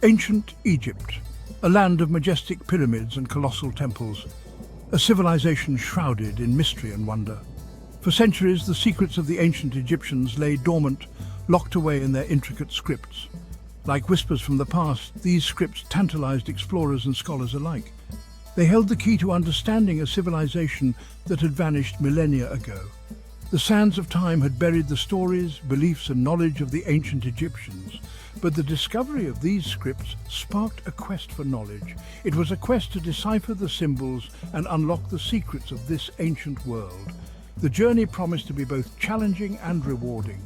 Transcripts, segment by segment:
Ancient Egypt, a land of majestic pyramids and colossal temples, a civilization shrouded in mystery and wonder. For centuries, the secrets of the ancient Egyptians lay dormant, locked away in their intricate scripts. Like whispers from the past, these scripts tantalized explorers and scholars alike. They held the key to understanding a civilization that had vanished millennia ago. The sands of time had buried the stories, beliefs and knowledge of the ancient Egyptians, but the discovery of these scripts sparked a quest for knowledge. It was a quest to decipher the symbols and unlock the secrets of this ancient world. The journey promised to be both challenging and rewarding.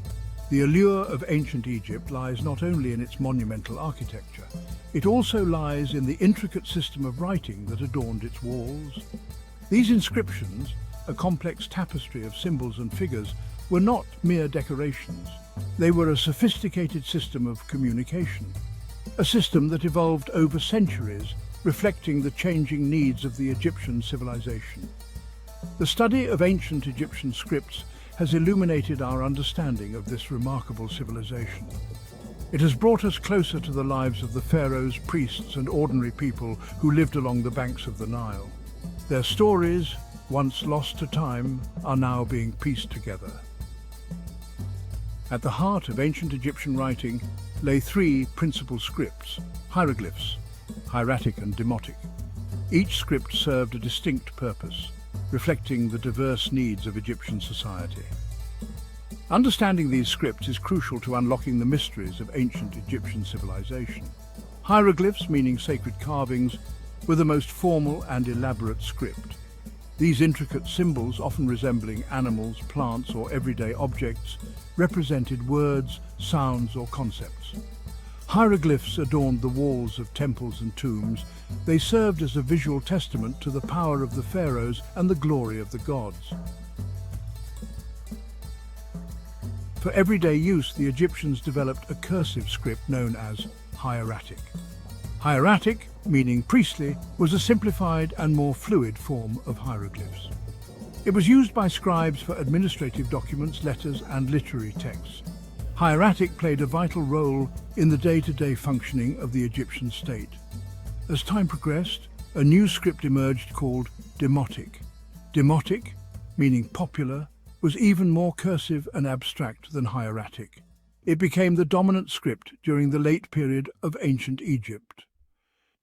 The allure of ancient Egypt lies not only in its monumental architecture, it also lies in the intricate system of writing that adorned its walls. These inscriptions, a complex tapestry of symbols and figures, were not mere decorations. They were a sophisticated system of communication, a system that evolved over centuries, reflecting the changing needs of the Egyptian civilization. The study of ancient Egyptian scripts has illuminated our understanding of this remarkable civilization. It has brought us closer to the lives of the pharaohs, priests, and ordinary people who lived along the banks of the Nile. Their stories, once lost to time, are now being pieced together. At the heart of ancient Egyptian writing lay three principal scripts: hieroglyphs, hieratic and demotic. Each script served a distinct purpose, reflecting the diverse needs of Egyptian society. Understanding these scripts is crucial to unlocking the mysteries of ancient Egyptian civilization. Hieroglyphs, meaning sacred carvings, were the most formal and elaborate script. These intricate symbols, often resembling animals, plants, or everyday objects, represented words, sounds, or concepts. Hieroglyphs adorned the walls of temples and tombs. They served as a visual testament to the power of the pharaohs and the glory of the gods. For everyday use, the Egyptians developed a cursive script known as hieratic. Hieratic, meaning priestly, was a simplified and more fluid form of hieroglyphs. It was used by scribes for administrative documents, letters, and literary texts. Hieratic played a vital role in the day-to-day functioning of the Egyptian state. As time progressed, a new script emerged called Demotic. Demotic, meaning popular, was even more cursive and abstract than hieratic. It became the dominant script during the late period of ancient Egypt.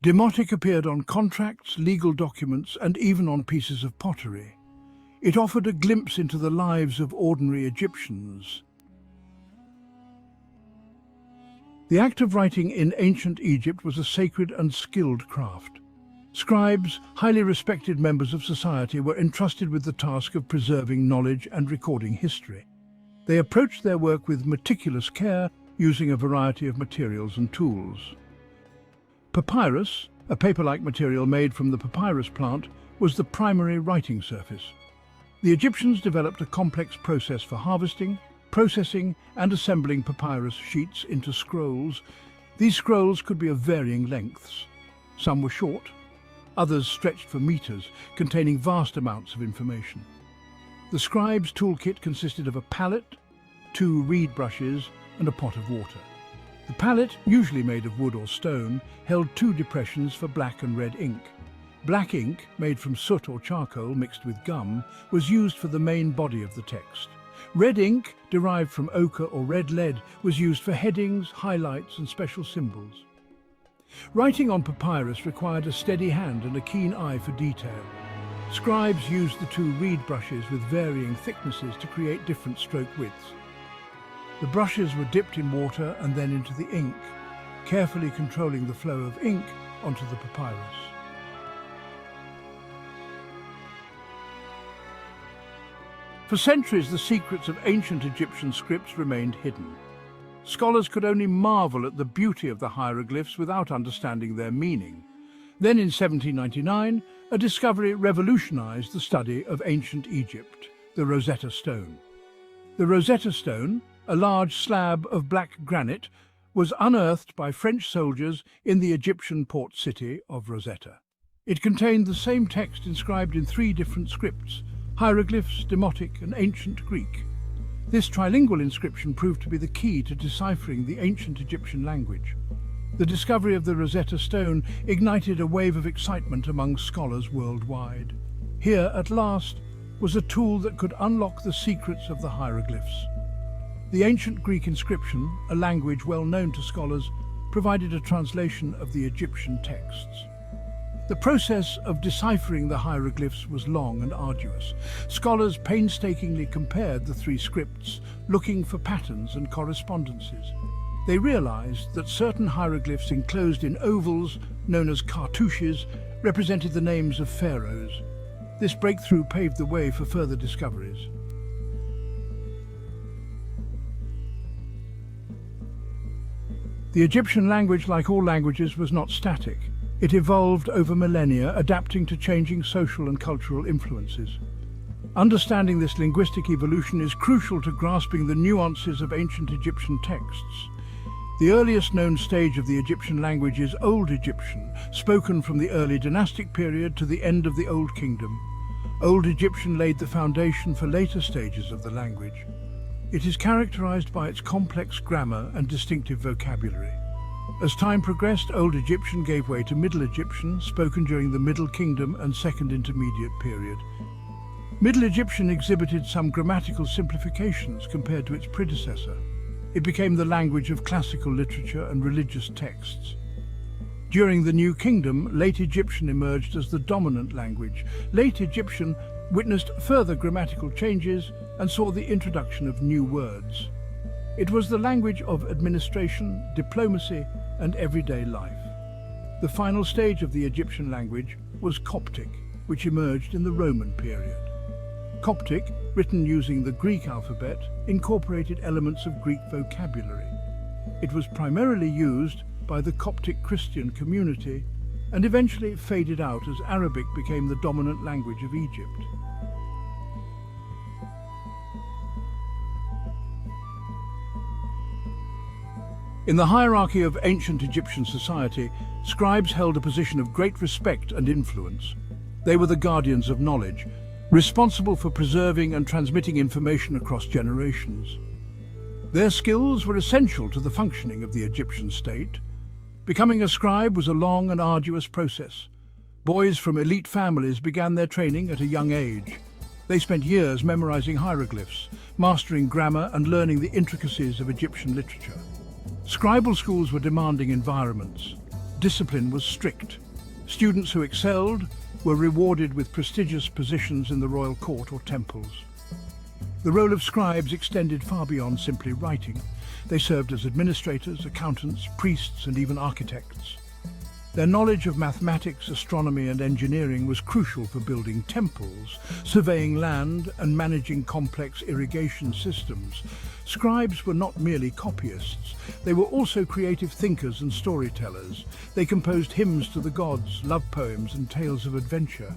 Demotic appeared on contracts, legal documents, and even on pieces of pottery. It offered a glimpse into the lives of ordinary Egyptians. The act of writing in ancient Egypt was a sacred and skilled craft. Scribes, highly respected members of society, were entrusted with the task of preserving knowledge and recording history. They approached their work with meticulous care, using a variety of materials and tools. Papyrus, a paper-like material made from the papyrus plant, was the primary writing surface. The Egyptians developed a complex process for harvesting, processing, and assembling papyrus sheets into scrolls. These scrolls could be of varying lengths. Some were short, others stretched for meters, containing vast amounts of information. The scribe's toolkit consisted of a palette, 2 reed brushes, and a pot of water. The palette, usually made of wood or stone, held 2 depressions for black and red ink. Black ink, made from soot or charcoal mixed with gum, was used for the main body of the text. Red ink, derived from ochre or red lead, was used for headings, highlights, and special symbols. Writing on papyrus required a steady hand and a keen eye for detail. Scribes used the 2 reed brushes with varying thicknesses to create different stroke widths. The brushes were dipped in water and then into the ink, carefully controlling the flow of ink onto the papyrus. For centuries, the secrets of ancient Egyptian scripts remained hidden. Scholars could only marvel at the beauty of the hieroglyphs without understanding their meaning. Then in 1799, a discovery revolutionized the study of ancient Egypt: the Rosetta Stone. The Rosetta Stone, a large slab of black granite, was unearthed by French soldiers in the Egyptian port city of Rosetta. It contained the same text inscribed in 3 different scripts: hieroglyphs, Demotic, and ancient Greek. This trilingual inscription proved to be the key to deciphering the ancient Egyptian language. The discovery of the Rosetta Stone ignited a wave of excitement among scholars worldwide. Here, at last, was a tool that could unlock the secrets of the hieroglyphs. The ancient Greek inscription, a language well known to scholars, provided a translation of the Egyptian texts. The process of deciphering the hieroglyphs was long and arduous. Scholars painstakingly compared the three scripts, looking for patterns and correspondences. They realized that certain hieroglyphs enclosed in ovals, known as cartouches, represented the names of pharaohs. This breakthrough paved the way for further discoveries. The Egyptian language, like all languages, was not static. It evolved over millennia, adapting to changing social and cultural influences. Understanding this linguistic evolution is crucial to grasping the nuances of ancient Egyptian texts. The earliest known stage of the Egyptian language is Old Egyptian, spoken from the early dynastic period to the end of the Old Kingdom. Old Egyptian laid the foundation for later stages of the language. It is characterized by its complex grammar and distinctive vocabulary. As time progressed, Old Egyptian gave way to Middle Egyptian, spoken during the Middle Kingdom and Second Intermediate period. Middle Egyptian exhibited some grammatical simplifications compared to its predecessor. It became the language of classical literature and religious texts. During the New Kingdom, Late Egyptian emerged as the dominant language. Late Egyptian witnessed further grammatical changes and saw the introduction of new words. It was the language of administration, diplomacy, and everyday life. The final stage of the Egyptian language was Coptic, which emerged in the Roman period. Coptic, written using the Greek alphabet, incorporated elements of Greek vocabulary. It was primarily used by the Coptic Christian community and eventually faded out as Arabic became the dominant language of Egypt. In the hierarchy of ancient Egyptian society, scribes held a position of great respect and influence. They were the guardians of knowledge, responsible for preserving and transmitting information across generations. Their skills were essential to the functioning of the Egyptian state. Becoming a scribe was a long and arduous process. Boys from elite families began their training at a young age. They spent years memorizing hieroglyphs, mastering grammar and learning the intricacies of Egyptian literature. Scribal schools were demanding environments. Discipline was strict. Students who excelled were rewarded with prestigious positions in the royal court or temples. The role of scribes extended far beyond simply writing. They served as administrators, accountants, priests, and even architects. Their knowledge of mathematics, astronomy, and engineering was crucial for building temples, surveying land, and managing complex irrigation systems. Scribes were not merely copyists. They were also creative thinkers and storytellers. They composed hymns to the gods, love poems, and tales of adventure.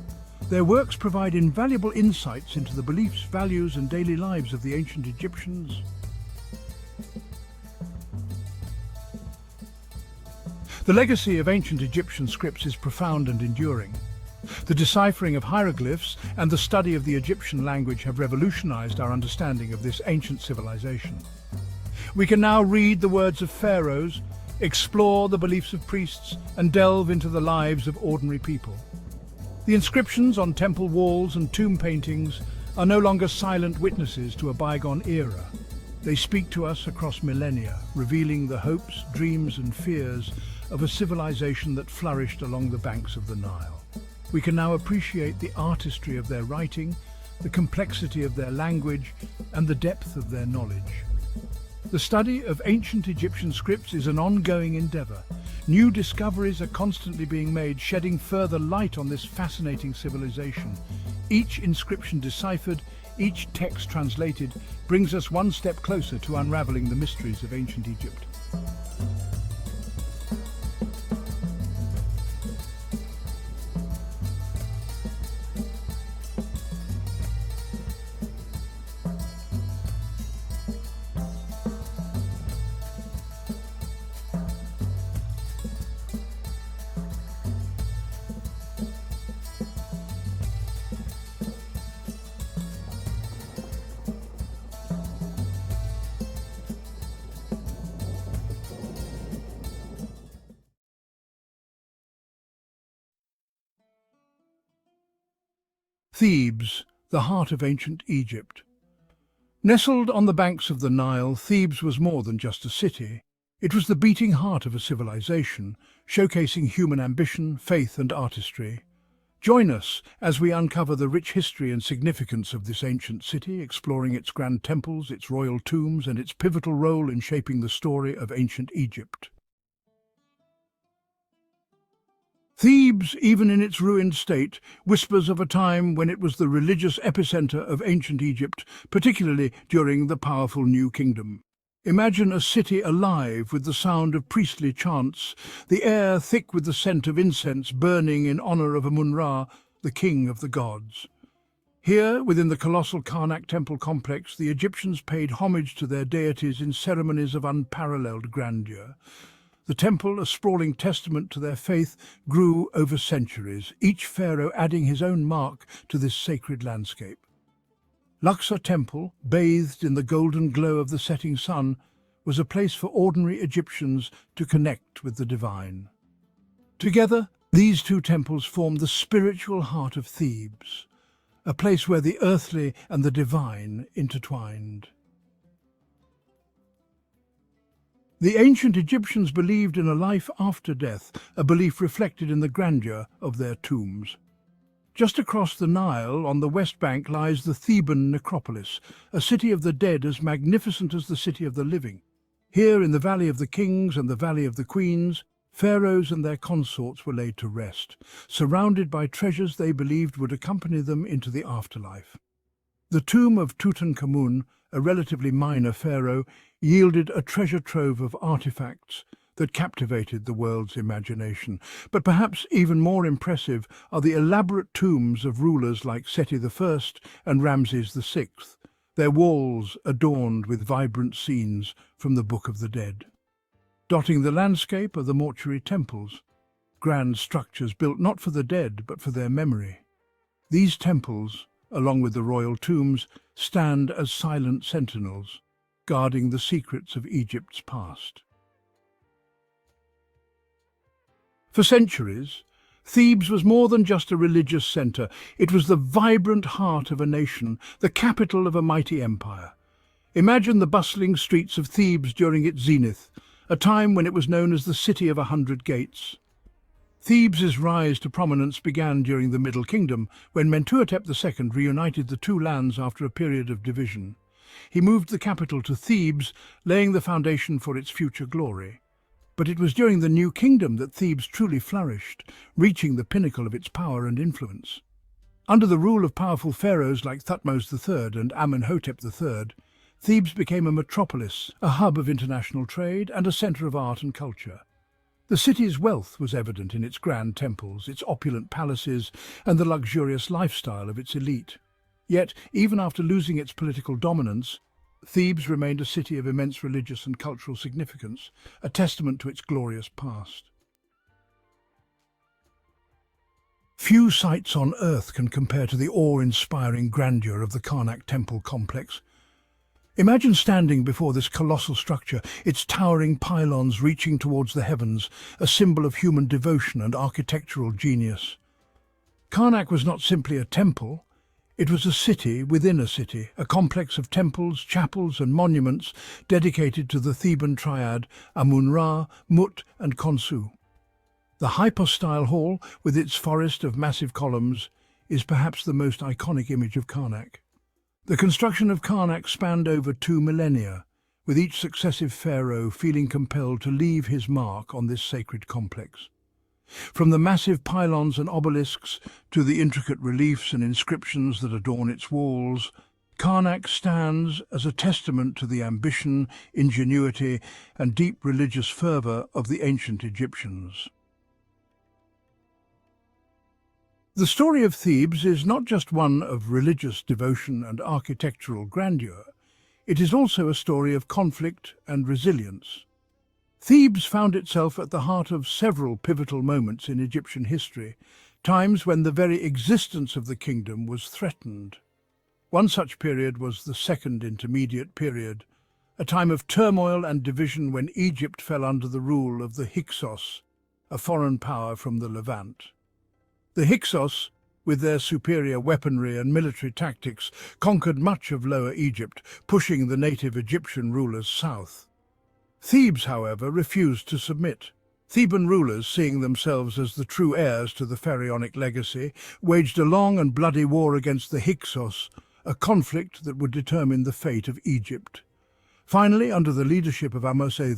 Their works provide invaluable insights into the beliefs, values, and daily lives of the ancient Egyptians. The legacy of ancient Egyptian scripts is profound and enduring. The deciphering of hieroglyphs and the study of the Egyptian language have revolutionized our understanding of this ancient civilization. We can now read the words of pharaohs, explore the beliefs of priests, and delve into the lives of ordinary people. The inscriptions on temple walls and tomb paintings are no longer silent witnesses to a bygone era. They speak to us across millennia, revealing the hopes, dreams, and fears of a civilization that flourished along the banks of the Nile. We can now appreciate the artistry of their writing, the complexity of their language, and the depth of their knowledge. The study of ancient Egyptian scripts is an ongoing endeavor. New discoveries are constantly being made, shedding further light on this fascinating civilization. Each inscription deciphered, each text translated, brings us one step closer to unraveling the mysteries of ancient Egypt. Thebes, the heart of ancient Egypt. Nestled on the banks of the Nile, Thebes was more than just a city. It was the beating heart of a civilization, showcasing human ambition, faith and artistry. Join us as we uncover the rich history and significance of this ancient city, exploring its grand temples, its royal tombs, and its pivotal role in shaping the story of ancient Egypt. Thebes, even in its ruined state, whispers of a time when it was the religious epicenter of ancient Egypt, particularly during the powerful New Kingdom. Imagine a city alive with the sound of priestly chants, the air thick with the scent of incense burning in honor of Amun-Ra, the king of the gods. Here, within the colossal Karnak temple complex, the Egyptians paid homage to their deities in ceremonies of unparalleled grandeur. The temple, a sprawling testament to their faith, grew over centuries, each pharaoh adding his own mark to this sacred landscape. Luxor Temple, bathed in the golden glow of the setting sun, was a place for ordinary Egyptians to connect with the divine. Together, these two temples formed the spiritual heart of Thebes, a place where the earthly and the divine intertwined. The ancient Egyptians believed in a life after death, a belief reflected in the grandeur of their tombs. Just across the Nile, on the west bank, lies the Theban necropolis, a city of the dead as magnificent as the city of the living. Here, in the Valley of the Kings and the Valley of the Queens, pharaohs and their consorts were laid to rest, surrounded by treasures they believed would accompany them into the afterlife. The tomb of Tutankhamun, a relatively minor pharaoh, yielded a treasure trove of artifacts that captivated the world's imagination. But perhaps even more impressive are the elaborate tombs of rulers like Seti I and Ramses VI, their walls adorned with vibrant scenes from the Book of the Dead. Dotting the landscape are the mortuary temples, grand structures built not for the dead but for their memory. These temples, along with the royal tombs, stand as silent sentinels, guarding the secrets of Egypt's past. For centuries, Thebes was more than just a religious centre. It was the vibrant heart of a nation, the capital of a mighty empire. Imagine the bustling streets of Thebes during its zenith, a time when it was known as the City of 100 Gates. Thebes' rise to prominence began during the Middle Kingdom, when Mentuhotep II reunited the two lands after a period of division. He moved the capital to Thebes, laying the foundation for its future glory. But it was during the New Kingdom that Thebes truly flourished, reaching the pinnacle of its power and influence. Under the rule of powerful pharaohs like Thutmose III and Amenhotep III, Thebes became a metropolis, a hub of international trade and a centre of art and culture. The city's wealth was evident in its grand temples, its opulent palaces, and the luxurious lifestyle of its elite. Yet, even after losing its political dominance, Thebes remained a city of immense religious and cultural significance, a testament to its glorious past. Few sights on earth can compare to the awe-inspiring grandeur of the Karnak temple complex. Imagine standing before this colossal structure, its towering pylons reaching towards the heavens, a symbol of human devotion and architectural genius. Karnak was not simply a temple. It was a city within a city, a complex of temples, chapels and monuments dedicated to the Theban triad Amun-Ra, Mut and Khonsu. The hypostyle hall, with its forest of massive columns, is perhaps the most iconic image of Karnak. The construction of Karnak spanned over 2 millennia, with each successive pharaoh feeling compelled to leave his mark on this sacred complex. From the massive pylons and obelisks to the intricate reliefs and inscriptions that adorn its walls, Karnak stands as a testament to the ambition, ingenuity, and deep religious fervour of the ancient Egyptians. The story of Thebes is not just one of religious devotion and architectural grandeur, it is also a story of conflict and resilience. Thebes found itself at the heart of several pivotal moments in Egyptian history, times when the very existence of the kingdom was threatened. One such period was the Second Intermediate Period, a time of turmoil and division when Egypt fell under the rule of the Hyksos, a foreign power from the Levant. The Hyksos, with their superior weaponry and military tactics, conquered much of Lower Egypt, pushing the native Egyptian rulers south. Thebes, however, refused to submit. Theban rulers, seeing themselves as the true heirs to the pharaonic legacy, waged a long and bloody war against the Hyksos, a conflict that would determine the fate of Egypt. Finally, under the leadership of Ahmose I,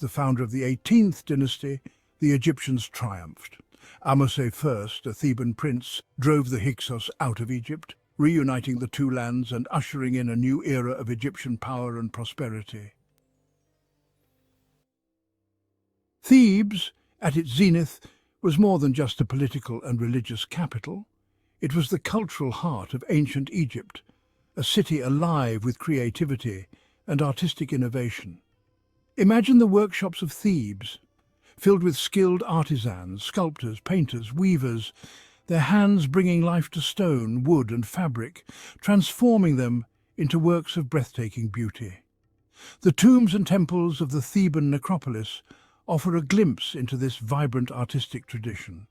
the founder of the 18th dynasty, the Egyptians triumphed. Ahmose I, a Theban prince, drove the Hyksos out of Egypt, reuniting the two lands and ushering in a new era of Egyptian power and prosperity. Thebes, at its zenith, was more than just a political and religious capital. It was the cultural heart of ancient Egypt, a city alive with creativity and artistic innovation. Imagine the workshops of Thebes, filled with skilled artisans, sculptors, painters, weavers, their hands bringing life to stone, wood and fabric, transforming them into works of breathtaking beauty. The tombs and temples of the Theban necropolis offer a glimpse into this vibrant artistic tradition.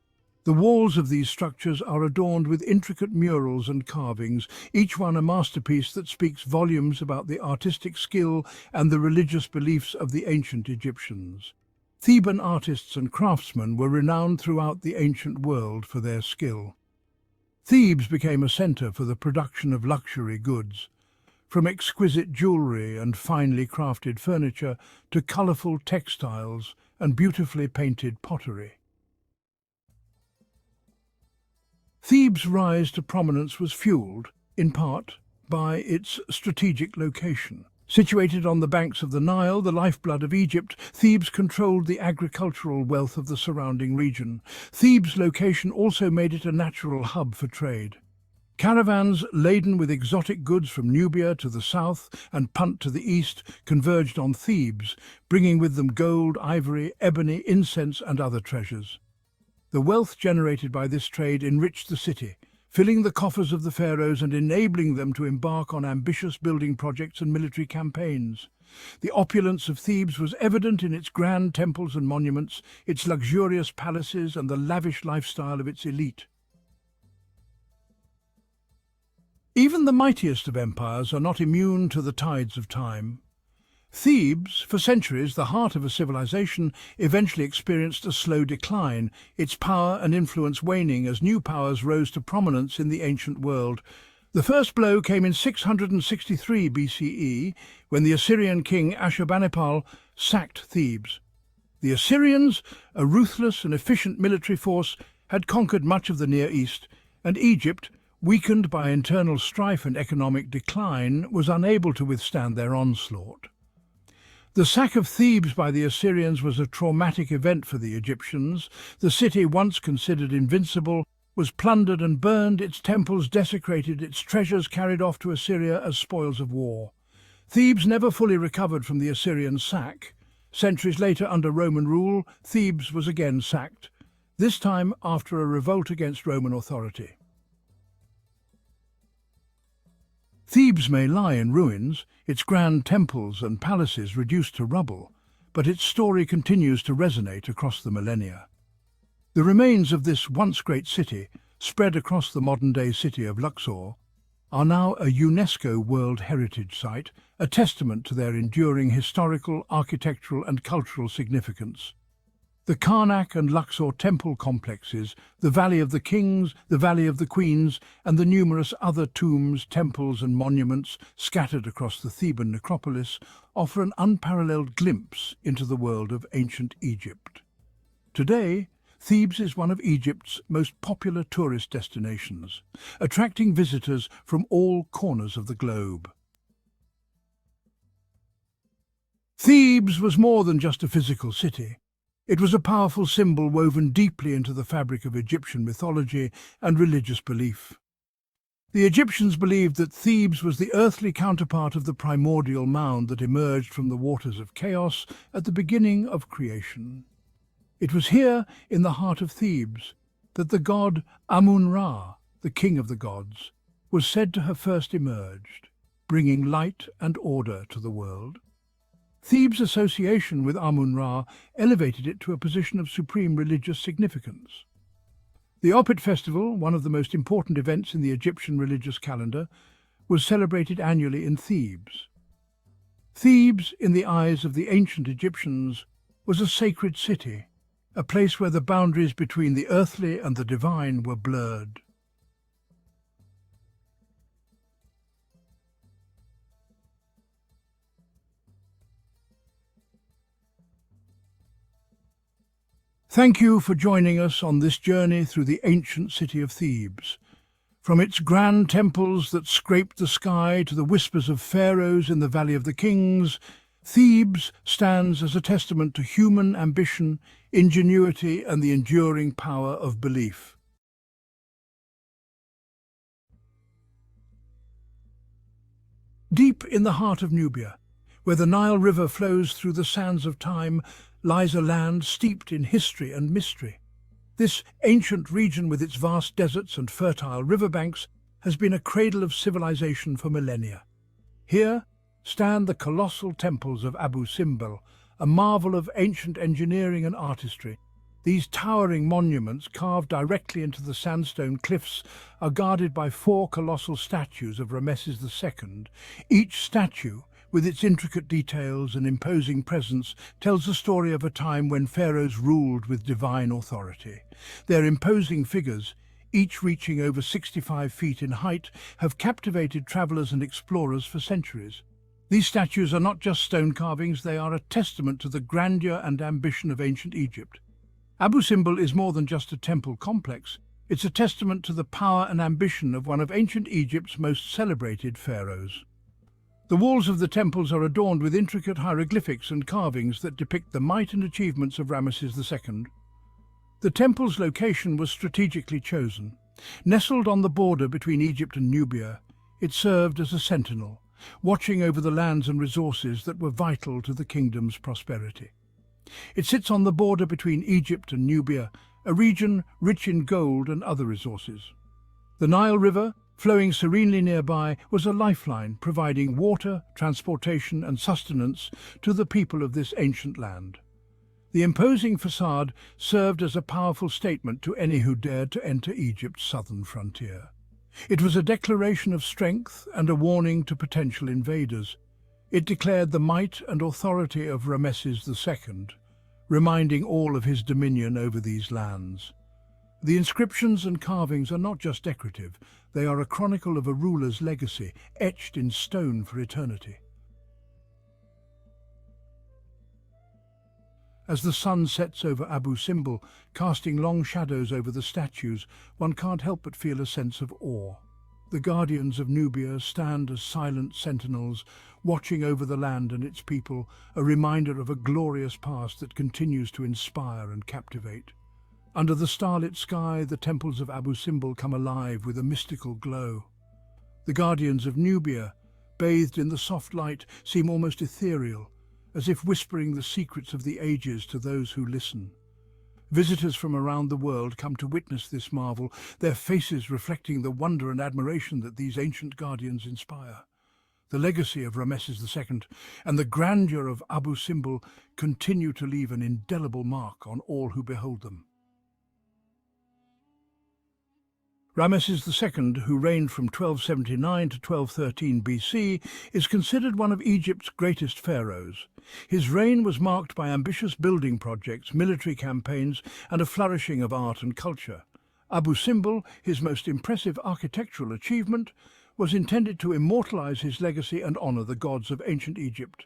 The walls of these structures are adorned with intricate murals and carvings, each one a masterpiece that speaks volumes about the artistic skill and the religious beliefs of the ancient Egyptians. Theban artists and craftsmen were renowned throughout the ancient world for their skill. Thebes became a center for the production of luxury goods, from exquisite jewelry and finely crafted furniture to colorful textiles and beautifully painted pottery. Thebes' rise to prominence was fueled, in part, by its strategic location. Situated on the banks of the Nile, the lifeblood of Egypt, Thebes controlled the agricultural wealth of the surrounding region. Thebes' location also made it a natural hub for trade. Caravans laden with exotic goods from Nubia to the south and Punt to the east converged on Thebes, bringing with them gold, ivory, ebony, incense and other treasures. The wealth generated by this trade enriched the city, filling the coffers of the pharaohs and enabling them to embark on ambitious building projects and military campaigns. The opulence of Thebes was evident in its grand temples and monuments, its luxurious palaces and the lavish lifestyle of its elite. Even the mightiest of empires are not immune to the tides of time. Thebes, for centuries the heart of a civilization, eventually experienced a slow decline, its power and influence waning as new powers rose to prominence in the ancient world. The first blow came in 663 BCE, when the Assyrian king Ashurbanipal sacked Thebes. The Assyrians, a ruthless and efficient military force, had conquered much of the Near East, and Egypt, weakened by internal strife and economic decline, was unable to withstand their onslaught. The sack of Thebes by the Assyrians was a traumatic event for the Egyptians. The city, once considered invincible, was plundered and burned, its temples desecrated, its treasures carried off to Assyria as spoils of war. Thebes never fully recovered from the Assyrian sack. Centuries later, under Roman rule, Thebes was again sacked, this time after a revolt against Roman authority. Thebes may lie in ruins, its grand temples and palaces reduced to rubble, but its story continues to resonate across the millennia. The remains of this once great city, spread across the modern-day city of Luxor, are now a UNESCO World Heritage Site, a testament to their enduring historical, architectural and cultural significance. The Karnak and Luxor temple complexes, the Valley of the Kings, the Valley of the Queens, and the numerous other tombs, temples and monuments scattered across the Theban necropolis offer an unparalleled glimpse into the world of ancient Egypt. Today, Thebes is one of Egypt's most popular tourist destinations, attracting visitors from all corners of the globe. Thebes was more than just a physical city. It was a powerful symbol woven deeply into the fabric of Egyptian mythology and religious belief. The Egyptians believed that Thebes was the earthly counterpart of the primordial mound that emerged from the waters of chaos at the beginning of creation. It was here, in the heart of Thebes, that the god Amun-Ra, the king of the gods, was said to have first emerged, bringing light and order to the world. Thebes' association with Amun-Ra elevated it to a position of supreme religious significance. The Opet festival, one of the most important events in the Egyptian religious calendar, was celebrated annually in Thebes. Thebes, in the eyes of the ancient Egyptians, was a sacred city, a place where the boundaries between the earthly and the divine were blurred. Thank you for joining us on this journey through the ancient city of Thebes. From its grand temples that scraped the sky to the whispers of pharaohs in the Valley of the Kings, Thebes stands as a testament to human ambition, ingenuity, and the enduring power of belief. Deep in the heart of Nubia, where the Nile River flows through the sands of time, lies a land steeped in history and mystery. This ancient region, with its vast deserts and fertile riverbanks, has been a cradle of civilization for millennia. Here stand the colossal temples of Abu Simbel, a marvel of ancient engineering and artistry. These towering monuments, carved directly into the sandstone cliffs, are guarded by 4 colossal statues of Ramesses II. Each statue, with its intricate details and imposing presence, tells the story of a time when pharaohs ruled with divine authority. Their imposing figures, each reaching over 65 feet in height, have captivated travelers and explorers for centuries. These statues are not just stone carvings, they are a testament to the grandeur and ambition of ancient Egypt. Abu Simbel is more than just a temple complex. It's a testament to the power and ambition of one of ancient Egypt's most celebrated pharaohs. The walls of the temples are adorned with intricate hieroglyphics and carvings that depict the might and achievements of Ramesses II. The temple's location was strategically chosen. Nestled on the border between Egypt and Nubia, it served as a sentinel, watching over the lands and resources that were vital to the kingdom's prosperity. It sits on the border between Egypt and Nubia, a region rich in gold and other resources. The Nile River, flowing serenely nearby, was a lifeline, providing water, transportation and sustenance to the people of this ancient land. The imposing facade served as a powerful statement to any who dared to enter Egypt's southern frontier. It was a declaration of strength and a warning to potential invaders. It declared the might and authority of Ramesses II, reminding all of his dominion over these lands. The inscriptions and carvings are not just decorative, they are a chronicle of a ruler's legacy, etched in stone for eternity. As the sun sets over Abu Simbel, casting long shadows over the statues, one can't help but feel a sense of awe. The guardians of Nubia stand as silent sentinels, watching over the land and its people, a reminder of a glorious past that continues to inspire and captivate. Under the starlit sky, the temples of Abu Simbel come alive with a mystical glow. The guardians of Nubia, bathed in the soft light, seem almost ethereal, as if whispering the secrets of the ages to those who listen. Visitors from around the world come to witness this marvel, their faces reflecting the wonder and admiration that these ancient guardians inspire. The legacy of Ramesses II and the grandeur of Abu Simbel continue to leave an indelible mark on all who behold them. Ramesses II, who reigned from 1279 to 1213 BC, is considered one of Egypt's greatest pharaohs. His reign was marked by ambitious building projects, military campaigns, and a flourishing of art and culture. Abu Simbel, his most impressive architectural achievement, was intended to immortalize his legacy and honor the gods of ancient Egypt.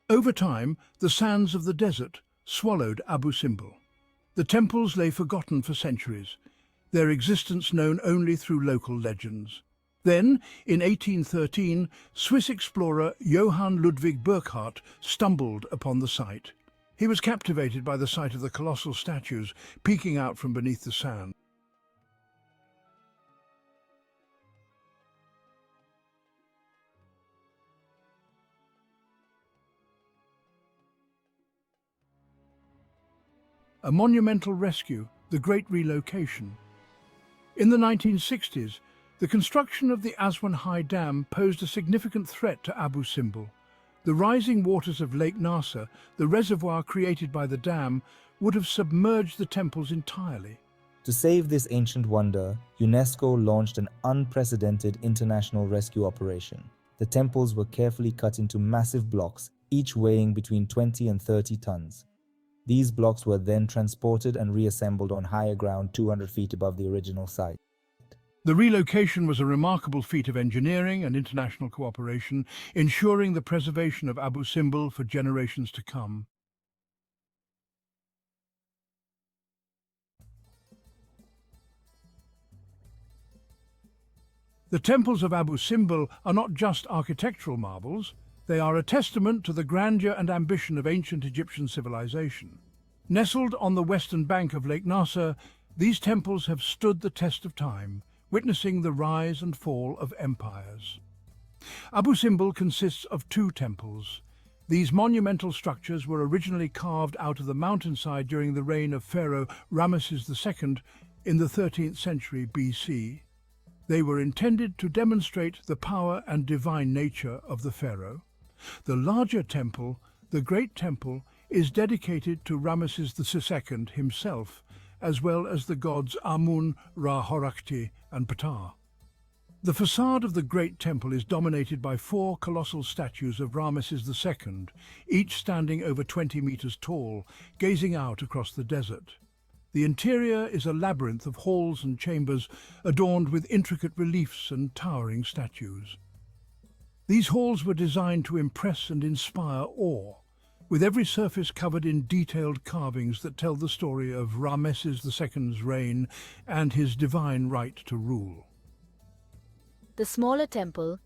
Over time, the sands of the desert swallowed Abu Simbel. The temples lay forgotten for centuries, their existence known only through local legends. Then, in 1813, Swiss explorer Johann Ludwig Burckhardt stumbled upon the site. He was captivated by the sight of the colossal statues peeking out from beneath the sand. A monumental rescue, the Great Relocation. In the 1960s, the construction of the Aswan High Dam posed a significant threat to Abu Simbel. The rising waters of Lake Nasser, the reservoir created by the dam, would have submerged the temples entirely. To save this ancient wonder, UNESCO launched an unprecedented international rescue operation. The temples were carefully cut into massive blocks, each weighing between 20 and 30 tons. These blocks were then transported and reassembled on higher ground 200 feet above the original site. The relocation was a remarkable feat of engineering and international cooperation, ensuring the preservation of Abu Simbel for generations to come. The temples of Abu Simbel are not just architectural marvels, they are a testament to the grandeur and ambition of ancient Egyptian civilization. Nestled on the western bank of Lake Nasser, these temples have stood the test of time, witnessing the rise and fall of empires. Abu Simbel consists of two temples. These monumental structures were originally carved out of the mountainside during the reign of Pharaoh Ramesses II in the 13th century BC. They were intended to demonstrate the power and divine nature of the pharaoh. The larger temple, the Great Temple, is dedicated to Ramesses II himself, as well as the gods Amun, Ra-Horakhti and Ptah. The facade of the Great Temple is dominated by four colossal statues of Ramesses II, each standing over 20 meters tall, gazing out across the desert. The interior is a labyrinth of halls and chambers adorned with intricate reliefs and towering statues. These halls were designed to impress and inspire awe, with every surface covered in detailed carvings that tell the story of Ramesses II's reign and his divine right to rule. The small temple,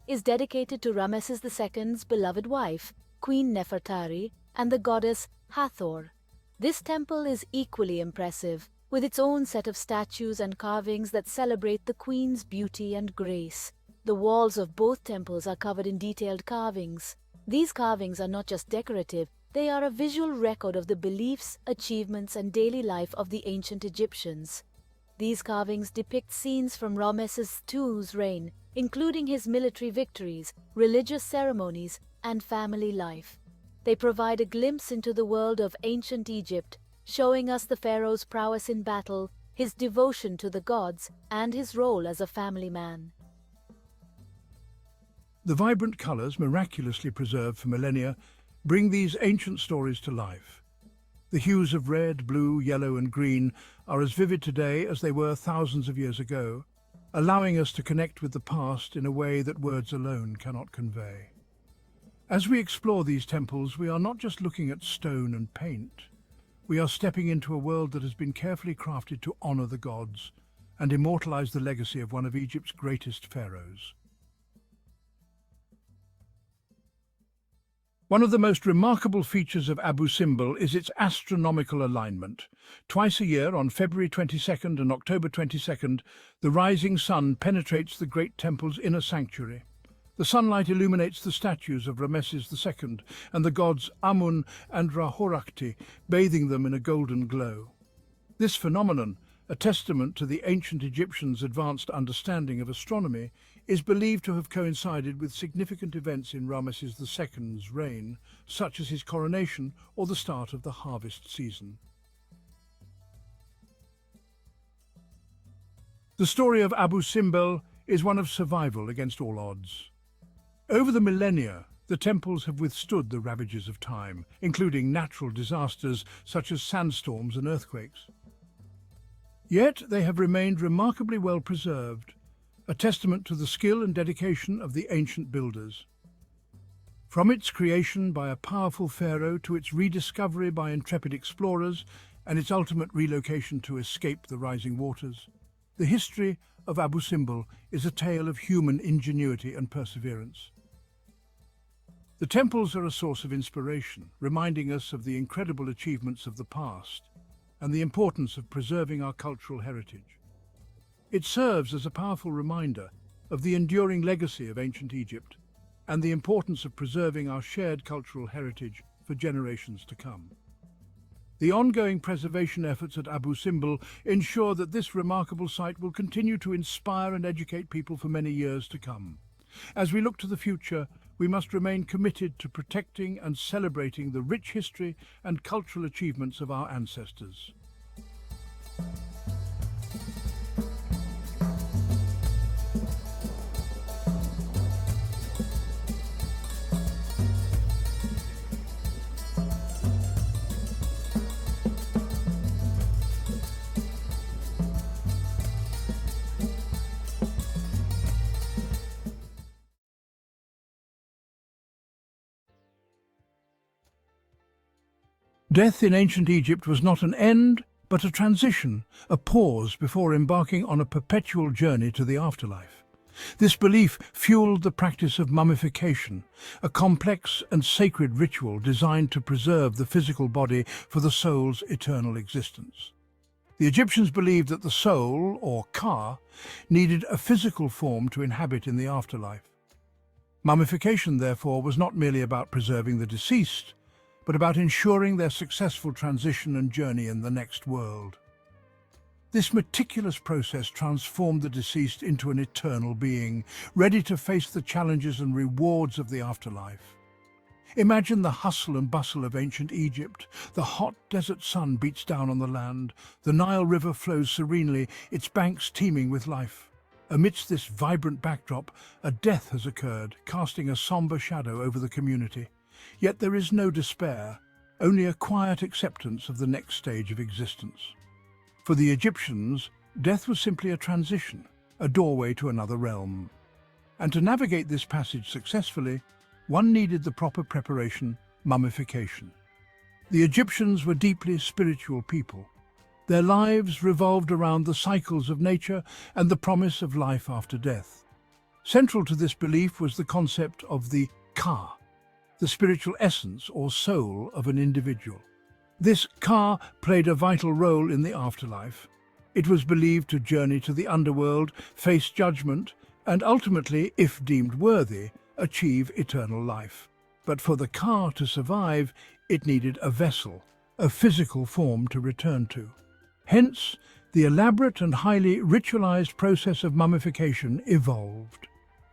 is dedicated to Ramesses II's beloved wife, Queen Nefertari, and the goddess Hathor. This temple is equally impressive, with its own set of statues and carvings that celebrate the queen's beauty and grace. The walls of both temples are covered in detailed carvings. These carvings are not just decorative, they are a visual record of the beliefs, achievements, and daily life of the ancient Egyptians. These carvings depict scenes from Ramesses II's reign, including his military victories, religious ceremonies, and family life. They provide a glimpse into the world of ancient Egypt, showing us the pharaoh's prowess in battle, his devotion to the gods, and his role as a family man. The vibrant colors, miraculously preserved for millennia, bring these ancient stories to life. The hues of red, blue, yellow, and green are as vivid today as they were thousands of years ago, allowing us to connect with the past in a way that words alone cannot convey. As we explore these temples, we are not just looking at stone and paint. We are stepping into a world that has been carefully crafted to honor the gods and immortalize the legacy of one of Egypt's greatest pharaohs. One of the most remarkable features of Abu Simbel is its astronomical alignment. Twice a year, on February 22nd and October 22nd, the rising sun penetrates the Great Temple's inner sanctuary. The sunlight illuminates the statues of Ramesses II and the gods Amun and Ra-Horakhti, bathing them in a golden glow. This phenomenon, a testament to the ancient Egyptians' advanced understanding of astronomy, is believed to have coincided with significant events in Ramesses II's reign, such as his coronation or the start of the harvest season. The story of Abu Simbel is one of survival against all odds. Over the millennia, the temples have withstood the ravages of time, including natural disasters such as sandstorms and earthquakes. Yet they have remained remarkably well preserved, a testament to the skill and dedication of the ancient builders. From its creation by a powerful pharaoh to its rediscovery by intrepid explorers and its ultimate relocation to escape the rising waters, the history of Abu Simbel is a tale of human ingenuity and perseverance. The temples are a source of inspiration, reminding us of the incredible achievements of the past and the importance of preserving our cultural heritage. It serves as a powerful reminder of the enduring legacy of ancient Egypt and the importance of preserving our shared cultural heritage for generations to come. The ongoing preservation efforts at Abu Simbel ensure that this remarkable site will continue to inspire and educate people for many years to come. As we look to the future, we must remain committed to protecting and celebrating the rich history and cultural achievements of our ancestors. Death in ancient Egypt was not an end, but a transition, a pause before embarking on a perpetual journey to the afterlife. This belief fueled the practice of mummification, a complex and sacred ritual designed to preserve the physical body for the soul's eternal existence. The Egyptians believed that the soul, or ka, needed a physical form to inhabit in the afterlife. Mummification, therefore, was not merely about preserving the deceased, but about ensuring their successful transition and journey in the next world. This meticulous process transformed the deceased into an eternal being, ready to face the challenges and rewards of the afterlife. Imagine the hustle and bustle of ancient Egypt. The hot desert sun beats down on the land. The Nile River flows serenely, its banks teeming with life. Amidst this vibrant backdrop, a death has occurred, casting a somber shadow over the community. Yet there is no despair, only a quiet acceptance of the next stage of existence. For the Egyptians, death was simply a transition, a doorway to another realm. And to navigate this passage successfully, one needed the proper preparation, mummification. The Egyptians were deeply spiritual people. Their lives revolved around the cycles of nature and the promise of life after death. Central to this belief was the concept of the ka, the spiritual essence or soul of an individual. This ka played a vital role in the afterlife. It was believed to journey to the underworld, face judgment, and ultimately, if deemed worthy, achieve eternal life. But for the ka to survive, it needed a vessel, a physical form to return to. Hence, the elaborate and highly ritualized process of mummification evolved.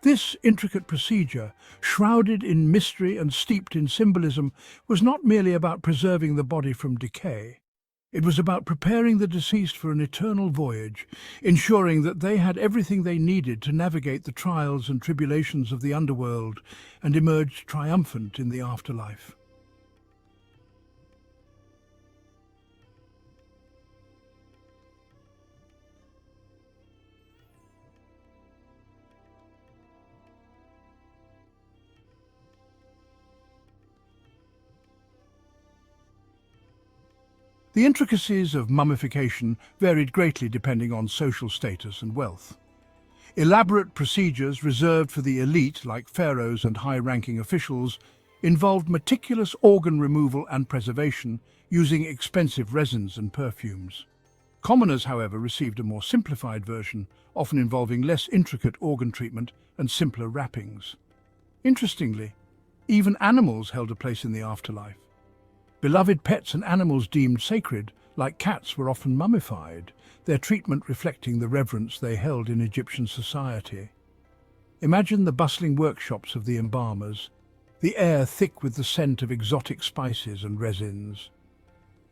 This intricate procedure, shrouded in mystery and steeped in symbolism, was not merely about preserving the body from decay. It was about preparing the deceased for an eternal voyage, ensuring that they had everything they needed to navigate the trials and tribulations of the underworld and emerge triumphant in the afterlife. The intricacies of mummification varied greatly depending on social status and wealth. Elaborate procedures reserved for the elite, like pharaohs and high-ranking officials, involved meticulous organ removal and preservation, using expensive resins and perfumes. Commoners, however, received a more simplified version, often involving less intricate organ treatment and simpler wrappings. Interestingly, even animals held a place in the afterlife. Beloved pets and animals deemed sacred, like cats, were often mummified, their treatment reflecting the reverence they held in Egyptian society. Imagine the bustling workshops of the embalmers, the air thick with the scent of exotic spices and resins.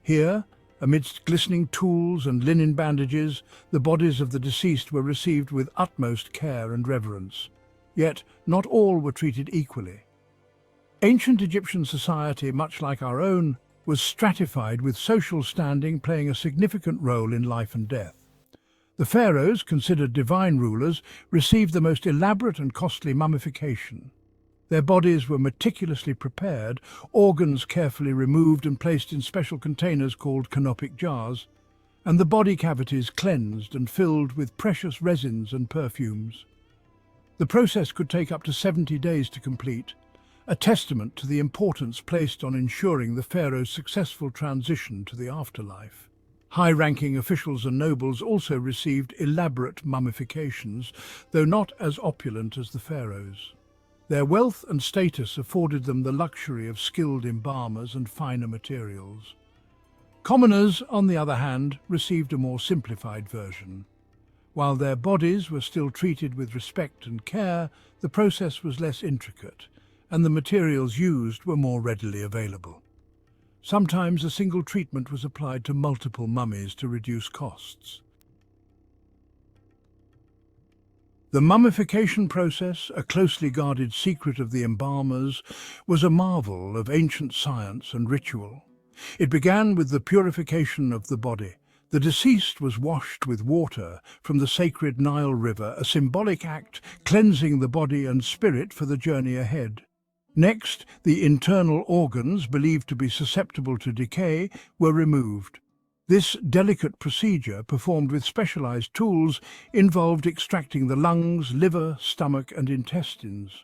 Here, amidst glistening tools and linen bandages, the bodies of the deceased were received with utmost care and reverence. Yet, not all were treated equally. Ancient Egyptian society, much like our own, was stratified, with social standing playing a significant role in life and death. The pharaohs, considered divine rulers, received the most elaborate and costly mummification. Their bodies were meticulously prepared, organs carefully removed and placed in special containers called canopic jars, and the body cavities cleansed and filled with precious resins and perfumes. The process could take up to 70 days to complete, a testament to the importance placed on ensuring the pharaoh's successful transition to the afterlife. High-ranking officials and nobles also received elaborate mummifications, though not as opulent as the pharaohs. Their wealth and status afforded them the luxury of skilled embalmers and finer materials. Commoners, on the other hand, received a more simplified version. While their bodies were still treated with respect and care, the process was less intricate, and the materials used were more readily available. Sometimes a single treatment was applied to multiple mummies to reduce costs. The mummification process, a closely guarded secret of the embalmers, was a marvel of ancient science and ritual. It began with the purification of the body. The deceased was washed with water from the sacred Nile River, a symbolic act cleansing the body and spirit for the journey ahead. Next, the internal organs, believed to be susceptible to decay, were removed. This delicate procedure, performed with specialized tools, involved extracting the lungs, liver, stomach, and intestines.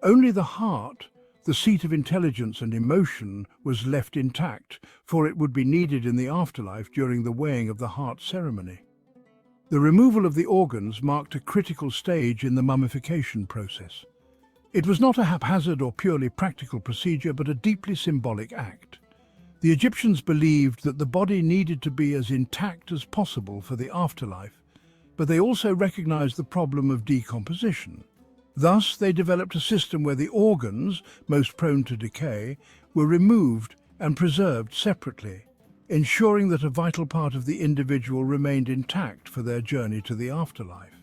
Only the heart, the seat of intelligence and emotion, was left intact, for it would be needed in the afterlife during the weighing of the heart ceremony. The removal of the organs marked a critical stage in the mummification process. It was not a haphazard or purely practical procedure, but a deeply symbolic act. The Egyptians believed that the body needed to be as intact as possible for the afterlife, but they also recognized the problem of decomposition. Thus, they developed a system where the organs, most prone to decay, were removed and preserved separately, ensuring that a vital part of the individual remained intact for their journey to the afterlife.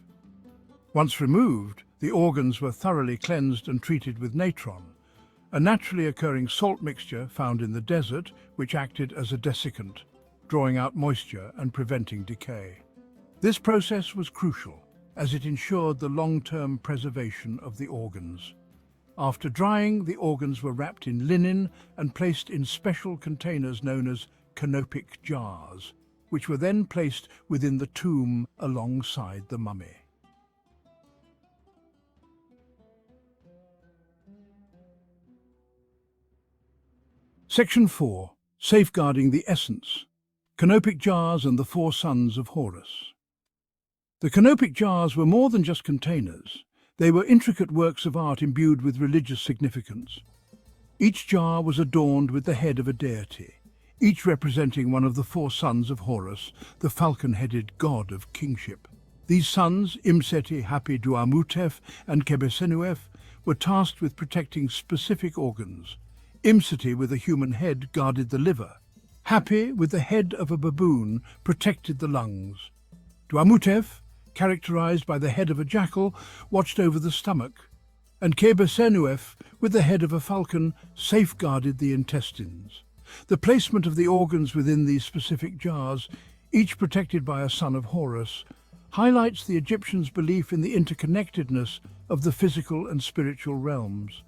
Once removed, the organs were thoroughly cleansed and treated with natron, a naturally occurring salt mixture found in the desert which acted as a desiccant, drawing out moisture and preventing decay. This process was crucial, as it ensured the long-term preservation of the organs. After drying, the organs were wrapped in linen and placed in special containers known as canopic jars, which were then placed within the tomb alongside the mummy. Section 4. Safeguarding the Essence. Canopic Jars and the Four Sons of Horus. The canopic jars were more than just containers. They were intricate works of art imbued with religious significance. Each jar was adorned with the head of a deity, each representing one of the four sons of Horus, the falcon-headed god of kingship. These sons, Imseti, Hapi, Duamutef, and Kebesenuef, were tasked with protecting specific organs. Imseti, with a human head, guarded the liver. Hapi, with the head of a baboon, protected the lungs. Duamutef, characterized by the head of a jackal, watched over the stomach, and Kebesenuef, with the head of a falcon, safeguarded the intestines. The placement of the organs within these specific jars, each protected by a son of Horus, highlights the Egyptians' belief in the interconnectedness of the physical and spiritual realms.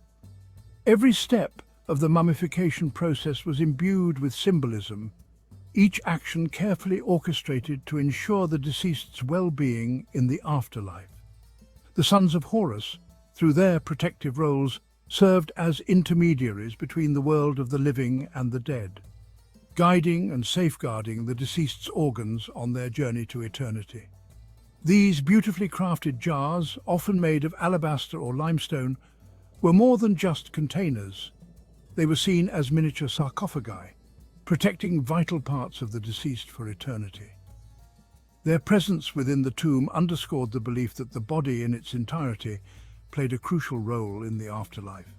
Every step of the mummification process was imbued with symbolism, each action carefully orchestrated to ensure the deceased's well-being in the afterlife. The sons of Horus, through their protective roles, served as intermediaries between the world of the living and the dead, guiding and safeguarding the deceased's organs on their journey to eternity. These beautifully crafted jars, often made of alabaster or limestone, were more than just containers. They were seen as miniature sarcophagi, protecting vital parts of the deceased for eternity. Their presence within the tomb underscored the belief that the body in its entirety played a crucial role in the afterlife.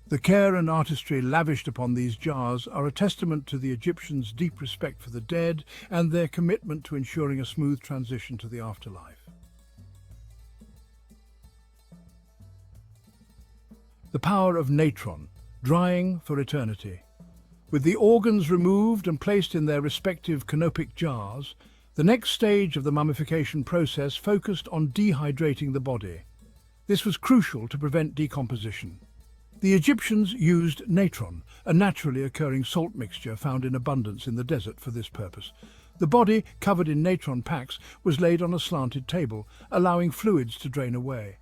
The care and artistry lavished upon these jars are a testament to the Egyptians' deep respect for the dead and their commitment to ensuring a smooth transition to the afterlife. The power of natron, drying for eternity. With the organs removed and placed in their respective canopic jars, the next stage of the mummification process focused on dehydrating the body. This was crucial to prevent decomposition. The Egyptians used natron, a naturally occurring salt mixture found in abundance in the desert, for this purpose. The body, covered in natron packs, was laid on a slanted table, allowing fluids to drain away.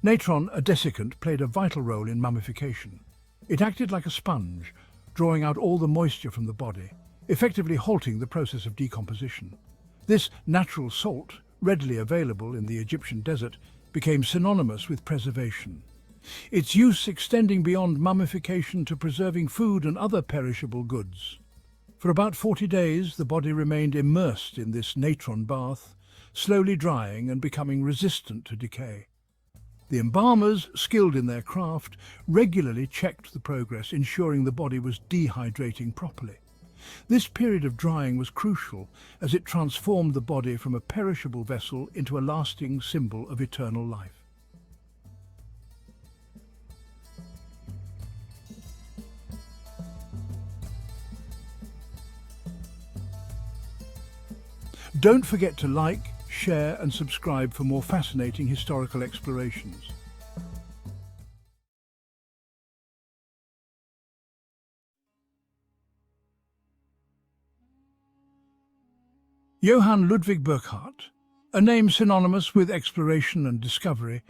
Natron, a desiccant, played a vital role in mummification. It acted like a sponge, drawing out all the moisture from the body, effectively halting the process of decomposition. This natural salt, readily available in the Egyptian desert, became synonymous with preservation, its use extending beyond mummification to preserving food and other perishable goods. For about 40 days, the body remained immersed in this natron bath, slowly drying and becoming resistant to decay. The embalmers, skilled in their craft, regularly checked the progress, ensuring the body was dehydrating properly. This period of drying was crucial as it transformed the body from a perishable vessel into a lasting symbol of eternal life. Don't forget to like, share and subscribe for more fascinating historical explorations. Johann Ludwig Burckhardt, a name synonymous with exploration and discovery,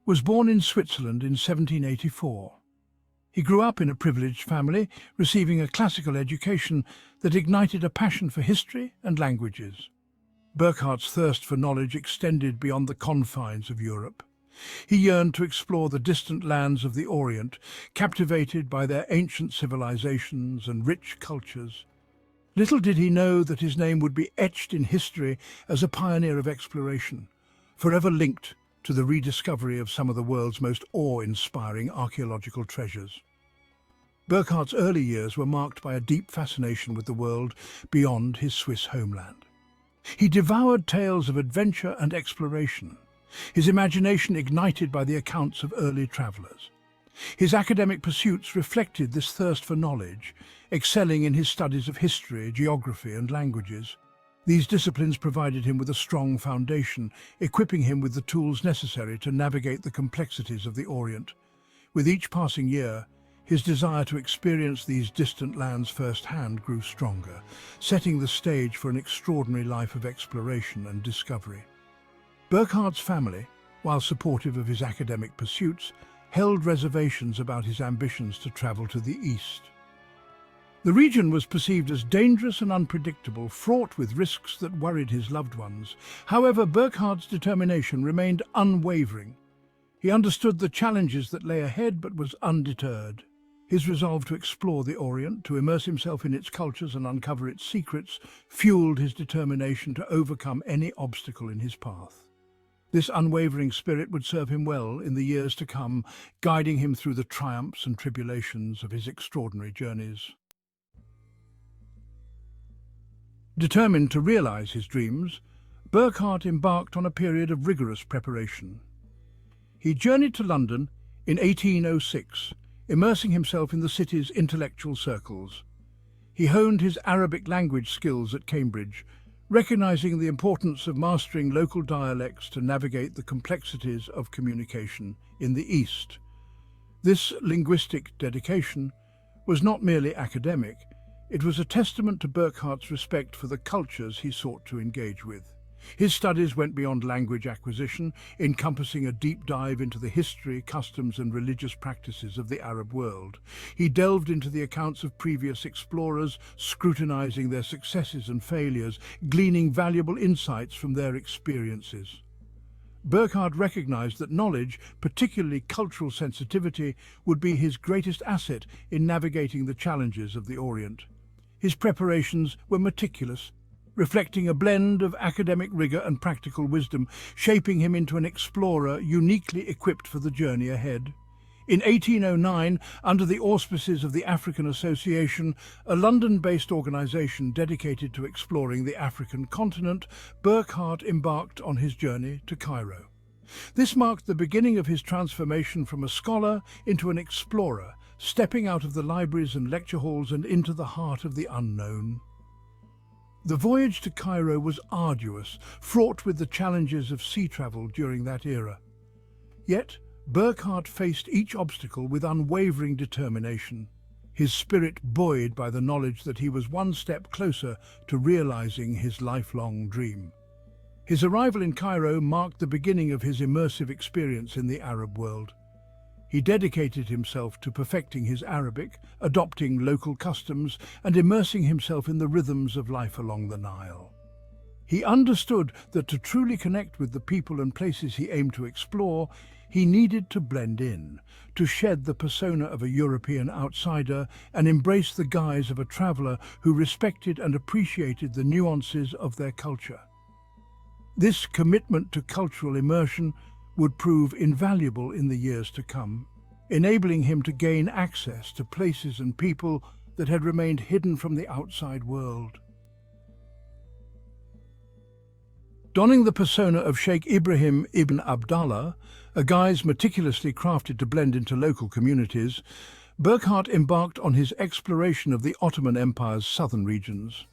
was born in Switzerland in 1784. He grew up in a privileged family, receiving a classical education that ignited a passion for history and languages. Burckhardt's thirst for knowledge extended beyond the confines of Europe. He yearned to explore the distant lands of the Orient, captivated by their ancient civilizations and rich cultures. Little did he know that his name would be etched in history as a pioneer of exploration, forever linked to the rediscovery of some of the world's most awe-inspiring archaeological treasures. Burckhardt's early years were marked by a deep fascination with the world beyond his Swiss homeland. He devoured tales of adventure and exploration, his imagination ignited by the accounts of early travelers. His academic pursuits reflected this thirst for knowledge, excelling in his studies of history, geography and languages. These disciplines provided him with a strong foundation, equipping him with the tools necessary to navigate the complexities of the Orient. With each passing year, his desire to experience these distant lands firsthand grew stronger, setting the stage for an extraordinary life of exploration and discovery. Burckhardt's family, while supportive of his academic pursuits, held reservations about his ambitions to travel to the east. The region was perceived as dangerous and unpredictable, fraught with risks that worried his loved ones. However, Burckhardt's determination remained unwavering. He understood the challenges that lay ahead but was undeterred. His resolve to explore the Orient, to immerse himself in its cultures and uncover its secrets, fueled his determination to overcome any obstacle in his path. This unwavering spirit would serve him well in the years to come, guiding him through the triumphs and tribulations of his extraordinary journeys. Determined to realize his dreams, Burckhardt embarked on a period of rigorous preparation. He journeyed to London in 1806, immersing himself in the city's intellectual circles. He honed his Arabic language skills at Cambridge, recognizing the importance of mastering local dialects to navigate the complexities of communication in the East. This linguistic dedication was not merely academic, it was a testament to Burckhardt's respect for the cultures he sought to engage with. His studies went beyond language acquisition, encompassing a deep dive into the history, customs and religious practices of the Arab world. He delved into the accounts of previous explorers, scrutinizing their successes and failures, gleaning valuable insights from their experiences. Burckhardt recognized that knowledge, particularly cultural sensitivity, would be his greatest asset in navigating the challenges of the Orient. His preparations were meticulous, reflecting a blend of academic rigor and practical wisdom, shaping him into an explorer uniquely equipped for the journey ahead. In 1809, under the auspices of the African Association, a London-based organization dedicated to exploring the African continent, Burckhardt embarked on his journey to Cairo. This marked the beginning of his transformation from a scholar into an explorer, stepping out of the libraries and lecture halls and into the heart of the unknown. The voyage to Cairo was arduous, fraught with the challenges of sea travel during that era. Yet, Burckhardt faced each obstacle with unwavering determination, his spirit buoyed by the knowledge that he was one step closer to realizing his lifelong dream. His arrival in Cairo marked the beginning of his immersive experience in the Arab world. He dedicated himself to perfecting his Arabic, adopting local customs, and immersing himself in the rhythms of life along the Nile. He understood that to truly connect with the people and places he aimed to explore, he needed to blend in, to shed the persona of a European outsider and embrace the guise of a traveler who respected and appreciated the nuances of their culture. This commitment to cultural immersion would prove invaluable in the years to come, enabling him to gain access to places and people that had remained hidden from the outside world. Donning the persona of Sheikh Ibrahim ibn Abdallah, a guise meticulously crafted to blend into local communities, Burckhardt embarked on his exploration of the Ottoman Empire's southern regions.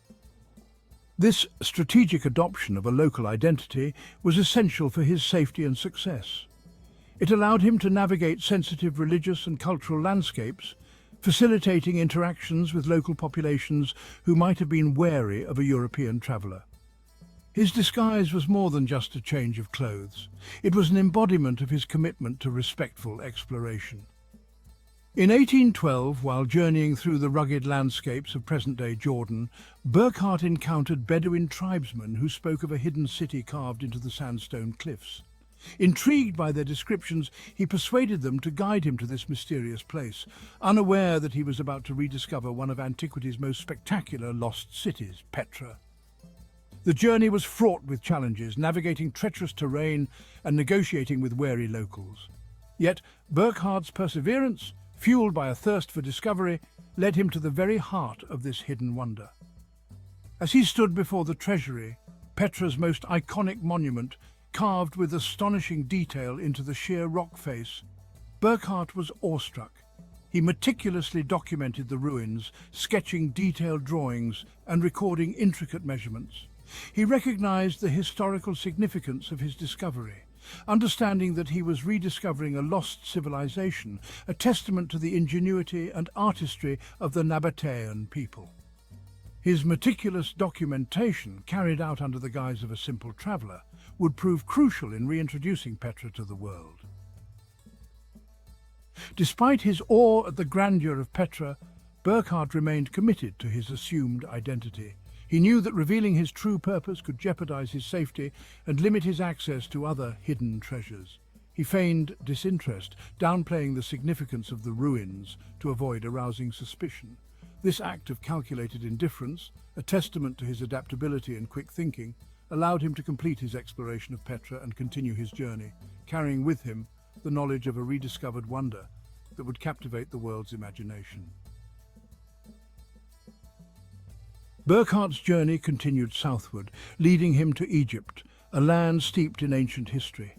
This strategic adoption of a local identity was essential for his safety and success. It allowed him to navigate sensitive religious and cultural landscapes, facilitating interactions with local populations who might have been wary of a European traveller. His disguise was more than just a change of clothes. It was an embodiment of his commitment to respectful exploration. In 1812, while journeying through the rugged landscapes of present-day Jordan, Burckhardt encountered Bedouin tribesmen who spoke of a hidden city carved into the sandstone cliffs. Intrigued by their descriptions, he persuaded them to guide him to this mysterious place, unaware that he was about to rediscover one of antiquity's most spectacular lost cities, Petra. The journey was fraught with challenges, navigating treacherous terrain and negotiating with wary locals. Yet Burckhardt's perseverance, fueled by a thirst for discovery, led him to the very heart of this hidden wonder. As he stood before the treasury, Petra's most iconic monument, carved with astonishing detail into the sheer rock face, Burckhardt was awestruck. He meticulously documented the ruins, sketching detailed drawings and recording intricate measurements. He recognized the historical significance of his discovery, understanding that he was rediscovering a lost civilization, a testament to the ingenuity and artistry of the Nabatean people. His meticulous documentation, carried out under the guise of a simple traveller, would prove crucial in reintroducing Petra to the world. Despite his awe at the grandeur of Petra, Burckhardt remained committed to his assumed identity. He knew that revealing his true purpose could jeopardize his safety and limit his access to other hidden treasures. He feigned disinterest, downplaying the significance of the ruins to avoid arousing suspicion. This act of calculated indifference, a testament to his adaptability and quick thinking, allowed him to complete his exploration of Petra and continue his journey, carrying with him the knowledge of a rediscovered wonder that would captivate the world's imagination. Burckhardt's journey continued southward, leading him to Egypt, a land steeped in ancient history.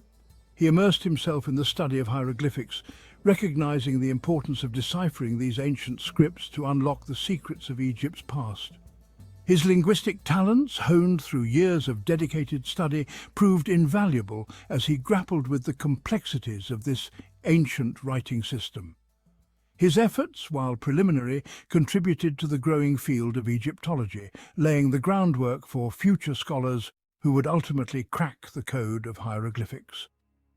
He immersed himself in the study of hieroglyphics, recognizing the importance of deciphering these ancient scripts to unlock the secrets of Egypt's past. His linguistic talents, honed through years of dedicated study, proved invaluable as he grappled with the complexities of this ancient writing system. His efforts, while preliminary, contributed to the growing field of Egyptology, laying the groundwork for future scholars who would ultimately crack the code of hieroglyphics.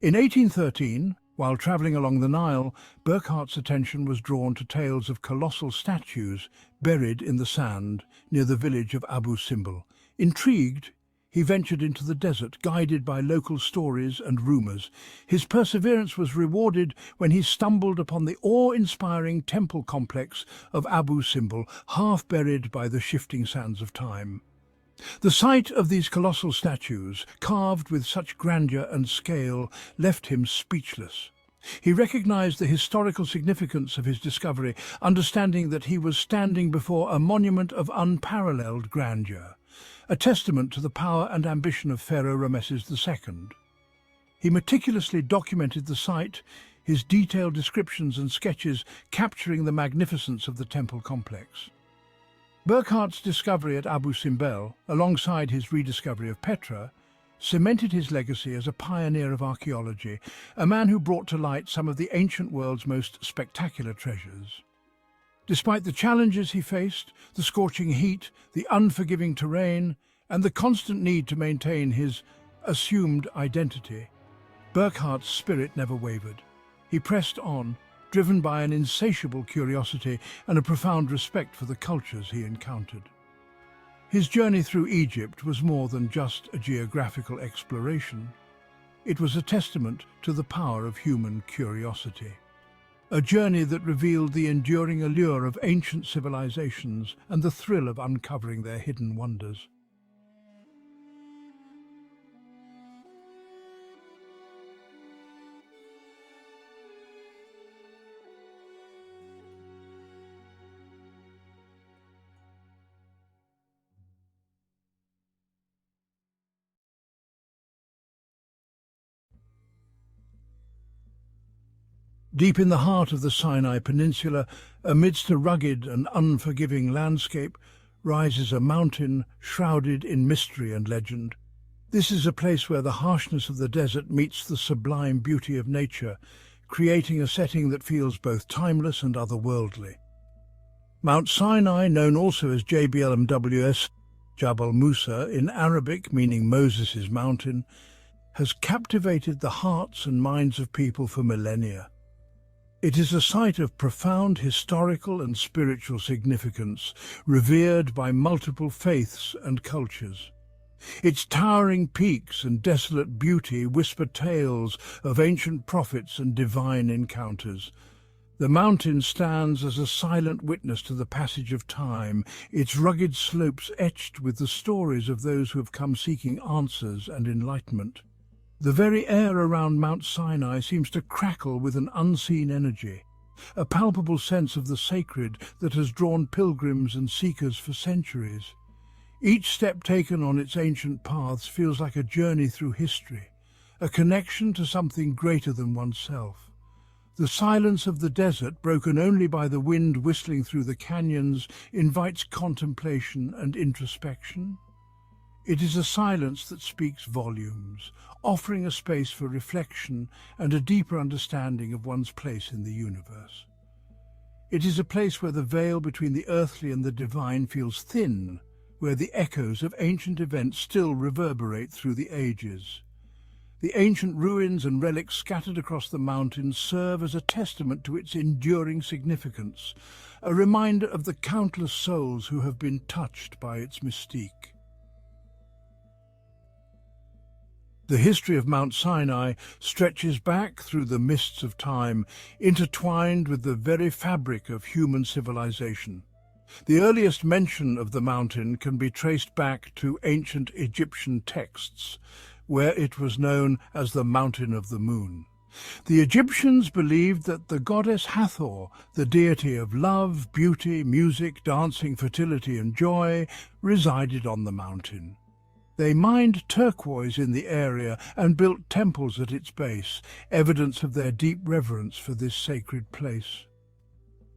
In 1813, while travelling along the Nile, Burckhardt's attention was drawn to tales of colossal statues buried in the sand near the village of Abu Simbel. Intrigued, he ventured into the desert, guided by local stories and rumours. His perseverance was rewarded when he stumbled upon the awe-inspiring temple complex of Abu Simbel, half buried by the shifting sands of time. The sight of these colossal statues, carved with such grandeur and scale, left him speechless. He recognized the historical significance of his discovery, understanding that he was standing before a monument of unparalleled grandeur, a testament to the power and ambition of Pharaoh Ramesses II. He meticulously documented the site, his detailed descriptions and sketches capturing the magnificence of the temple complex. Burckhardt's discovery at Abu Simbel, alongside his rediscovery of Petra, cemented his legacy as a pioneer of archaeology, a man who brought to light some of the ancient world's most spectacular treasures. Despite the challenges he faced, the scorching heat, the unforgiving terrain, and the constant need to maintain his assumed identity, Burckhardt's spirit never wavered. He pressed on, driven by an insatiable curiosity and a profound respect for the cultures he encountered. His journey through Egypt was more than just a geographical exploration. It was a testament to the power of human curiosity. A journey that revealed the enduring allure of ancient civilizations and the thrill of uncovering their hidden wonders. Deep in the heart of the Sinai Peninsula, amidst a rugged and unforgiving landscape, rises a mountain shrouded in mystery and legend. This is a place where the harshness of the desert meets the sublime beauty of nature, creating a setting that feels both timeless and otherworldly. Mount Sinai, known also as JBLMWS, Jabal Musa in Arabic, meaning Moses' mountain, has captivated the hearts and minds of people for millennia. It is a site of profound historical and spiritual significance, revered by multiple faiths and cultures. Its towering peaks and desolate beauty whisper tales of ancient prophets and divine encounters. The mountain stands as a silent witness to the passage of time, its rugged slopes etched with the stories of those who have come seeking answers and enlightenment. The very air around Mount Sinai seems to crackle with an unseen energy, a palpable sense of the sacred that has drawn pilgrims and seekers for centuries. Each step taken on its ancient paths feels like a journey through history, a connection to something greater than oneself. The silence of the desert, broken only by the wind whistling through the canyons, invites contemplation and introspection. It is a silence that speaks volumes, offering a space for reflection and a deeper understanding of one's place in the universe. It is a place where the veil between the earthly and the divine feels thin, where the echoes of ancient events still reverberate through the ages. The ancient ruins and relics scattered across the mountains serve as a testament to its enduring significance, a reminder of the countless souls who have been touched by its mystique. The history of Mount Sinai stretches back through the mists of time, intertwined with the very fabric of human civilization. The earliest mention of the mountain can be traced back to ancient Egyptian texts, where it was known as the Mountain of the Moon. The Egyptians believed that the goddess Hathor, the deity of love, beauty, music, dancing, fertility and joy, resided on the mountain. They mined turquoise in the area and built temples at its base, evidence of their deep reverence for this sacred place.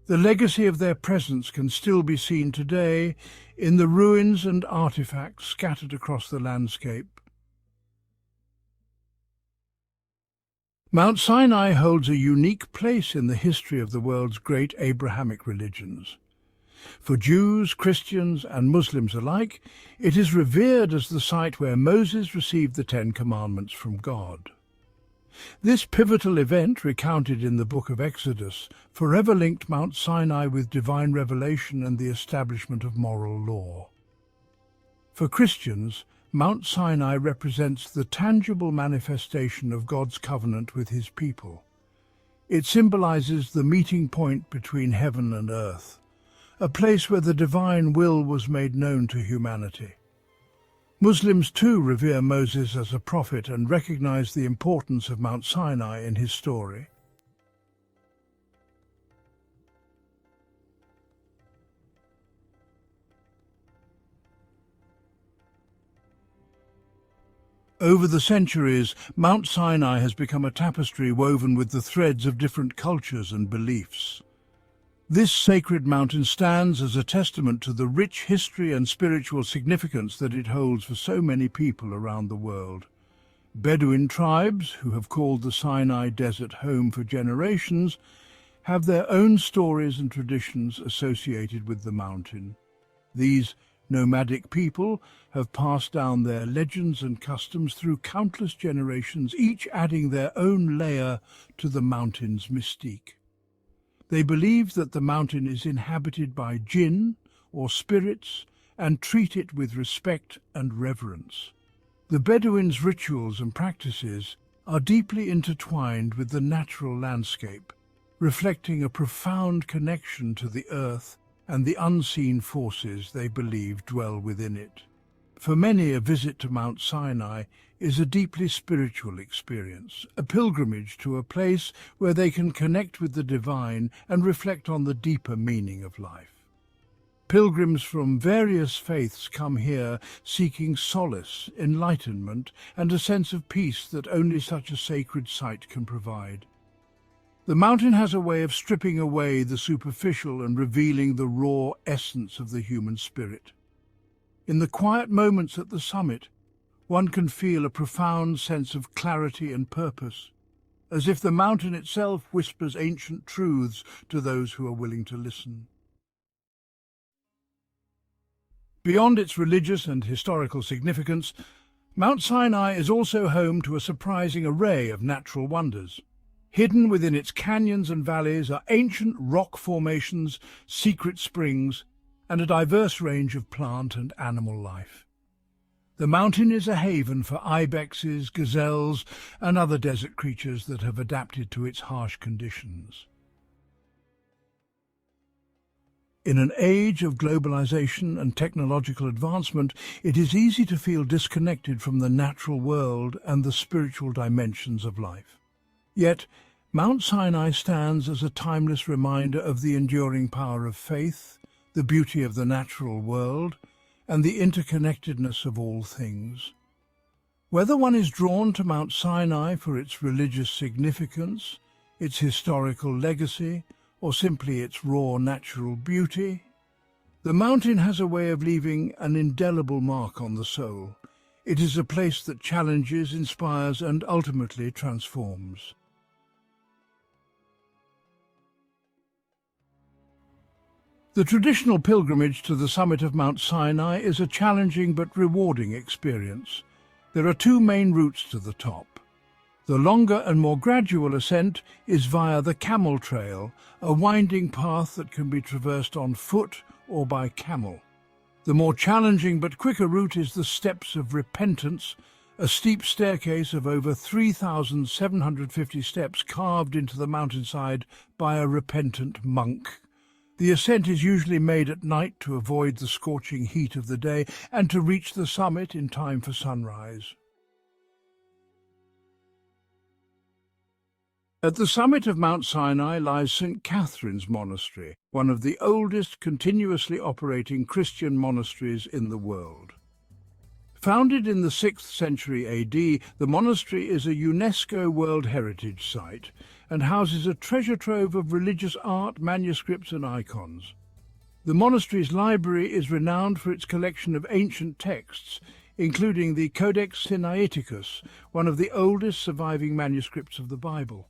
The legacy of their presence can still be seen today in the ruins and artifacts scattered across the landscape. Mount Sinai holds a unique place in the history of the world's great Abrahamic religions. For Jews, Christians, and Muslims alike, it is revered as the site where Moses received the Ten Commandments from God. This pivotal event, recounted in the Book of Exodus, forever linked Mount Sinai with divine revelation and the establishment of moral law. For Christians, Mount Sinai represents the tangible manifestation of God's covenant with his people. It symbolizes the meeting point between heaven and earth, a place where the divine will was made known to humanity. Muslims too revere Moses as a prophet and recognize the importance of Mount Sinai in his story. Over the centuries, Mount Sinai has become a tapestry woven with the threads of different cultures and beliefs. This sacred mountain stands as a testament to the rich history and spiritual significance that it holds for so many people around the world. Bedouin tribes, who have called the Sinai Desert home for generations, have their own stories and traditions associated with the mountain. These nomadic people have passed down their legends and customs through countless generations, each adding their own layer to the mountain's mystique. They believe that the mountain is inhabited by jinn, or spirits, and treat it with respect and reverence. The Bedouins' rituals and practices are deeply intertwined with the natural landscape, reflecting a profound connection to the earth and the unseen forces they believe dwell within it. For many, a visit to Mount Sinai is a deeply spiritual experience, a pilgrimage to a place where they can connect with the divine and reflect on the deeper meaning of life. Pilgrims from various faiths come here seeking solace, enlightenment, and a sense of peace that only such a sacred site can provide. The mountain has a way of stripping away the superficial and revealing the raw essence of the human spirit. In the quiet moments at the summit, one can feel a profound sense of clarity and purpose, as if the mountain itself whispers ancient truths to those who are willing to listen. Beyond its religious and historical significance, Mount Sinai is also home to a surprising array of natural wonders. Hidden within its canyons and valleys are ancient rock formations, secret springs, and a diverse range of plant and animal life. The mountain is a haven for ibexes, gazelles, and other desert creatures that have adapted to its harsh conditions. In an age of globalization and technological advancement, it is easy to feel disconnected from the natural world and the spiritual dimensions of life. Yet, Mount Sinai stands as a timeless reminder of the enduring power of faith, the beauty of the natural world, and the interconnectedness of all things. Whether one is drawn to Mount Sinai for its religious significance, its historical legacy, or simply its raw natural beauty, the mountain has a way of leaving an indelible mark on the soul. It is a place that challenges, inspires, and ultimately transforms. The traditional pilgrimage to the summit of Mount Sinai is a challenging but rewarding experience. There are two main routes to the top. The longer and more gradual ascent is via the Camel Trail, a winding path that can be traversed on foot or by camel. The more challenging but quicker route is the Steps of Repentance, a steep staircase of over 3,750 steps carved into the mountainside by a repentant monk. The ascent is usually made at night to avoid the scorching heat of the day and to reach the summit in time for sunrise. At the summit of Mount Sinai lies St. Catherine's Monastery, one of the oldest continuously operating Christian monasteries in the world. Founded in the 6th century AD, the monastery is a UNESCO World Heritage Site and houses a treasure trove of religious art, manuscripts and icons. The monastery's library is renowned for its collection of ancient texts, including the Codex Sinaiticus, one of the oldest surviving manuscripts of the Bible.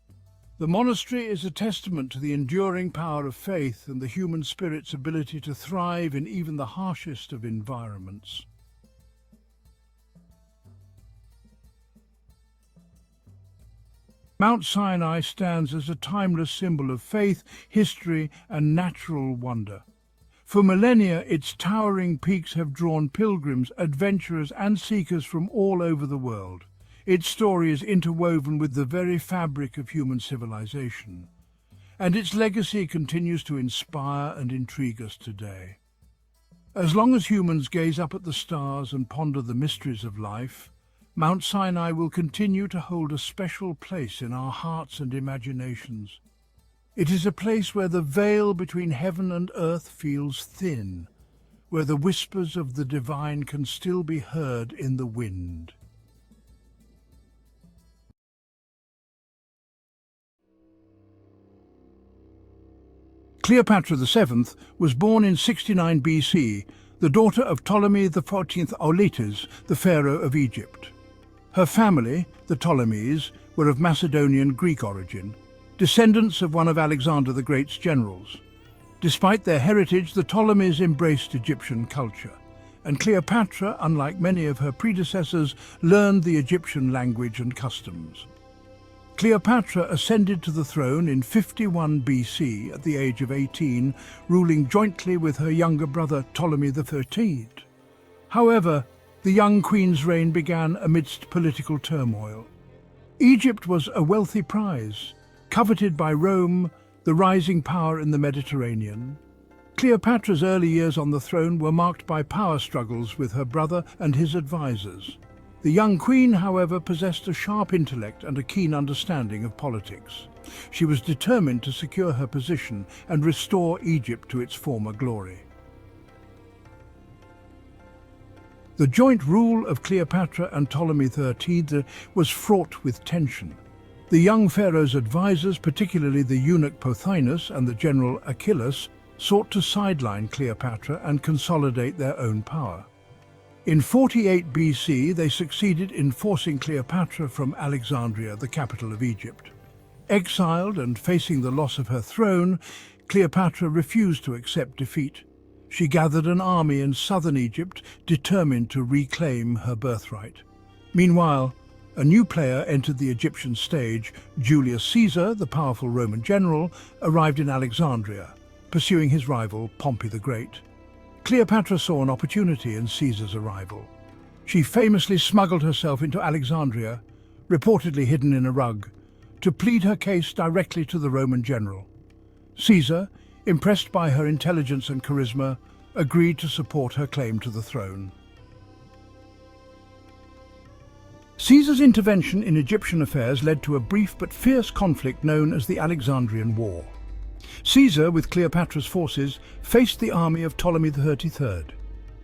The monastery is a testament to the enduring power of faith and the human spirit's ability to thrive in even the harshest of environments. Mount Sinai stands as a timeless symbol of faith, history, and natural wonder. For millennia, its towering peaks have drawn pilgrims, adventurers, and seekers from all over the world. Its story is interwoven with the very fabric of human civilization, and its legacy continues to inspire and intrigue us today. As long as humans gaze up at the stars and ponder the mysteries of life, Mount Sinai will continue to hold a special place in our hearts and imaginations. It is a place where the veil between heaven and earth feels thin, where the whispers of the divine can still be heard in the wind. Cleopatra VII was born in 69 BC, the daughter of Ptolemy XIV Auletes, the Pharaoh of Egypt. Her family, the Ptolemies, were of Macedonian Greek origin, descendants of one of Alexander the Great's generals. Despite their heritage, the Ptolemies embraced Egyptian culture, and Cleopatra, unlike many of her predecessors, learned the Egyptian language and customs. Cleopatra ascended to the throne in 51 BC at the age of 18, ruling jointly with her younger brother Ptolemy XIII. However, the young queen's reign began amidst political turmoil. Egypt was a wealthy prize, coveted by Rome, the rising power in the Mediterranean. Cleopatra's early years on the throne were marked by power struggles with her brother and his advisors. The young queen, however, possessed a sharp intellect and a keen understanding of politics. She was determined to secure her position and restore Egypt to its former glory. The joint rule of Cleopatra and Ptolemy XIII was fraught with tension. The young pharaoh's advisors, particularly the eunuch Pothinus and the general Achillas, sought to sideline Cleopatra and consolidate their own power. In 48 BC, they succeeded in forcing Cleopatra from Alexandria, the capital of Egypt. Exiled and facing the loss of her throne, Cleopatra refused to accept defeat. She gathered an army in southern Egypt, determined to reclaim her birthright. Meanwhile, a new player entered the Egyptian stage. Julius Caesar, the powerful Roman general, arrived in Alexandria, pursuing his rival Pompey the Great. Cleopatra saw an opportunity in Caesar's arrival. She famously smuggled herself into Alexandria, reportedly hidden in a rug, to plead her case directly to the Roman general. Caesar, impressed by her intelligence and charisma, agreed to support her claim to the throne. Caesar's intervention in Egyptian affairs led to a brief but fierce conflict known as the Alexandrian War. Caesar, with Cleopatra's forces, faced the army of Ptolemy XXXIII.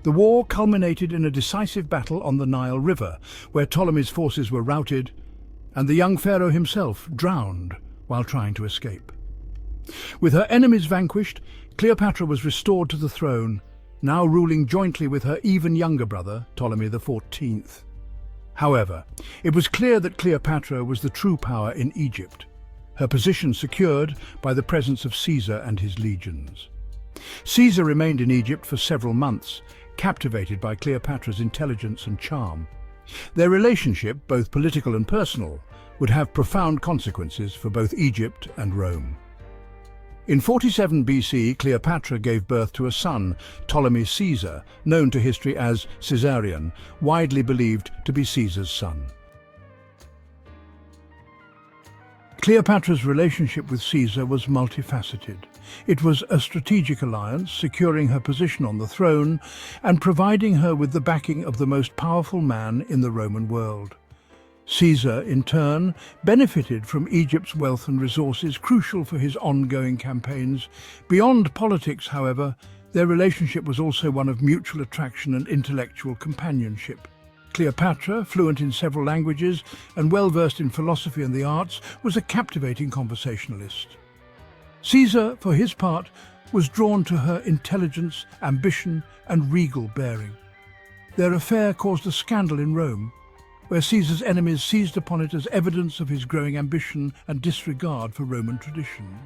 The war culminated in a decisive battle on the Nile River, where Ptolemy's forces were routed, and the young pharaoh himself drowned while trying to escape. With her enemies vanquished, Cleopatra was restored to the throne, now ruling jointly with her even younger brother, Ptolemy XIV. However, it was clear that Cleopatra was the true power in Egypt, her position secured by the presence of Caesar and his legions. Caesar remained in Egypt for several months, captivated by Cleopatra's intelligence and charm. Their relationship, both political and personal, would have profound consequences for both Egypt and Rome. In 47 BC, Cleopatra gave birth to a son, Ptolemy Caesar, known to history as Caesarion, widely believed to be Caesar's son. Cleopatra's relationship with Caesar was multifaceted. It was a strategic alliance, securing her position on the throne and providing her with the backing of the most powerful man in the Roman world. Caesar, in turn, benefited from Egypt's wealth and resources, crucial for his ongoing campaigns. Beyond politics, however, their relationship was also one of mutual attraction and intellectual companionship. Cleopatra, fluent in several languages and well-versed in philosophy and the arts, was a captivating conversationalist. Caesar, for his part, was drawn to her intelligence, ambition, and regal bearing. Their affair caused a scandal in Rome, where Caesar's enemies seized upon it as evidence of his growing ambition and disregard for Roman tradition.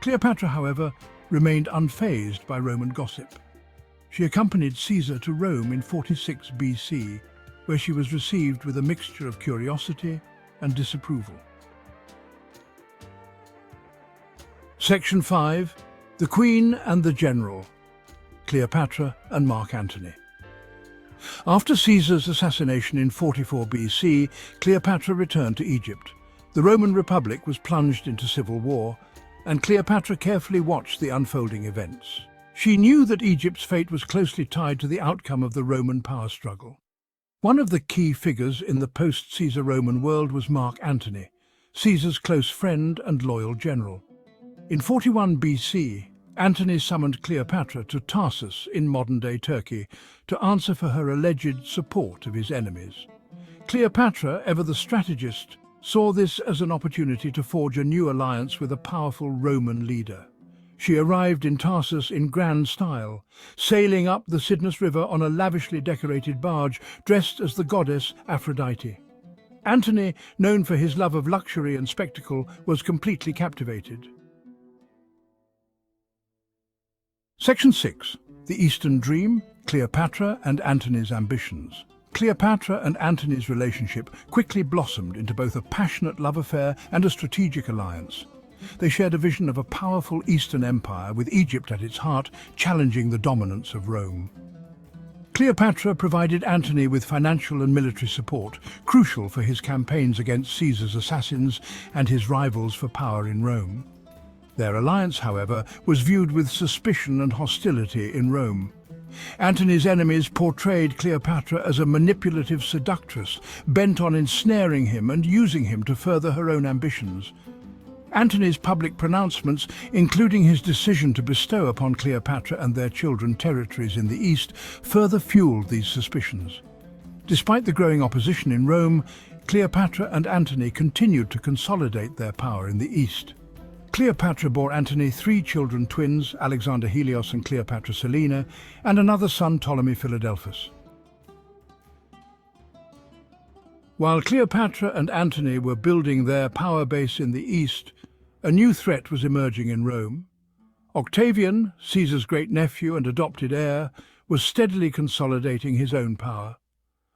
Cleopatra, however, remained unfazed by Roman gossip. She accompanied Caesar to Rome in 46 BC, where she was received with a mixture of curiosity and disapproval. Section 5. The Queen and the General, Cleopatra and Mark Antony. After Caesar's assassination in 44 BC, Cleopatra returned to Egypt. The Roman Republic was plunged into civil war, and Cleopatra carefully watched the unfolding events. She knew that Egypt's fate was closely tied to the outcome of the Roman power struggle. One of the key figures in the post-Caesar Roman world was Mark Antony, Caesar's close friend and loyal general. In 41 BC, Antony summoned Cleopatra to Tarsus in modern-day Turkey to answer for her alleged support of his enemies. Cleopatra, ever the strategist, saw this as an opportunity to forge a new alliance with a powerful Roman leader. She arrived in Tarsus in grand style, sailing up the Cydnus River on a lavishly decorated barge dressed as the goddess Aphrodite. Antony, known for his love of luxury and spectacle, was completely captivated. Section 6. The Eastern Dream, Cleopatra and Antony's Ambitions. Cleopatra and Antony's relationship quickly blossomed into both a passionate love affair and a strategic alliance. They shared a vision of a powerful Eastern empire, with Egypt at its heart, challenging the dominance of Rome. Cleopatra provided Antony with financial and military support, crucial for his campaigns against Caesar's assassins and his rivals for power in Rome. Their alliance, however, was viewed with suspicion and hostility in Rome. Antony's enemies portrayed Cleopatra as a manipulative seductress, bent on ensnaring him and using him to further her own ambitions. Antony's public pronouncements, including his decision to bestow upon Cleopatra and their children territories in the east, further fueled these suspicions. Despite the growing opposition in Rome, Cleopatra and Antony continued to consolidate their power in the east. Cleopatra bore Antony 3 children, twins, Alexander Helios and Cleopatra Selina, and another son, Ptolemy Philadelphus. While Cleopatra and Antony were building their power base in the east, a new threat was emerging in Rome. Octavian, Caesar's great-nephew and adopted heir, was steadily consolidating his own power.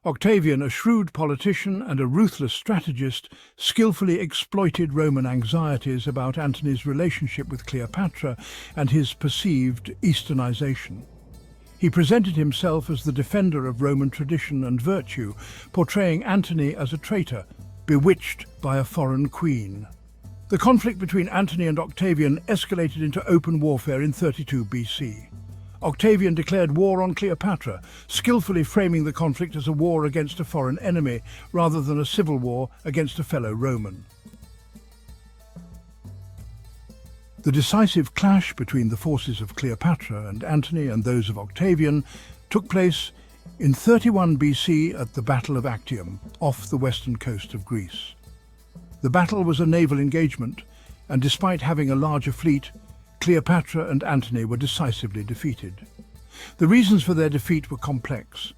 Octavian, a shrewd politician and a ruthless strategist, skillfully exploited Roman anxieties about Antony's relationship with Cleopatra and his perceived Easternization. He presented himself as the defender of Roman tradition and virtue, portraying Antony as a traitor, bewitched by a foreign queen. The conflict between Antony and Octavian escalated into open warfare in 32 BC. Octavian declared war on Cleopatra, skillfully framing the conflict as a war against a foreign enemy rather than a civil war against a fellow Roman. The decisive clash between the forces of Cleopatra and Antony and those of Octavian took place in 31 BC at the Battle of Actium, off the western coast of Greece. The battle was a naval engagement, and despite having a larger fleet, Cleopatra and Antony were decisively defeated. The reasons for their defeat were complex.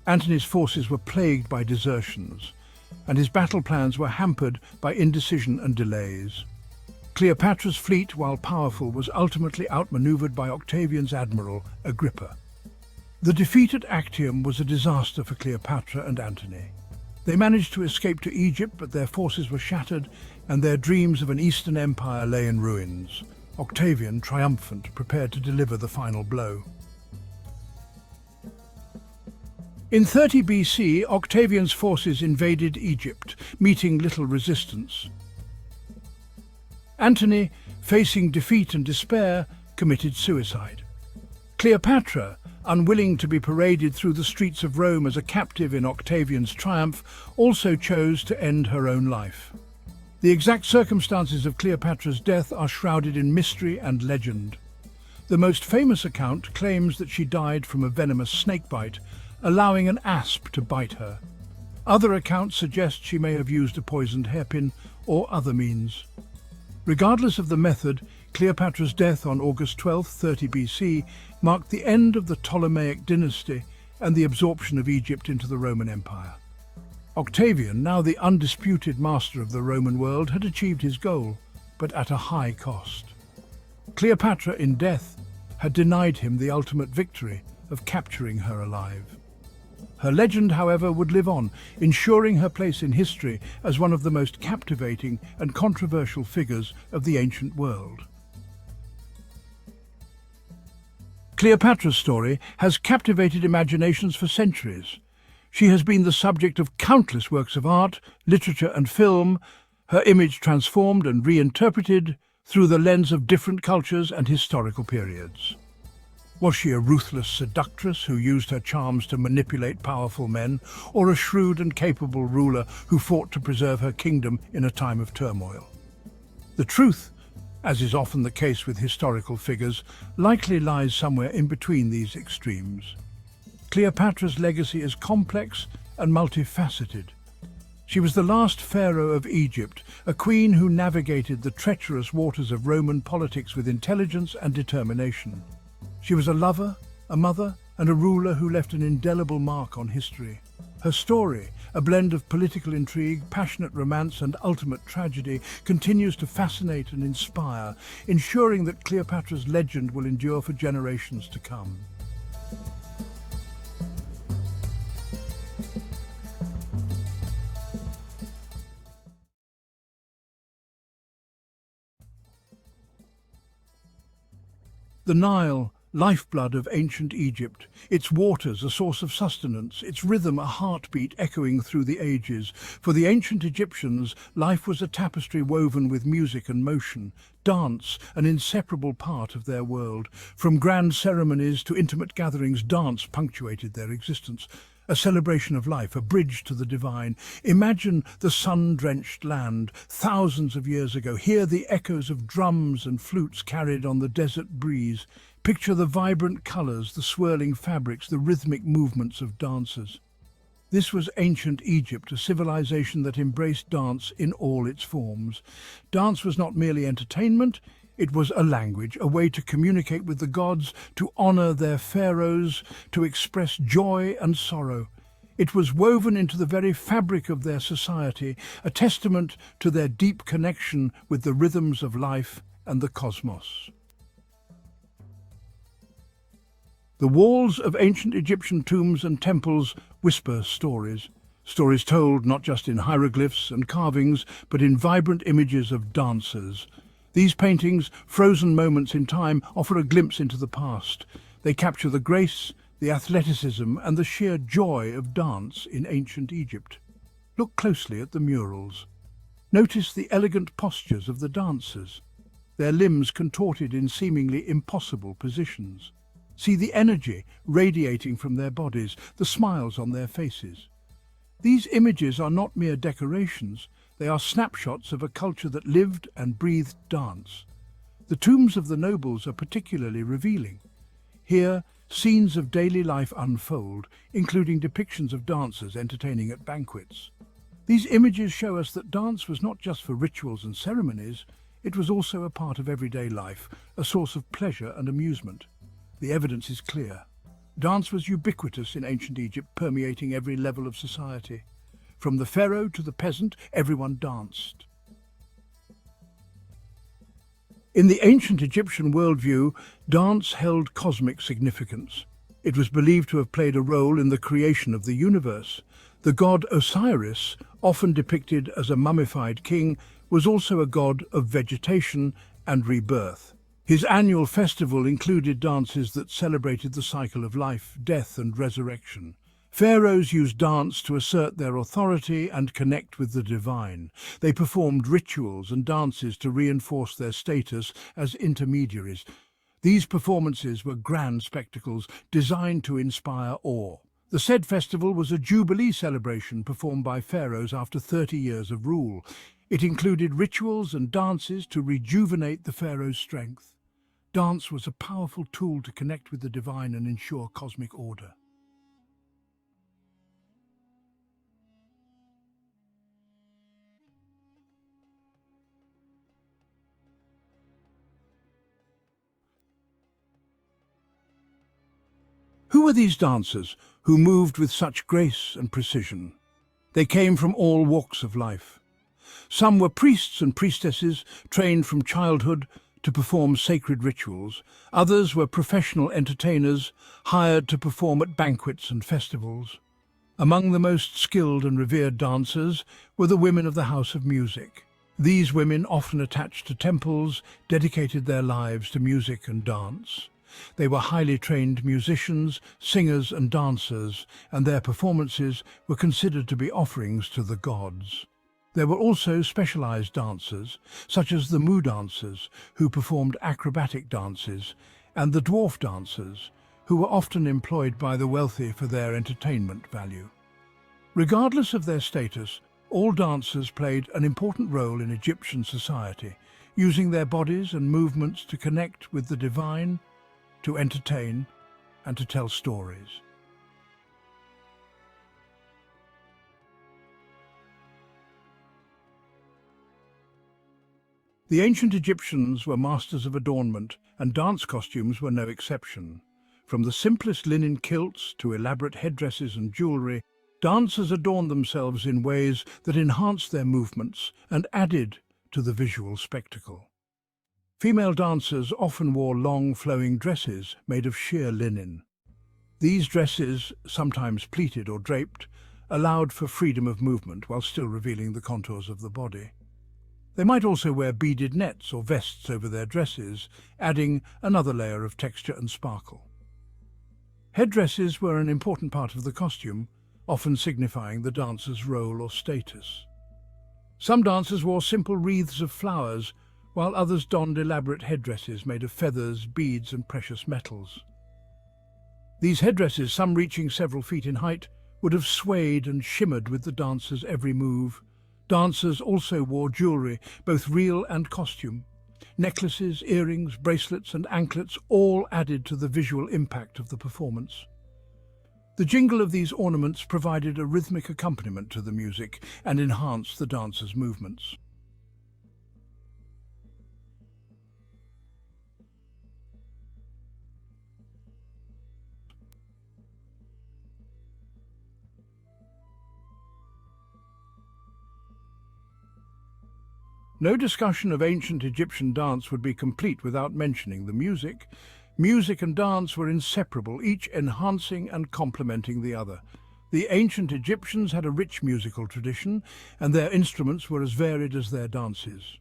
Antony's forces were plagued by desertions, and his battle plans were hampered by indecision and delays. Cleopatra's fleet, while powerful, was ultimately outmaneuvered by Octavian's admiral, Agrippa. The defeat at Actium was a disaster for Cleopatra and Antony. They managed to escape to Egypt, but their forces were shattered, and their dreams of an Eastern empire lay in ruins. Octavian, triumphant, prepared to deliver the final blow. In 30 BC, Octavian's forces invaded Egypt, meeting little resistance. Antony, facing defeat and despair, committed suicide. Cleopatra, unwilling to be paraded through the streets of Rome as a captive in Octavian's triumph, also chose to end her own life. The exact circumstances of Cleopatra's death are shrouded in mystery and legend. The most famous account claims that she died from a venomous snakebite, allowing an asp to bite her. Other accounts suggest she may have used a poisoned hairpin or other means. Regardless of the method, Cleopatra's death on August 12, 30 BC, marked the end of the Ptolemaic dynasty and the absorption of Egypt into the Roman Empire. Octavian, now the undisputed master of the Roman world, had achieved his goal, but at a high cost. Cleopatra, in death, had denied him the ultimate victory of capturing her alive. Her legend, however, would live on, ensuring her place in history as one of the most captivating and controversial figures of the ancient world. Cleopatra's story has captivated imaginations for centuries. She has been the subject of countless works of art, literature and film, her image transformed and reinterpreted through the lens of different cultures and historical periods. Was she a ruthless seductress who used her charms to manipulate powerful men, or a shrewd and capable ruler who fought to preserve her kingdom in a time of turmoil? The truth, as is often the case with historical figures, likely lies somewhere in between these extremes. Cleopatra's legacy is complex and multifaceted. She was the last pharaoh of Egypt, a queen who navigated the treacherous waters of Roman politics with intelligence and determination. She was a lover, a mother, and a ruler who left an indelible mark on history. Her story, a blend of political intrigue, passionate romance, and ultimate tragedy, continues to fascinate and inspire, ensuring that Cleopatra's legend will endure for generations to come. The Nile, lifeblood of ancient Egypt, its waters a source of sustenance, its rhythm a heartbeat echoing through the ages. For the ancient Egyptians, life was a tapestry woven with music and motion, dance an inseparable part of their world. From grand ceremonies to intimate gatherings, dance punctuated their existence. A celebration of life, a bridge to the divine. Imagine the sun-drenched land thousands of years ago. Hear the echoes of drums and flutes carried on the desert breeze. Picture the vibrant colours, the swirling fabrics, the rhythmic movements of dancers. This was ancient Egypt, a civilization that embraced dance in all its forms. Dance was not merely entertainment, it was a language, a way to communicate with the gods, to honor their pharaohs, to express joy and sorrow. It was woven into the very fabric of their society, a testament to their deep connection with the rhythms of life and the cosmos. The walls of ancient Egyptian tombs and temples whisper stories. Stories told not just in hieroglyphs and carvings, but in vibrant images of dancers. These paintings, frozen moments in time, offer a glimpse into the past. They capture the grace, the athleticism, and the sheer joy of dance in ancient Egypt. Look closely at the murals. Notice the elegant postures of the dancers, their limbs contorted in seemingly impossible positions. See the energy radiating from their bodies, the smiles on their faces. These images are not mere decorations, they are snapshots of a culture that lived and breathed dance. The tombs of the nobles are particularly revealing. Here, scenes of daily life unfold, including depictions of dancers entertaining at banquets. These images show us that dance was not just for rituals and ceremonies, it was also a part of everyday life, a source of pleasure and amusement. The evidence is clear. Dance was ubiquitous in ancient Egypt, permeating every level of society. From the pharaoh to the peasant, everyone danced. In the ancient Egyptian worldview, dance held cosmic significance. It was believed to have played a role in the creation of the universe. The god Osiris, often depicted as a mummified king, was also a god of vegetation and rebirth. His annual festival included dances that celebrated the cycle of life, death, and resurrection. Pharaohs used dance to assert their authority and connect with the divine. They performed rituals and dances to reinforce their status as intermediaries. These performances were grand spectacles designed to inspire awe. The said festival was a jubilee celebration performed by pharaohs after 30 years of rule. It included rituals and dances to rejuvenate the pharaoh's strength. Dance was a powerful tool to connect with the divine and ensure cosmic order. Who were these dancers who moved with such grace and precision? They came from all walks of life. Some were priests and priestesses trained from childhood to perform sacred rituals. Others were professional entertainers hired to perform at banquets and festivals. Among the most skilled and revered dancers were the women of the House of Music. These women, often attached to temples, dedicated their lives to music and dance. They were highly trained musicians, singers and dancers, and their performances were considered to be offerings to the gods. There were also specialized dancers, such as the Mu dancers, who performed acrobatic dances, and the dwarf dancers, who were often employed by the wealthy for their entertainment value. Regardless of their status, all dancers played an important role in Egyptian society, using their bodies and movements to connect with the divine, to entertain, and to tell stories. The ancient Egyptians were masters of adornment, and dance costumes were no exception. From the simplest linen kilts to elaborate headdresses and jewelry, dancers adorned themselves in ways that enhanced their movements and added to the visual spectacle. Female dancers often wore long, flowing dresses made of sheer linen. These dresses, sometimes pleated or draped, allowed for freedom of movement while still revealing the contours of the body. They might also wear beaded nets or vests over their dresses, adding another layer of texture and sparkle. Headdresses were an important part of the costume, often signifying the dancer's role or status. Some dancers wore simple wreaths of flowers, while others donned elaborate headdresses made of feathers, beads, and precious metals. These headdresses, some reaching several feet in height, would have swayed and shimmered with the dancer's every move. Dancers also wore jewelry, both real and costume. Necklaces, earrings, bracelets, and anklets all added to the visual impact of the performance. The jingle of these ornaments provided a rhythmic accompaniment to the music and enhanced the dancers' movements. No discussion of ancient Egyptian dance would be complete without mentioning the music. Music and dance were inseparable, each enhancing and complementing the other. The ancient Egyptians had a rich musical tradition, and their instruments were as varied as their dances.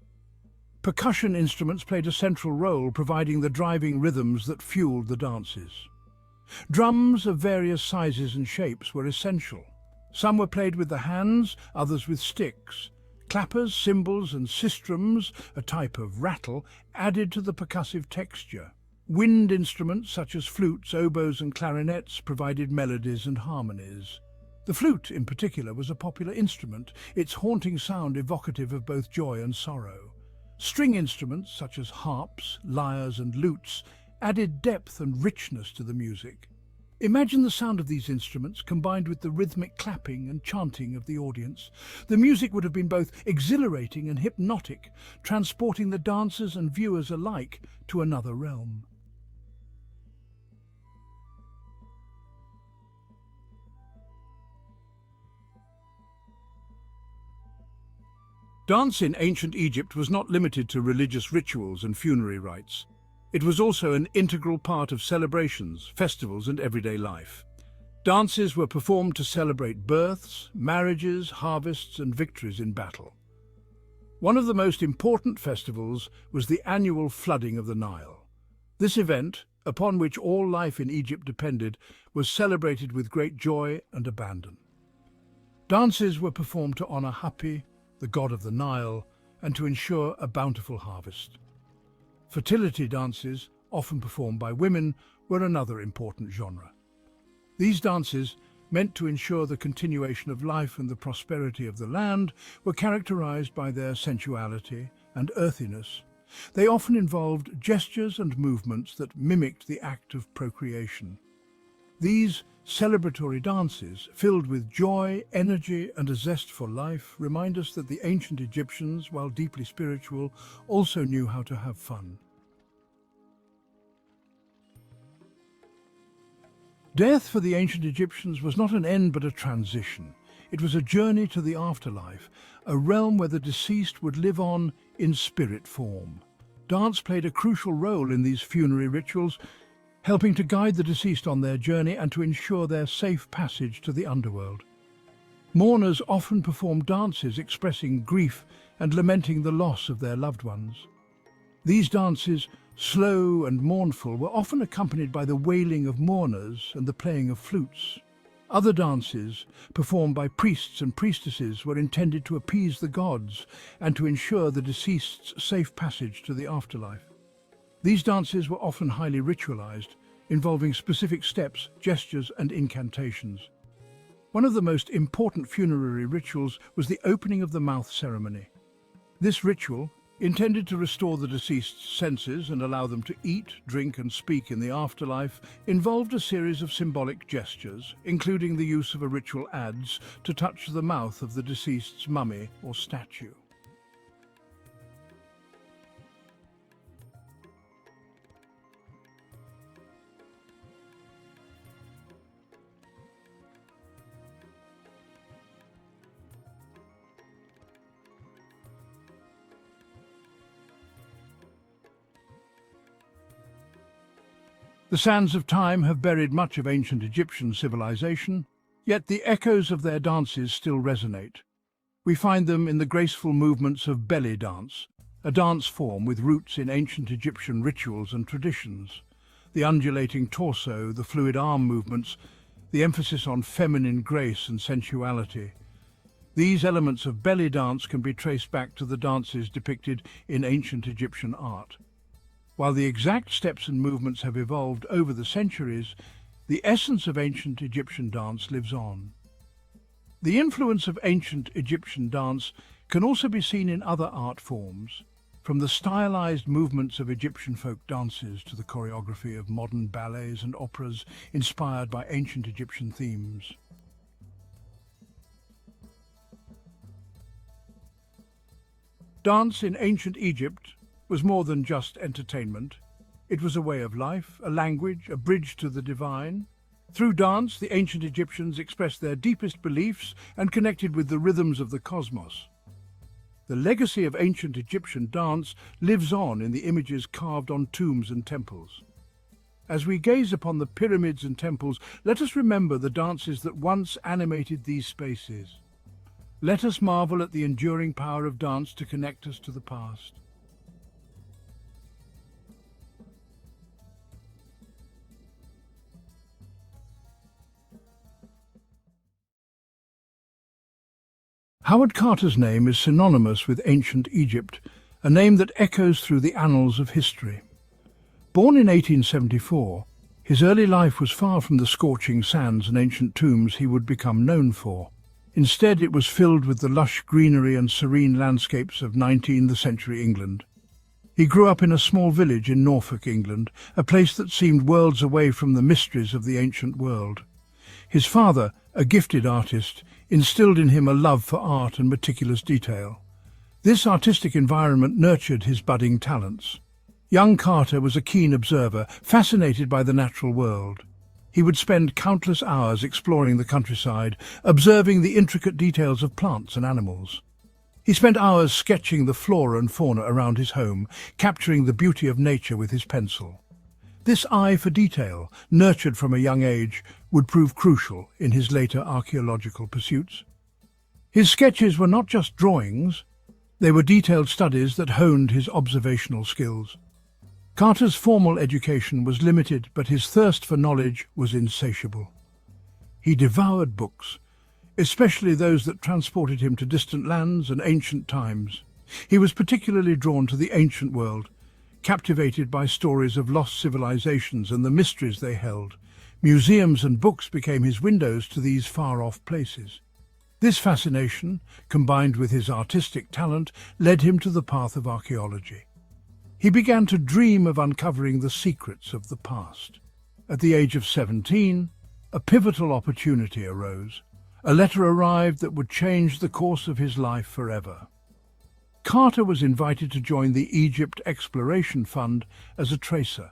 Percussion instruments played a central role, providing the driving rhythms that fueled the dances. Drums of various sizes and shapes were essential. Some were played with the hands, others with sticks. Clappers, cymbals and sistrums, a type of rattle, added to the percussive texture. Wind instruments such as flutes, oboes and clarinets provided melodies and harmonies. The flute, in particular, was a popular instrument, its haunting sound evocative of both joy and sorrow. String instruments such as harps, lyres and lutes added depth and richness to the music. Imagine the sound of these instruments combined with the rhythmic clapping and chanting of the audience. The music would have been both exhilarating and hypnotic, transporting the dancers and viewers alike to another realm. Dance in ancient Egypt was not limited to religious rituals and funerary rites. It was also an integral part of celebrations, festivals, and everyday life. Dances were performed to celebrate births, marriages, harvests, and victories in battle. One of the most important festivals was the annual flooding of the Nile. This event, upon which all life in Egypt depended, was celebrated with great joy and abandon. Dances were performed to honor Hapi, the god of the Nile, and to ensure a bountiful harvest. Fertility dances, often performed by women, were another important genre. These dances, meant to ensure the continuation of life and the prosperity of the land, were characterized by their sensuality and earthiness. They often involved gestures and movements that mimicked the act of procreation. These celebratory dances, filled with joy, energy, and a zest for life, remind us that the ancient Egyptians, while deeply spiritual, also knew how to have fun. Death for the ancient Egyptians was not an end but a transition. It was a journey to the afterlife, a realm where the deceased would live on in spirit form. Dance played a crucial role in these funerary rituals, helping to guide the deceased on their journey and to ensure their safe passage to the underworld. Mourners often performed dances expressing grief and lamenting the loss of their loved ones. These dances, slow and mournful, were often accompanied by the wailing of mourners and the playing of flutes. Other dances, performed by priests and priestesses, were intended to appease the gods and to ensure the deceased's safe passage to the afterlife. These dances were often highly ritualized, involving specific steps, gestures, and incantations. One of the most important funerary rituals was the opening of the mouth ceremony. This ritual, intended to restore the deceased's senses and allow them to eat, drink and speak in the afterlife, involved a series of symbolic gestures, including the use of a ritual adze to touch the mouth of the deceased's mummy or statue. The sands of time have buried much of ancient Egyptian civilization, yet the echoes of their dances still resonate. We find them in the graceful movements of belly dance, a dance form with roots in ancient Egyptian rituals and traditions. The undulating torso, the fluid arm movements, the emphasis on feminine grace and sensuality. These elements of belly dance can be traced back to the dances depicted in ancient Egyptian art. While the exact steps and movements have evolved over the centuries, the essence of ancient Egyptian dance lives on. The influence of ancient Egyptian dance can also be seen in other art forms. From the stylized movements of Egyptian folk dances to the choreography of modern ballets and operas inspired by ancient Egyptian themes. Dance in ancient Egypt was more than just entertainment. It was a way of life, a language, a bridge to the divine. Through dance, the ancient Egyptians expressed their deepest beliefs and connected with the rhythms of the cosmos. The legacy of ancient Egyptian dance lives on in the images carved on tombs and temples. As we gaze upon the pyramids and temples, let us remember the dances that once animated these spaces. Let us marvel at the enduring power of dance to connect us to the past. Howard Carter's name is synonymous with ancient Egypt, a name that echoes through the annals of history. Born in 1874, his early life was far from the scorching sands and ancient tombs he would become known for. Instead, it was filled with the lush greenery and serene landscapes of 19th century England. He grew up in a small village in Norfolk, England, a place that seemed worlds away from the mysteries of the ancient world. His father, a gifted artist, instilled in him a love for art and meticulous detail. This artistic environment nurtured his budding talents. Young Carter was a keen observer, fascinated by the natural world. He would spend countless hours exploring the countryside, observing the intricate details of plants and animals. He spent hours sketching the flora and fauna around his home, capturing the beauty of nature with his pencil. This eye for detail, nurtured from a young age, would prove crucial in his later archaeological pursuits. His sketches were not just drawings, they were detailed studies that honed his observational skills. Carter's formal education was limited, but his thirst for knowledge was insatiable. He devoured books, especially those that transported him to distant lands and ancient times. He was particularly drawn to the ancient world, captivated by stories of lost civilizations and the mysteries they held. Museums and books became his windows to these far-off places. This fascination, combined with his artistic talent, led him to the path of archaeology. He began to dream of uncovering the secrets of the past. At the age of 17, a pivotal opportunity arose. A letter arrived that would change the course of his life forever. Carter was invited to join the Egypt Exploration Fund as a tracer.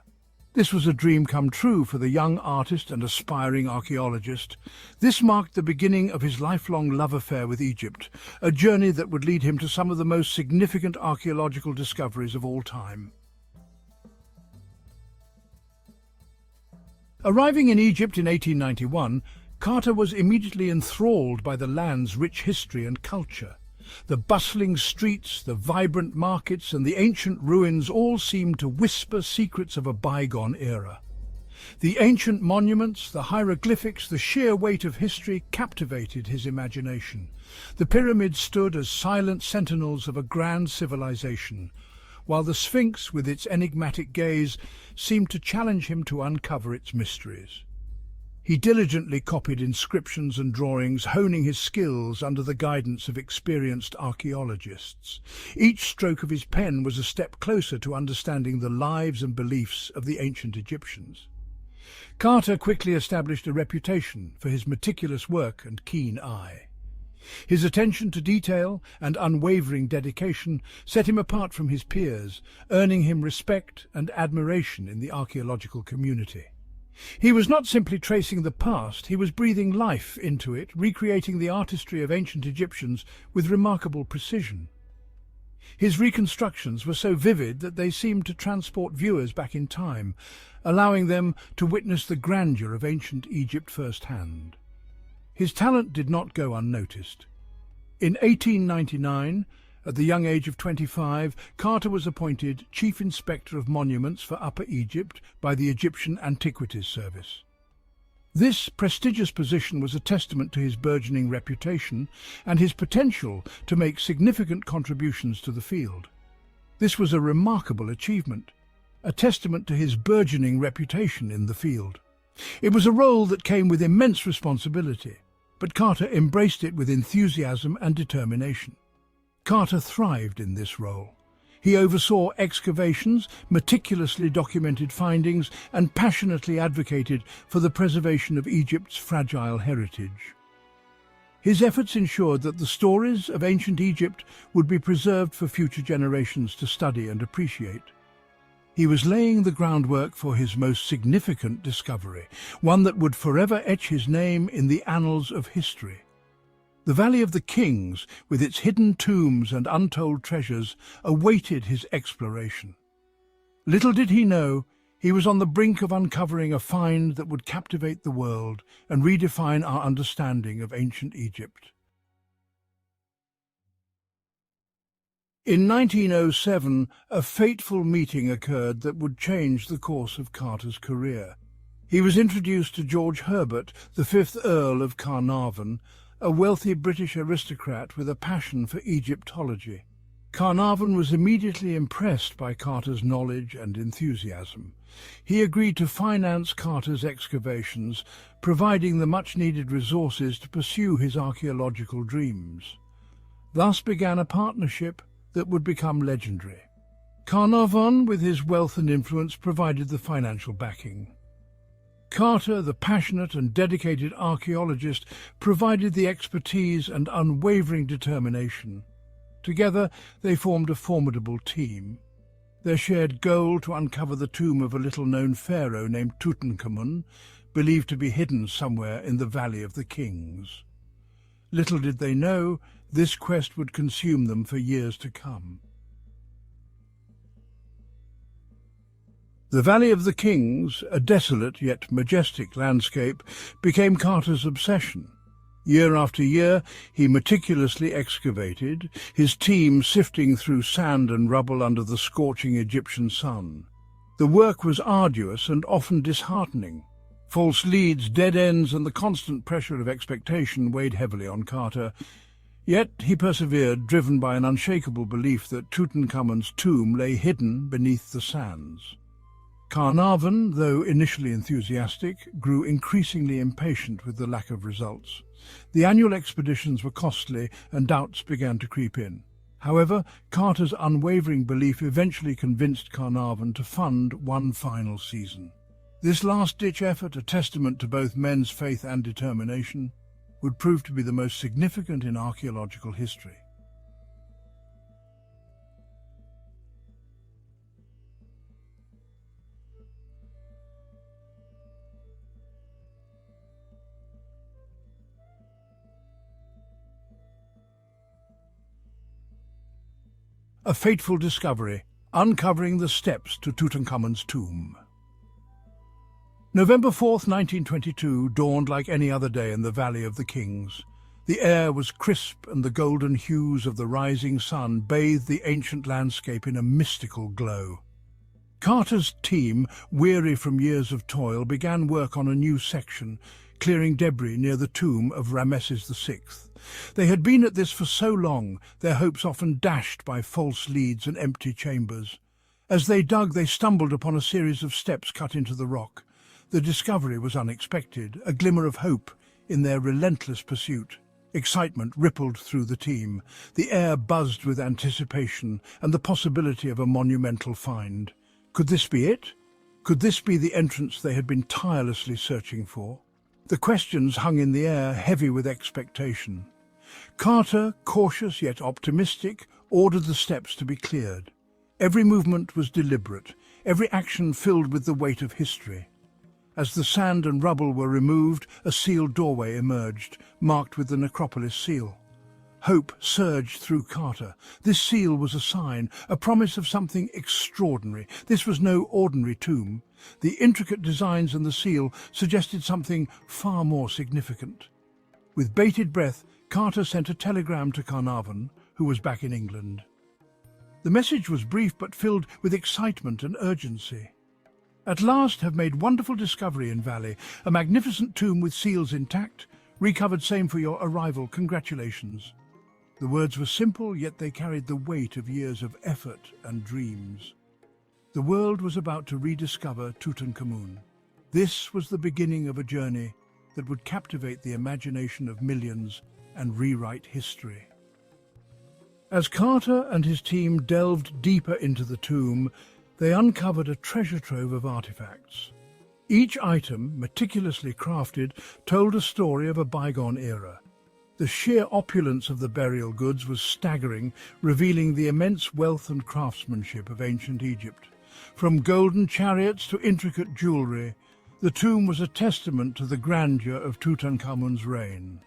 This was a dream come true for the young artist and aspiring archaeologist. This marked the beginning of his lifelong love affair with Egypt, a journey that would lead him to some of the most significant archaeological discoveries of all time. Arriving in Egypt in 1891, Carter was immediately enthralled by the land's rich history and culture. The bustling streets, the vibrant markets, and the ancient ruins all seemed to whisper secrets of a bygone era. The ancient monuments, the hieroglyphics, the sheer weight of history captivated his imagination. The pyramids stood as silent sentinels of a grand civilization, while the Sphinx, with its enigmatic gaze, seemed to challenge him to uncover its mysteries. He diligently copied inscriptions and drawings, honing his skills under the guidance of experienced archaeologists. Each stroke of his pen was a step closer to understanding the lives and beliefs of the ancient Egyptians. Carter quickly established a reputation for his meticulous work and keen eye. His attention to detail and unwavering dedication set him apart from his peers, earning him respect and admiration in the archaeological community. He was not simply tracing the past, he was breathing life into it, recreating the artistry of ancient Egyptians with remarkable precision. His reconstructions were so vivid that they seemed to transport viewers back in time, allowing them to witness the grandeur of ancient Egypt firsthand. His talent did not go unnoticed. In 1899, at the young age of 25, Carter was appointed Chief Inspector of Monuments for Upper Egypt by the Egyptian Antiquities Service. This prestigious position was a testament to his burgeoning reputation and his potential to make significant contributions to the field. This was a remarkable achievement, a testament to his burgeoning reputation in the field. It was a role that came with immense responsibility, but Carter embraced it with enthusiasm and determination. Carter thrived in this role. He oversaw excavations, meticulously documented findings, and passionately advocated for the preservation of Egypt's fragile heritage. His efforts ensured that the stories of ancient Egypt would be preserved for future generations to study and appreciate. He was laying the groundwork for his most significant discovery, one that would forever etch his name in the annals of history. The Valley of the Kings, with its hidden tombs and untold treasures, awaited his exploration. Little did he know, he was on the brink of uncovering a find that would captivate the world and redefine our understanding of ancient Egypt. In 1907, a fateful meeting occurred that would change the course of Carter's career. He was introduced to George Herbert, the 5th Earl of Carnarvon, a wealthy British aristocrat with a passion for Egyptology. Carnarvon was immediately impressed by Carter's knowledge and enthusiasm. He agreed to finance Carter's excavations, providing the much-needed resources to pursue his archaeological dreams. Thus began a partnership that would become legendary. Carnarvon, with his wealth and influence, provided the financial backing. Carter, the passionate and dedicated archaeologist, provided the expertise and unwavering determination. Together, they formed a formidable team. Their shared goal to uncover the tomb of a little-known pharaoh named Tutankhamun, believed to be hidden somewhere in the Valley of the Kings. Little did they know, this quest would consume them for years to come. The Valley of the Kings, a desolate yet majestic landscape, became Carter's obsession. Year after year, he meticulously excavated, his team sifting through sand and rubble under the scorching Egyptian sun. The work was arduous and often disheartening. False leads, dead ends, and the constant pressure of expectation weighed heavily on Carter. Yet he persevered, driven by an unshakable belief that Tutankhamun's tomb lay hidden beneath the sands. Carnarvon, though initially enthusiastic, grew increasingly impatient with the lack of results. The annual expeditions were costly, and doubts began to creep in. However, Carter's unwavering belief eventually convinced Carnarvon to fund one final season. This last-ditch effort, a testament to both men's faith and determination, would prove to be the most significant in archaeological history. A fateful discovery, uncovering the steps to Tutankhamun's tomb. November 4th, 1922, dawned like any other day in the Valley of the Kings. The air was crisp and the golden hues of the rising sun bathed the ancient landscape in a mystical glow. Carter's team, weary from years of toil, began work on a new section, clearing debris near the tomb of Ramesses VI. They had been at this for so long, their hopes often dashed by false leads and empty chambers. As they dug, they stumbled upon a series of steps cut into the rock. The discovery was unexpected, a glimmer of hope in their relentless pursuit. Excitement rippled through the team. The air buzzed with anticipation and the possibility of a monumental find. Could this be it? Could this be the entrance they had been tirelessly searching for? The questions hung in the air, heavy with expectation. Carter, cautious yet optimistic, ordered the steps to be cleared. Every movement was deliberate, every action filled with the weight of history. As the sand and rubble were removed, a sealed doorway emerged, marked with the necropolis seal. Hope surged through Carter. This seal was a sign, a promise of something extraordinary. This was no ordinary tomb. The intricate designs and the seal suggested something far more significant. With bated breath, Carter sent a telegram to Carnarvon, who was back in England. The message was brief but filled with excitement and urgency. At last have made wonderful discovery in Valley, a magnificent tomb with seals intact, recovered same for your arrival, congratulations. The words were simple, yet they carried the weight of years of effort and dreams. The world was about to rediscover Tutankhamun. This was the beginning of a journey that would captivate the imagination of millions and rewrite history. As Carter and his team delved deeper into the tomb, they uncovered a treasure trove of artifacts. Each item, meticulously crafted, told a story of a bygone era. The sheer opulence of the burial goods was staggering, revealing the immense wealth and craftsmanship of ancient Egypt. From golden chariots to intricate jewellery, the tomb was a testament to the grandeur of Tutankhamun's reign.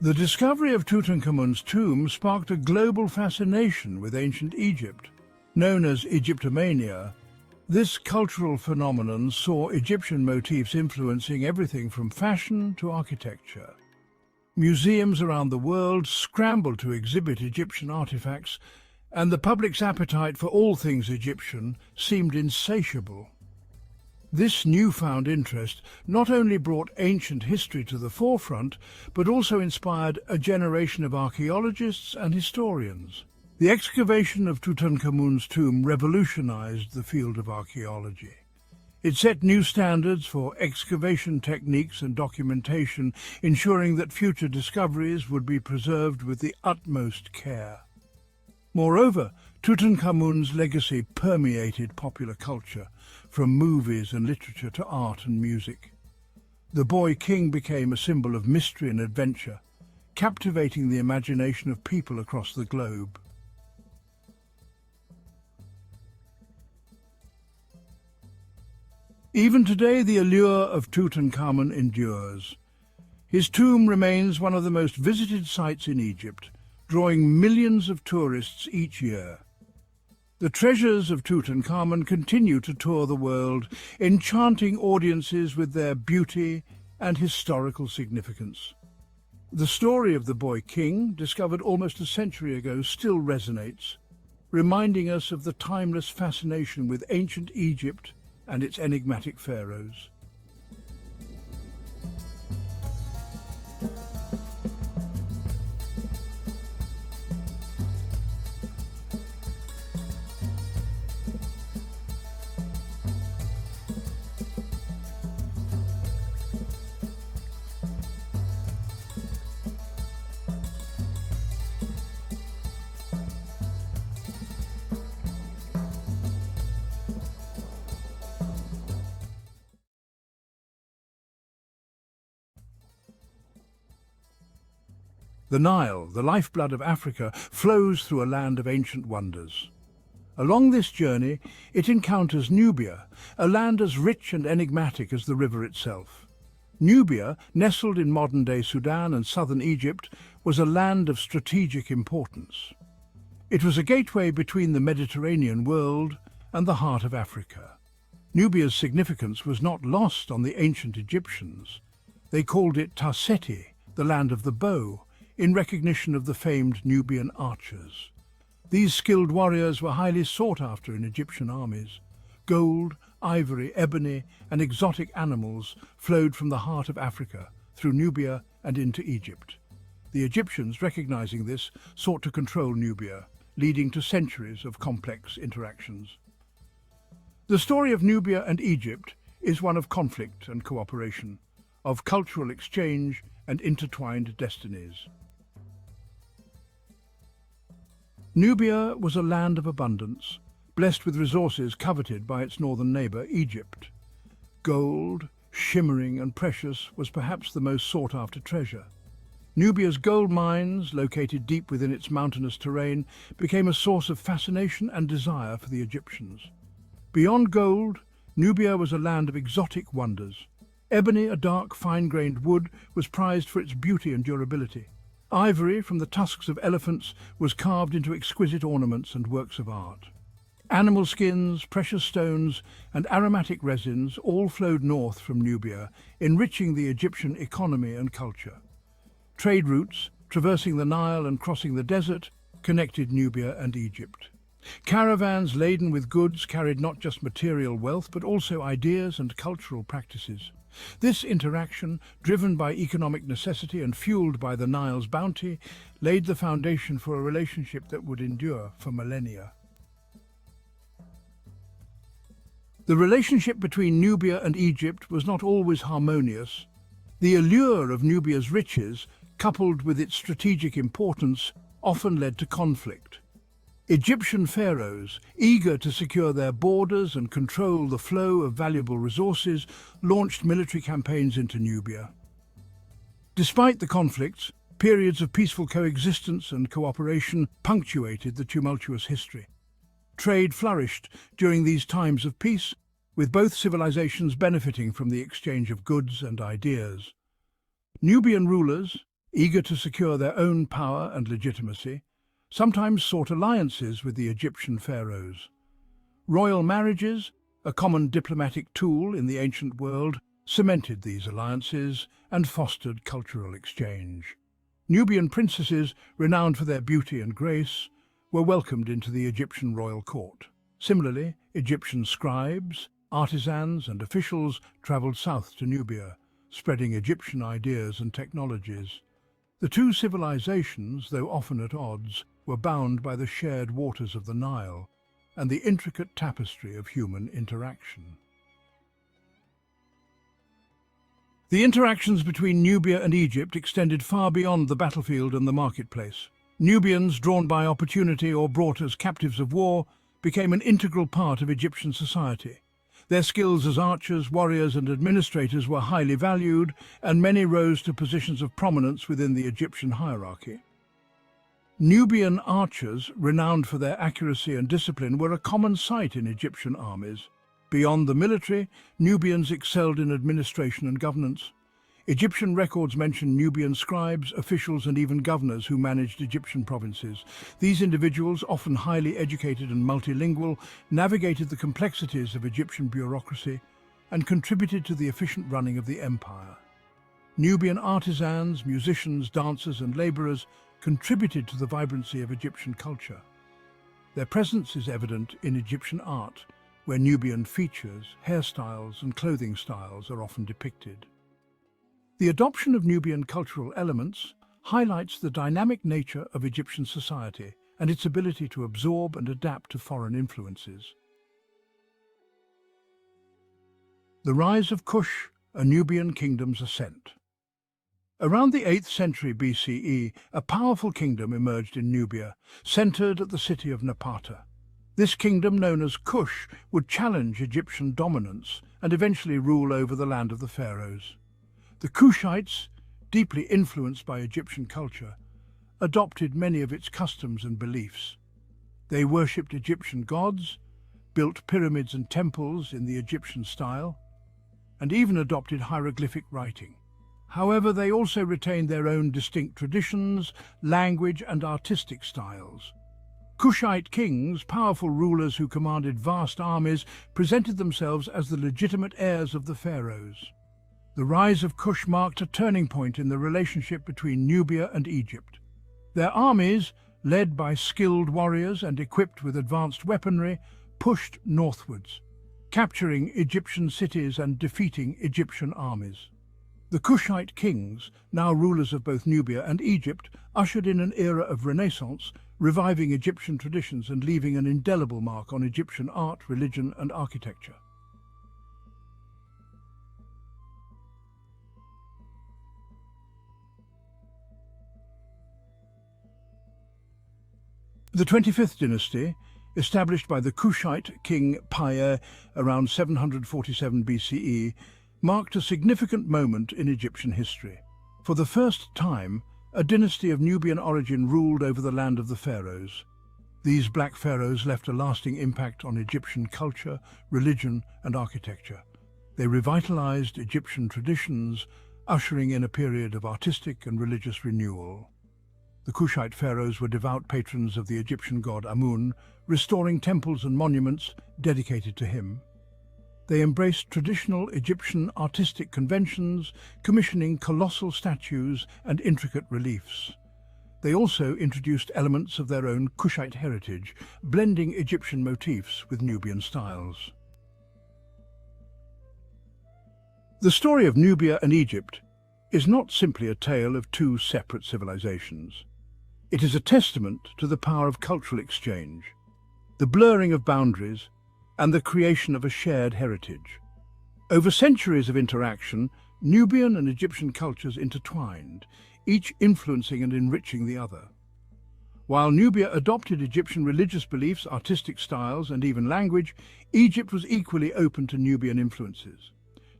The discovery of Tutankhamun's tomb sparked a global fascination with ancient Egypt. Known as Egyptomania, this cultural phenomenon saw Egyptian motifs influencing everything from fashion to architecture. Museums around the world scrambled to exhibit Egyptian artifacts, and the public's appetite for all things Egyptian seemed insatiable. This newfound interest not only brought ancient history to the forefront, but also inspired a generation of archaeologists and historians. The excavation of Tutankhamun's tomb revolutionized the field of archaeology. It set new standards for excavation techniques and documentation, ensuring that future discoveries would be preserved with the utmost care. Moreover, Tutankhamun's legacy permeated popular culture, from movies and literature to art and music. The boy king became a symbol of mystery and adventure, captivating the imagination of people across the globe. Even today, the allure of Tutankhamun endures. His tomb remains one of the most visited sites in Egypt, drawing millions of tourists each year. The treasures of Tutankhamun continue to tour the world, enchanting audiences with their beauty and historical significance. The story of the boy king, discovered almost a century ago, still resonates, reminding us of the timeless fascination with ancient Egypt and its enigmatic pharaohs. The Nile, the lifeblood of Africa, flows through a land of ancient wonders. Along this journey, it encounters Nubia, a land as rich and enigmatic as the river itself. Nubia, nestled in modern-day Sudan and southern Egypt, was a land of strategic importance. It was a gateway between the Mediterranean world and the heart of Africa. Nubia's significance was not lost on the ancient Egyptians. They called it Tarseti, the land of the bow, in recognition of the famed Nubian archers. These skilled warriors were highly sought after in Egyptian armies. Gold, ivory, ebony, and exotic animals flowed from the heart of Africa, through Nubia and into Egypt. The Egyptians, recognizing this, sought to control Nubia, leading to centuries of complex interactions. The story of Nubia and Egypt is one of conflict and cooperation, of cultural exchange and intertwined destinies. Nubia was a land of abundance, blessed with resources coveted by its northern neighbour, Egypt. Gold, shimmering and precious, was perhaps the most sought-after treasure. Nubia's gold mines, located deep within its mountainous terrain, became a source of fascination and desire for the Egyptians. Beyond gold, Nubia was a land of exotic wonders. Ebony, a dark, fine-grained wood, was prized for its beauty and durability. Ivory from the tusks of elephants was carved into exquisite ornaments and works of art. Animal skins, precious stones, and aromatic resins all flowed north from Nubia, enriching the Egyptian economy and culture. Trade routes, traversing the Nile and crossing the desert, connected Nubia and Egypt. Caravans laden with goods carried not just material wealth, but also ideas and cultural practices. This interaction, driven by economic necessity and fueled by the Nile's bounty, laid the foundation for a relationship that would endure for millennia. The relationship between Nubia and Egypt was not always harmonious. The allure of Nubia's riches, coupled with its strategic importance, often led to conflict. Egyptian pharaohs, eager to secure their borders and control the flow of valuable resources, launched military campaigns into Nubia. Despite the conflicts, periods of peaceful coexistence and cooperation punctuated the tumultuous history. Trade flourished during these times of peace, with both civilizations benefiting from the exchange of goods and ideas. Nubian rulers, eager to secure their own power and legitimacy, sometimes sought alliances with the Egyptian pharaohs. Royal marriages, a common diplomatic tool in the ancient world, cemented these alliances and fostered cultural exchange. Nubian princesses, renowned for their beauty and grace, were welcomed into the Egyptian royal court. Similarly, Egyptian scribes, artisans and officials traveled south to Nubia, spreading Egyptian ideas and technologies. The two civilizations, though often at odds, were bound by the shared waters of the Nile and the intricate tapestry of human interaction. The interactions between Nubia and Egypt extended far beyond the battlefield and the marketplace. Nubians, drawn by opportunity or brought as captives of war, became an integral part of Egyptian society. Their skills as archers, warriors and administrators were highly valued, and many rose to positions of prominence within the Egyptian hierarchy. Nubian archers, renowned for their accuracy and discipline, were a common sight in Egyptian armies. Beyond the military, Nubians excelled in administration and governance. Egyptian records mention Nubian scribes, officials and even governors who managed Egyptian provinces. These individuals, often highly educated and multilingual, navigated the complexities of Egyptian bureaucracy and contributed to the efficient running of the empire. Nubian artisans, musicians, dancers and laborers contributed to the vibrancy of Egyptian culture. Their presence is evident in Egyptian art, where Nubian features, hairstyles and clothing styles are often depicted. The adoption of Nubian cultural elements highlights the dynamic nature of Egyptian society and its ability to absorb and adapt to foreign influences. The rise of Kush, a Nubian kingdom's ascent. Around the 8th century BCE, a powerful kingdom emerged in Nubia, centered at the city of Napata. This kingdom, known as Kush, would challenge Egyptian dominance and eventually rule over the land of the pharaohs. The Kushites, deeply influenced by Egyptian culture, adopted many of its customs and beliefs. They worshipped Egyptian gods, built pyramids and temples in the Egyptian style, and even adopted hieroglyphic writing. However, they also retained their own distinct traditions, language, and artistic styles. Kushite kings, powerful rulers who commanded vast armies, presented themselves as the legitimate heirs of the pharaohs. The rise of Kush marked a turning point in the relationship between Nubia and Egypt. Their armies, led by skilled warriors and equipped with advanced weaponry, pushed northwards, capturing Egyptian cities and defeating Egyptian armies. The Kushite kings, now rulers of both Nubia and Egypt, ushered in an era of renaissance, reviving Egyptian traditions and leaving an indelible mark on Egyptian art, religion, and architecture. The 25th dynasty, established by the Kushite king Paya around 747 BCE, marked a significant moment in Egyptian history. For the first time, a dynasty of Nubian origin ruled over the land of the pharaohs. These black pharaohs left a lasting impact on Egyptian culture, religion, and architecture. They revitalized Egyptian traditions, ushering in a period of artistic and religious renewal. The Kushite pharaohs were devout patrons of the Egyptian god Amun, restoring temples and monuments dedicated to him. They embraced traditional Egyptian artistic conventions, commissioning colossal statues and intricate reliefs. They also introduced elements of their own Kushite heritage, blending Egyptian motifs with Nubian styles. The story of Nubia and Egypt is not simply a tale of two separate civilizations. It is a testament to the power of cultural exchange. The blurring of boundaries, and the creation of a shared heritage. Over centuries of interaction, Nubian and Egyptian cultures intertwined, each influencing and enriching the other. While Nubia adopted Egyptian religious beliefs, artistic styles, and even language, Egypt was equally open to Nubian influences.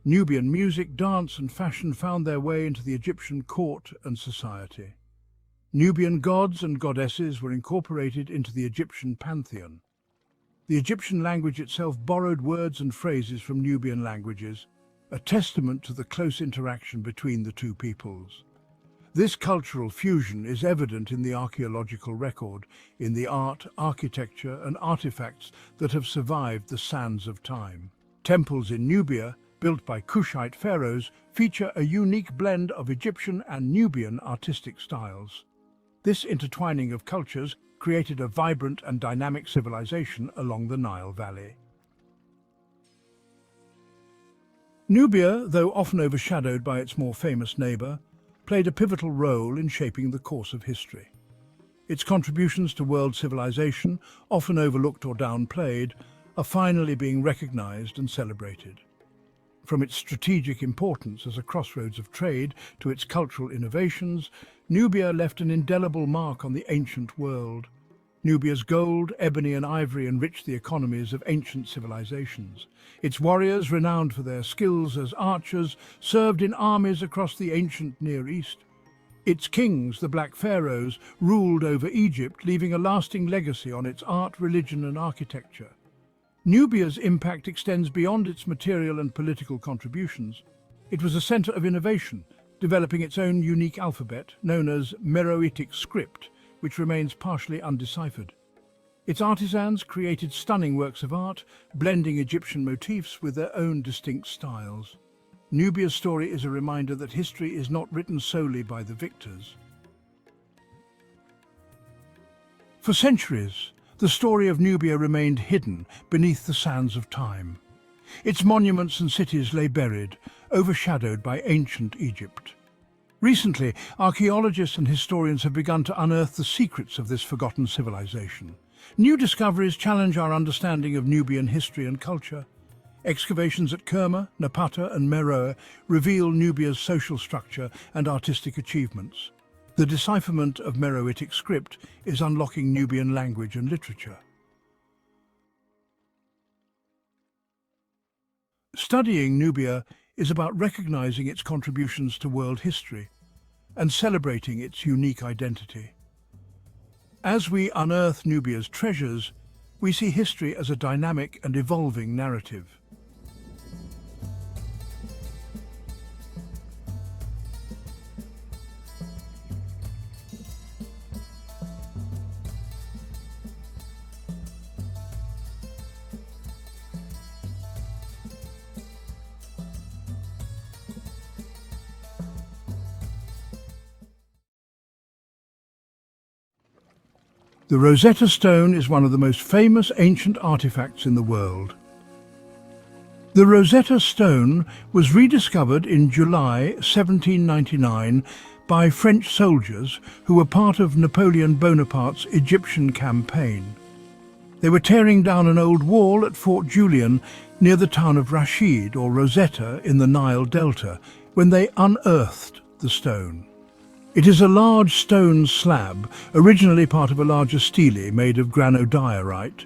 Nubian music, dance, and fashion found their way into the Egyptian court and society. Nubian gods and goddesses were incorporated into the Egyptian pantheon. The Egyptian language itself borrowed words and phrases from Nubian languages, a testament to the close interaction between the two peoples. This cultural fusion is evident in the archaeological record, in the art, architecture, and artifacts that have survived the sands of time. Temples in Nubia, built by Kushite pharaohs, feature a unique blend of Egyptian and Nubian artistic styles. This intertwining of cultures created a vibrant and dynamic civilization along the Nile Valley. Nubia, though often overshadowed by its more famous neighbour, played a pivotal role in shaping the course of history. Its contributions to world civilization, often overlooked or downplayed, are finally being recognized and celebrated. From its strategic importance as a crossroads of trade to its cultural innovations, Nubia left an indelible mark on the ancient world. Nubia's gold, ebony and ivory enriched the economies of ancient civilizations. Its warriors, renowned for their skills as archers, served in armies across the ancient Near East. Its kings, the Black Pharaohs, ruled over Egypt, leaving a lasting legacy on its art, religion and architecture. Nubia's impact extends beyond its material and political contributions. It was a center of innovation, developing its own unique alphabet, known as Meroitic Script, which remains partially undeciphered. Its artisans created stunning works of art, blending Egyptian motifs with their own distinct styles. Nubia's story is a reminder that history is not written solely by the victors. For centuries, the story of Nubia remained hidden beneath the sands of time. Its monuments and cities lay buried, overshadowed by ancient Egypt. Recently, archaeologists and historians have begun to unearth the secrets of this forgotten civilization. New discoveries challenge our understanding of Nubian history and culture. Excavations at Kerma, Napata and Meroe reveal Nubia's social structure and artistic achievements. The decipherment of Meroitic script is unlocking Nubian language and literature. Studying Nubia is about recognizing its contributions to world history and celebrating its unique identity. As we unearth Nubia's treasures, we see history as a dynamic and evolving narrative. The Rosetta Stone is one of the most famous ancient artifacts in the world. The Rosetta Stone was rediscovered in July 1799 by French soldiers who were part of Napoleon Bonaparte's Egyptian campaign. They were tearing down an old wall at Fort Julian near the town of Rashid, or Rosetta, in the Nile Delta, when they unearthed the stone. It is a large stone slab, originally part of a larger stele made of granodiorite.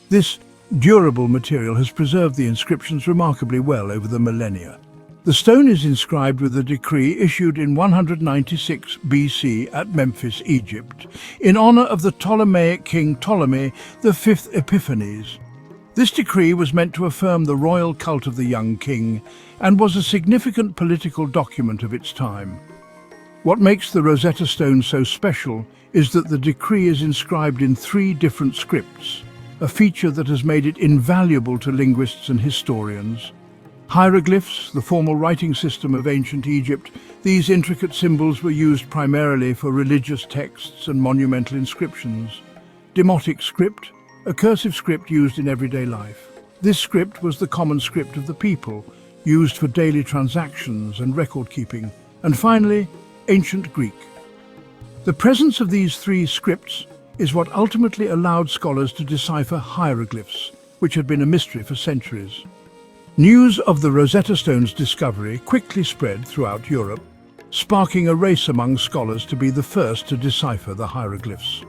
This durable material has preserved the inscriptions remarkably well over the millennia. The stone is inscribed with a decree issued in 196 BC at Memphis, Egypt, in honor of the Ptolemaic king Ptolemy V Epiphanes. This decree was meant to affirm the royal cult of the young king and was a significant political document of its time. What makes the Rosetta Stone so special is that the decree is inscribed in 3 different scripts, a feature that has made it invaluable to linguists and historians. Hieroglyphs, the formal writing system of ancient Egypt, these intricate symbols were used primarily for religious texts and monumental inscriptions. Demotic script, a cursive script used in everyday life. This script was the common script of the people, used for daily transactions and record-keeping. And finally, Ancient Greek. The presence of these 3 scripts is what ultimately allowed scholars to decipher hieroglyphs, which had been a mystery for centuries. News of the Rosetta Stone's discovery quickly spread throughout Europe, sparking a race among scholars to be the first to decipher the hieroglyphs.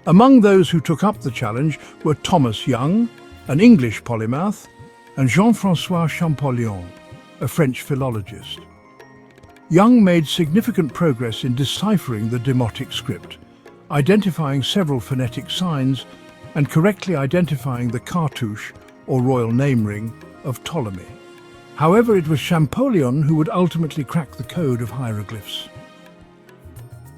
Among those who took up the challenge were Thomas Young, an English polymath, and Jean-François Champollion, a French philologist. Young made significant progress in deciphering the Demotic script, identifying several phonetic signs and correctly identifying the cartouche, or royal name ring, of Ptolemy. However, it was Champollion who would ultimately crack the code of hieroglyphs.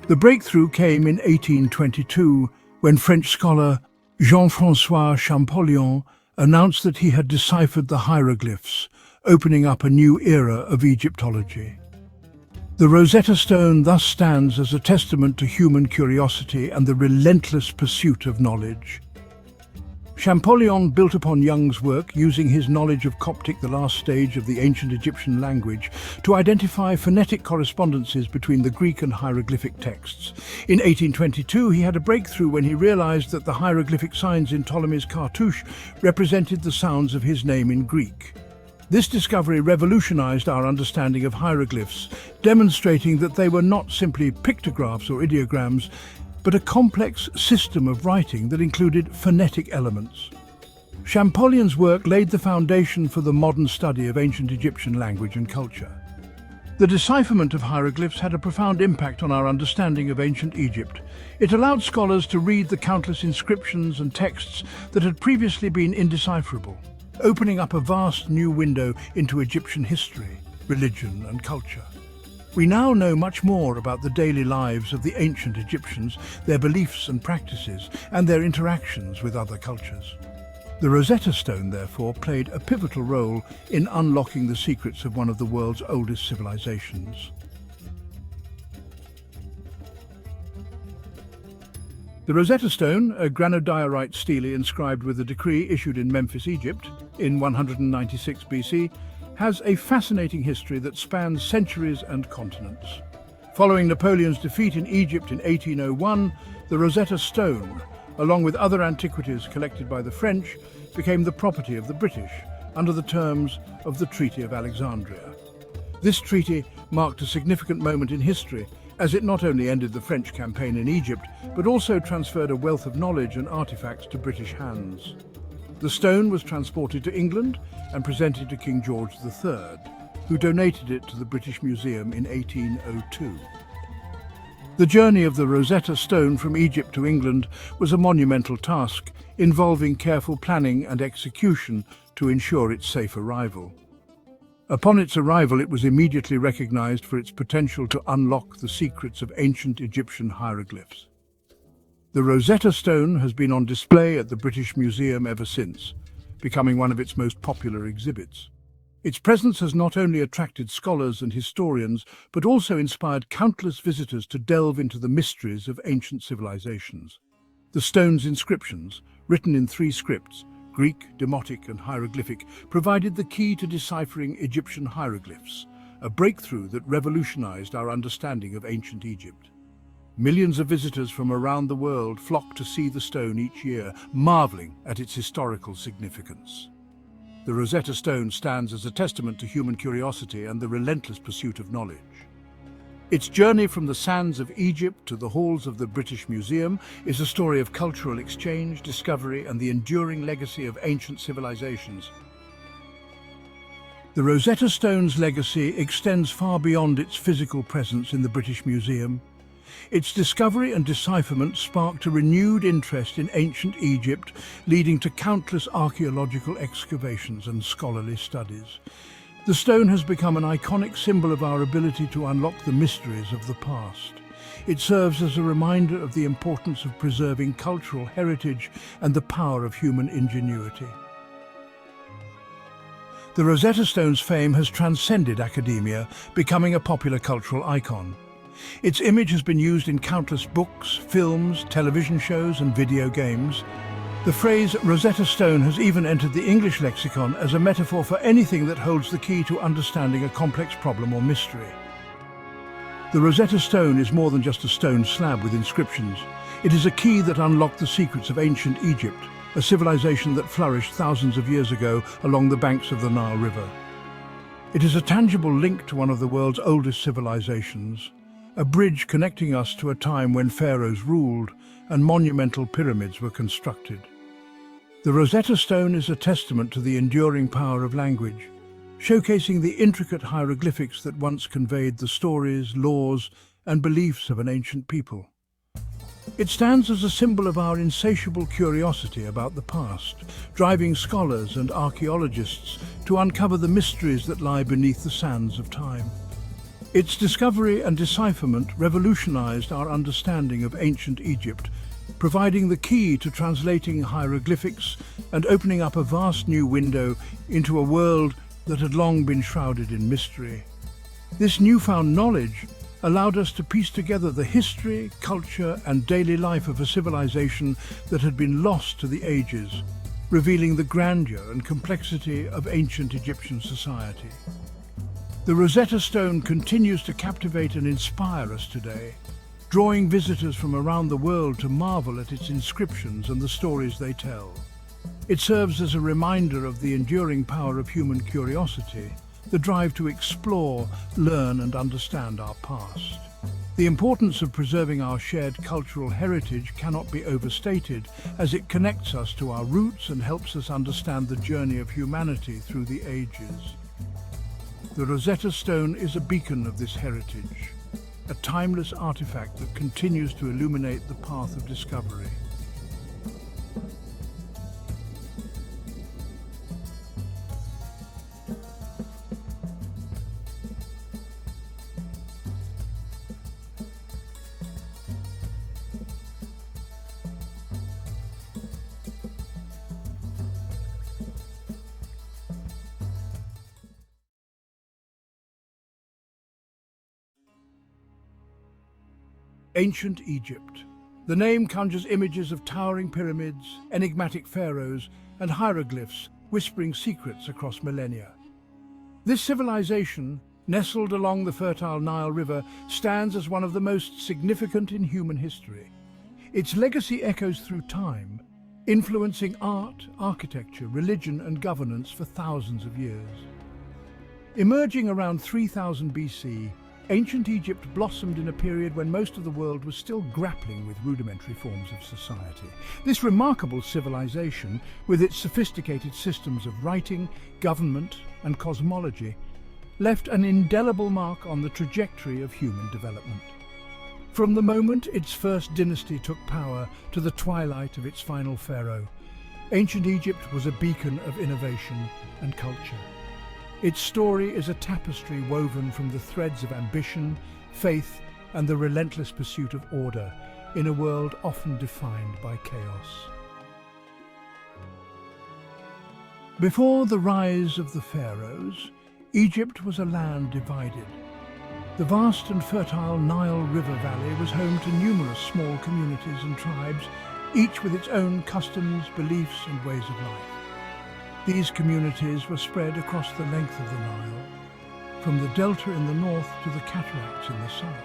The breakthrough came in 1822 when French scholar Jean-François Champollion announced that he had deciphered the hieroglyphs, opening up a new era of Egyptology. The Rosetta Stone thus stands as a testament to human curiosity and the relentless pursuit of knowledge. Champollion built upon Young's work, using his knowledge of Coptic, the last stage of the ancient Egyptian language, to identify phonetic correspondences between the Greek and hieroglyphic texts. In 1822, he had a breakthrough when he realized that the hieroglyphic signs in Ptolemy's cartouche represented the sounds of his name in Greek. This discovery revolutionized our understanding of hieroglyphs, demonstrating that they were not simply pictographs or ideograms, but a complex system of writing that included phonetic elements. Champollion's work laid the foundation for the modern study of ancient Egyptian language and culture. The decipherment of hieroglyphs had a profound impact on our understanding of ancient Egypt. It allowed scholars to read the countless inscriptions and texts that had previously been indecipherable, opening up a vast new window into Egyptian history, religion, and culture. We now know much more about the daily lives of the ancient Egyptians, their beliefs and practices, and their interactions with other cultures. The Rosetta Stone, therefore, played a pivotal role in unlocking the secrets of one of the world's oldest civilizations. The Rosetta Stone, a granodiorite stele inscribed with a decree issued in Memphis, Egypt, in 196 BC, has a fascinating history that spans centuries and continents. Following Napoleon's defeat in Egypt in 1801, the Rosetta Stone, along with other antiquities collected by the French, became the property of the British under the terms of the Treaty of Alexandria. This treaty marked a significant moment in history, as it not only ended the French campaign in Egypt, but also transferred a wealth of knowledge and artifacts to British hands. The stone was transported to England and presented to King George III, who donated it to the British Museum in 1802. The journey of the Rosetta Stone from Egypt to England was a monumental task, involving careful planning and execution to ensure its safe arrival. Upon its arrival, it was immediately recognized for its potential to unlock the secrets of ancient Egyptian hieroglyphs. The Rosetta Stone has been on display at the British Museum ever since, becoming one of its most popular exhibits. Its presence has not only attracted scholars and historians, but also inspired countless visitors to delve into the mysteries of ancient civilizations. The stone's inscriptions, written in 3 scripts, Greek, Demotic, and Hieroglyphic, provided the key to deciphering Egyptian hieroglyphs, a breakthrough that revolutionized our understanding of ancient Egypt. Millions of visitors from around the world flock to see the stone each year, marveling at its historical significance. The Rosetta Stone stands as a testament to human curiosity and the relentless pursuit of knowledge. Its journey from the sands of Egypt to the halls of the British Museum is a story of cultural exchange, discovery, and the enduring legacy of ancient civilizations. The Rosetta Stone's legacy extends far beyond its physical presence in the British Museum. Its discovery and decipherment sparked a renewed interest in ancient Egypt, leading to countless archaeological excavations and scholarly studies. The stone has become an iconic symbol of our ability to unlock the mysteries of the past. It serves as a reminder of the importance of preserving cultural heritage and the power of human ingenuity. The Rosetta Stone's fame has transcended academia, becoming a popular cultural icon. Its image has been used in countless books, films, television shows, and video games. The phrase Rosetta Stone has even entered the English lexicon as a metaphor for anything that holds the key to understanding a complex problem or mystery. The Rosetta Stone is more than just a stone slab with inscriptions. It is a key that unlocked the secrets of ancient Egypt, a civilization that flourished thousands of years ago along the banks of the Nile River. It is a tangible link to one of the world's oldest civilizations, a bridge connecting us to a time when pharaohs ruled and monumental pyramids were constructed. The Rosetta Stone is a testament to the enduring power of language, showcasing the intricate hieroglyphics that once conveyed the stories, laws, and beliefs of an ancient people. It stands as a symbol of our insatiable curiosity about the past, driving scholars and archaeologists to uncover the mysteries that lie beneath the sands of time. Its discovery and decipherment revolutionized our understanding of ancient Egypt, providing the key to translating hieroglyphics and opening up a vast new window into a world that had long been shrouded in mystery. This newfound knowledge allowed us to piece together the history, culture, and daily life of a civilization that had been lost to the ages, revealing the grandeur and complexity of ancient Egyptian society. The Rosetta Stone continues to captivate and inspire us today, drawing visitors from around the world to marvel at its inscriptions and the stories they tell. It serves as a reminder of the enduring power of human curiosity, the drive to explore, learn, and understand our past. The importance of preserving our shared cultural heritage cannot be overstated, as it connects us to our roots and helps us understand the journey of humanity through the ages. The Rosetta Stone is a beacon of this heritage, a timeless artifact that continues to illuminate the path of discovery. Ancient Egypt. The name conjures images of towering pyramids, enigmatic pharaohs, and hieroglyphs whispering secrets across millennia. This civilization, nestled along the fertile Nile River, stands as one of the most significant in human history. Its legacy echoes through time, influencing art, architecture, religion, and governance for thousands of years. Emerging around 3000 BC, ancient Egypt blossomed in a period when most of the world was still grappling with rudimentary forms of society. This remarkable civilization, with its sophisticated systems of writing, government, and cosmology, left an indelible mark on the trajectory of human development. From the moment its first dynasty took power to the twilight of its final pharaoh, ancient Egypt was a beacon of innovation and culture. Its story is a tapestry woven from the threads of ambition, faith, and the relentless pursuit of order in a world often defined by chaos. Before the rise of the pharaohs, Egypt was a land divided. The vast and fertile Nile River Valley was home to numerous small communities and tribes, each with its own customs, beliefs, and ways of life. These communities were spread across the length of the Nile, from the delta in the north to the cataracts in the south.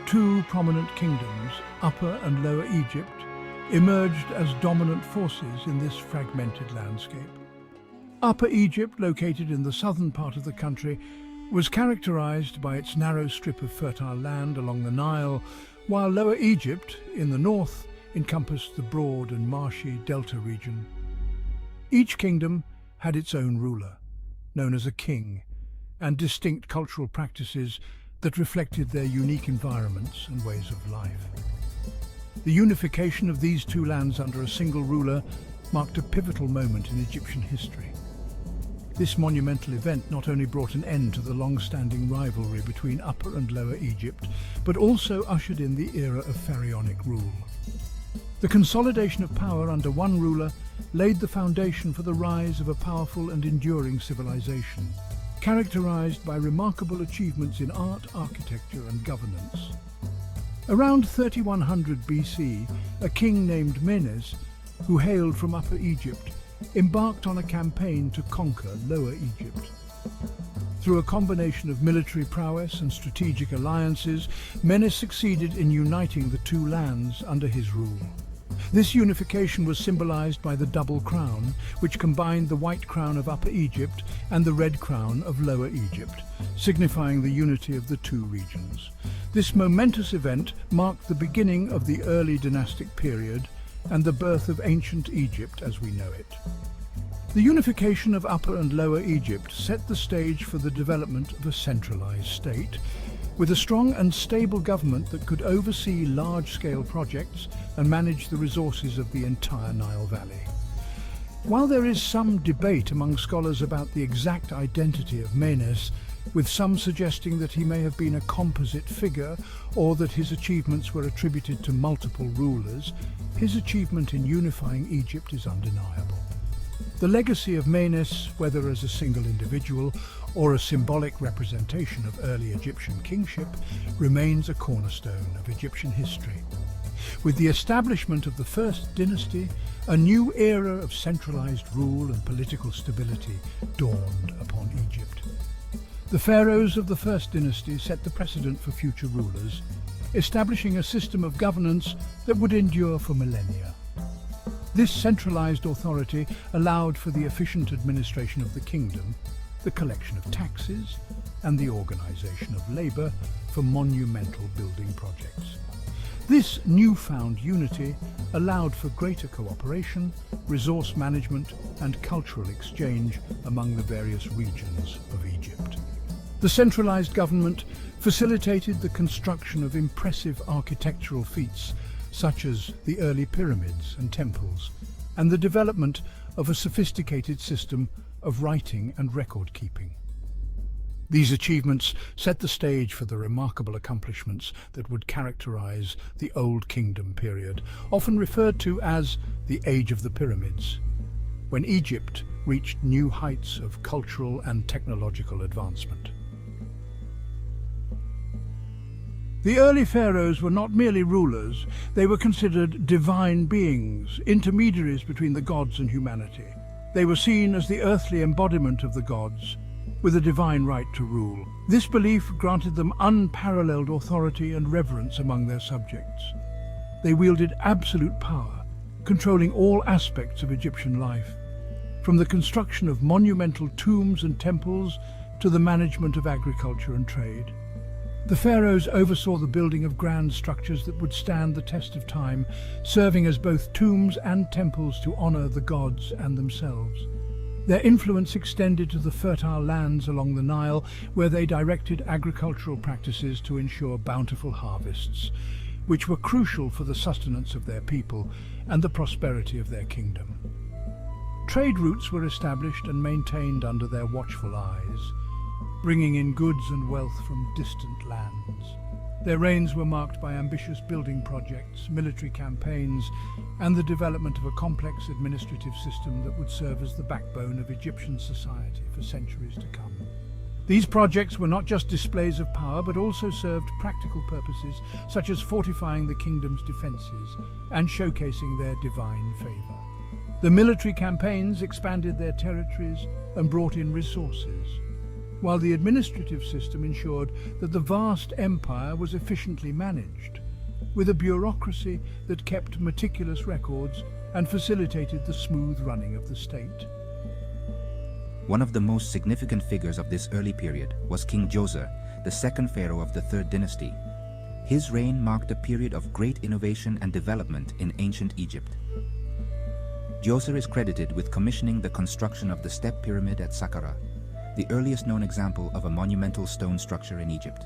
Two prominent kingdoms, Upper and Lower Egypt, emerged as dominant forces in this fragmented landscape. Upper Egypt, located in the southern part of the country, was characterized by its narrow strip of fertile land along the Nile, while Lower Egypt, in the north, encompassed the broad and marshy delta region. Each kingdom had its own ruler, known as a king, and distinct cultural practices that reflected their unique environments and ways of life. The unification of these two lands under a single ruler marked a pivotal moment in Egyptian history. This monumental event not only brought an end to the long-standing rivalry between Upper and Lower Egypt, but also ushered in the era of pharaonic rule. The consolidation of power under one ruler laid the foundation for the rise of a powerful and enduring civilization, characterized by remarkable achievements in art, architecture, and governance. Around 3100 BC, a king named Menes, who hailed from Upper Egypt, embarked on a campaign to conquer Lower Egypt. Through a combination of military prowess and strategic alliances, Menes succeeded in uniting the two lands under his rule. This unification was symbolized by the double crown, which combined the white crown of Upper Egypt and the red crown of Lower Egypt, signifying the unity of the two regions. This momentous event marked the beginning of the early dynastic period and the birth of ancient Egypt as we know it. The unification of Upper and Lower Egypt set the stage for the development of a centralized state, with a strong and stable government that could oversee large-scale projects and manage the resources of the entire Nile Valley. While there is some debate among scholars about the exact identity of Menes, with some suggesting that he may have been a composite figure or that his achievements were attributed to multiple rulers, his achievement in unifying Egypt is undeniable. The legacy of Menes, whether as a single individual or a symbolic representation of early Egyptian kingship, remains a cornerstone of Egyptian history. With the establishment of the First Dynasty, a new era of centralized rule and political stability dawned upon Egypt. The pharaohs of the First Dynasty set the precedent for future rulers, establishing a system of governance that would endure for millennia. This centralized authority allowed for the efficient administration of the kingdom, the collection of taxes, and the organization of labor for monumental building projects. This newfound unity allowed for greater cooperation, resource management, and cultural exchange among the various regions of Egypt. The centralized government facilitated the construction of impressive architectural feats such as the early pyramids and temples, and the development of a sophisticated system of writing and record-keeping. These achievements set the stage for the remarkable accomplishments that would characterize the Old Kingdom period, often referred to as the Age of the Pyramids, when Egypt reached new heights of cultural and technological advancement. The early pharaohs were not merely rulers, they were considered divine beings, intermediaries between the gods and humanity. They were seen as the earthly embodiment of the gods, with a divine right to rule. This belief granted them unparalleled authority and reverence among their subjects. They wielded absolute power, controlling all aspects of Egyptian life, from the construction of monumental tombs and temples to the management of agriculture and trade. The pharaohs oversaw the building of grand structures that would stand the test of time, serving as both tombs and temples to honor the gods and themselves. Their influence extended to the fertile lands along the Nile, where they directed agricultural practices to ensure bountiful harvests, which were crucial for the sustenance of their people and the prosperity of their kingdom. Trade routes were established and maintained under their watchful eyes, bringing in goods and wealth from distant lands. Their reigns were marked by ambitious building projects, military campaigns, and the development of a complex administrative system that would serve as the backbone of Egyptian society for centuries to come. These projects were not just displays of power, but also served practical purposes, such as fortifying the kingdom's defenses and showcasing their divine favor. The military campaigns expanded their territories and brought in resources, while the administrative system ensured that the vast empire was efficiently managed, with a bureaucracy that kept meticulous records and facilitated the smooth running of the state. One of the most significant figures of this early period was King Djoser, the second pharaoh of the Third Dynasty. His reign marked a period of great innovation and development in ancient Egypt. Djoser is credited with commissioning the construction of the Step Pyramid at Saqqara, the earliest known example of a monumental stone structure in Egypt.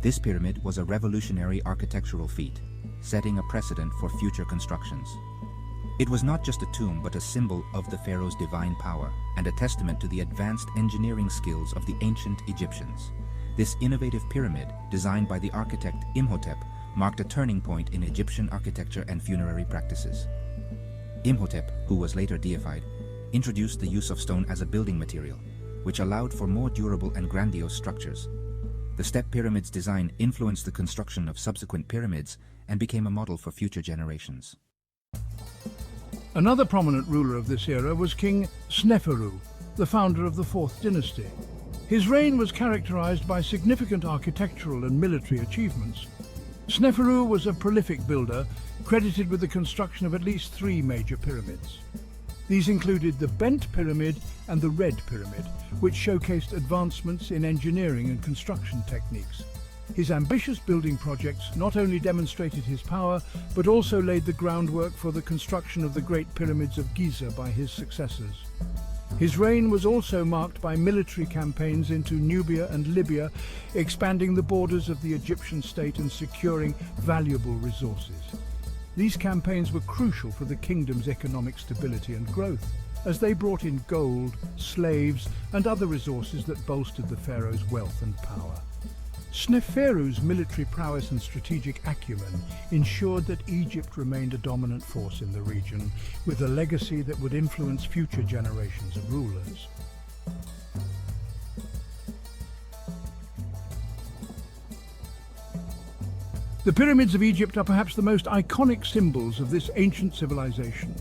This pyramid was a revolutionary architectural feat, setting a precedent for future constructions. It was not just a tomb, but a symbol of the pharaoh's divine power and a testament to the advanced engineering skills of the ancient Egyptians. This innovative pyramid, designed by the architect Imhotep, marked a turning point in Egyptian architecture and funerary practices. Imhotep, who was later deified, introduced the use of stone as a building material, which allowed for more durable and grandiose structures. The step pyramid's design influenced the construction of subsequent pyramids and became a model for future generations. Another prominent ruler of this era was King Sneferu, the founder of the Fourth Dynasty. His reign was characterized by significant architectural and military achievements. Sneferu was a prolific builder, credited with the construction of at least 3 major pyramids. These included the Bent Pyramid and the Red Pyramid, which showcased advancements in engineering and construction techniques. His ambitious building projects not only demonstrated his power, but also laid the groundwork for the construction of the Great Pyramids of Giza by his successors. His reign was also marked by military campaigns into Nubia and Libya, expanding the borders of the Egyptian state and securing valuable resources. These campaigns were crucial for the kingdom's economic stability and growth, as they brought in gold, slaves, and other resources that bolstered the pharaoh's wealth and power. Sneferu's military prowess and strategic acumen ensured that Egypt remained a dominant force in the region, with a legacy that would influence future generations of rulers. The pyramids of Egypt are perhaps the most iconic symbols of this ancient civilization.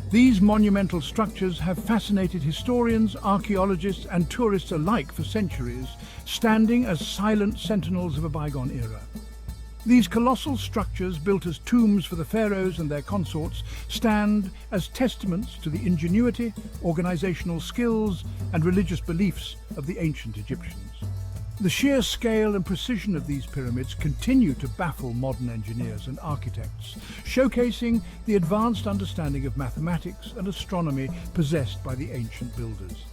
These monumental structures have fascinated historians, archaeologists, and tourists alike for centuries, standing as silent sentinels of a bygone era. These colossal structures, built as tombs for the pharaohs and their consorts, stand as testaments to the ingenuity, organizational skills, and religious beliefs of the ancient Egyptians. The sheer scale and precision of these pyramids continue to baffle modern engineers and architects, showcasing the advanced understanding of mathematics and astronomy possessed by the ancient builders.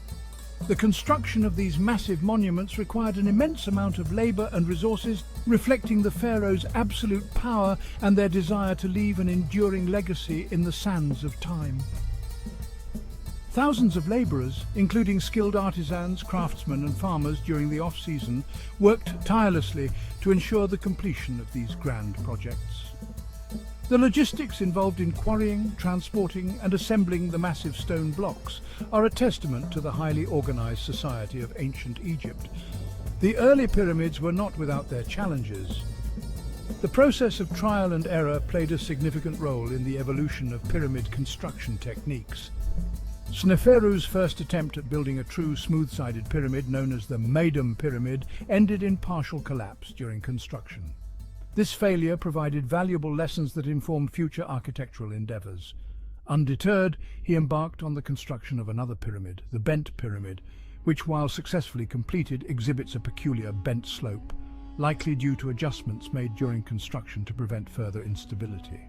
The construction of these massive monuments required an immense amount of labor and resources, reflecting the pharaohs' absolute power and their desire to leave an enduring legacy in the sands of time. Thousands of laborers, including skilled artisans, craftsmen and farmers during the off-season, worked tirelessly to ensure the completion of these grand projects. The logistics involved in quarrying, transporting and assembling the massive stone blocks are a testament to the highly organized society of ancient Egypt. The early pyramids were not without their challenges. The process of trial and error played a significant role in the evolution of pyramid construction techniques. Sneferu's first attempt at building a true smooth-sided pyramid, known as the Maidum Pyramid, ended in partial collapse during construction. This failure provided valuable lessons that informed future architectural endeavors. Undeterred, he embarked on the construction of another pyramid, the Bent Pyramid, which, while successfully completed, exhibits a peculiar bent slope, likely due to adjustments made during construction to prevent further instability.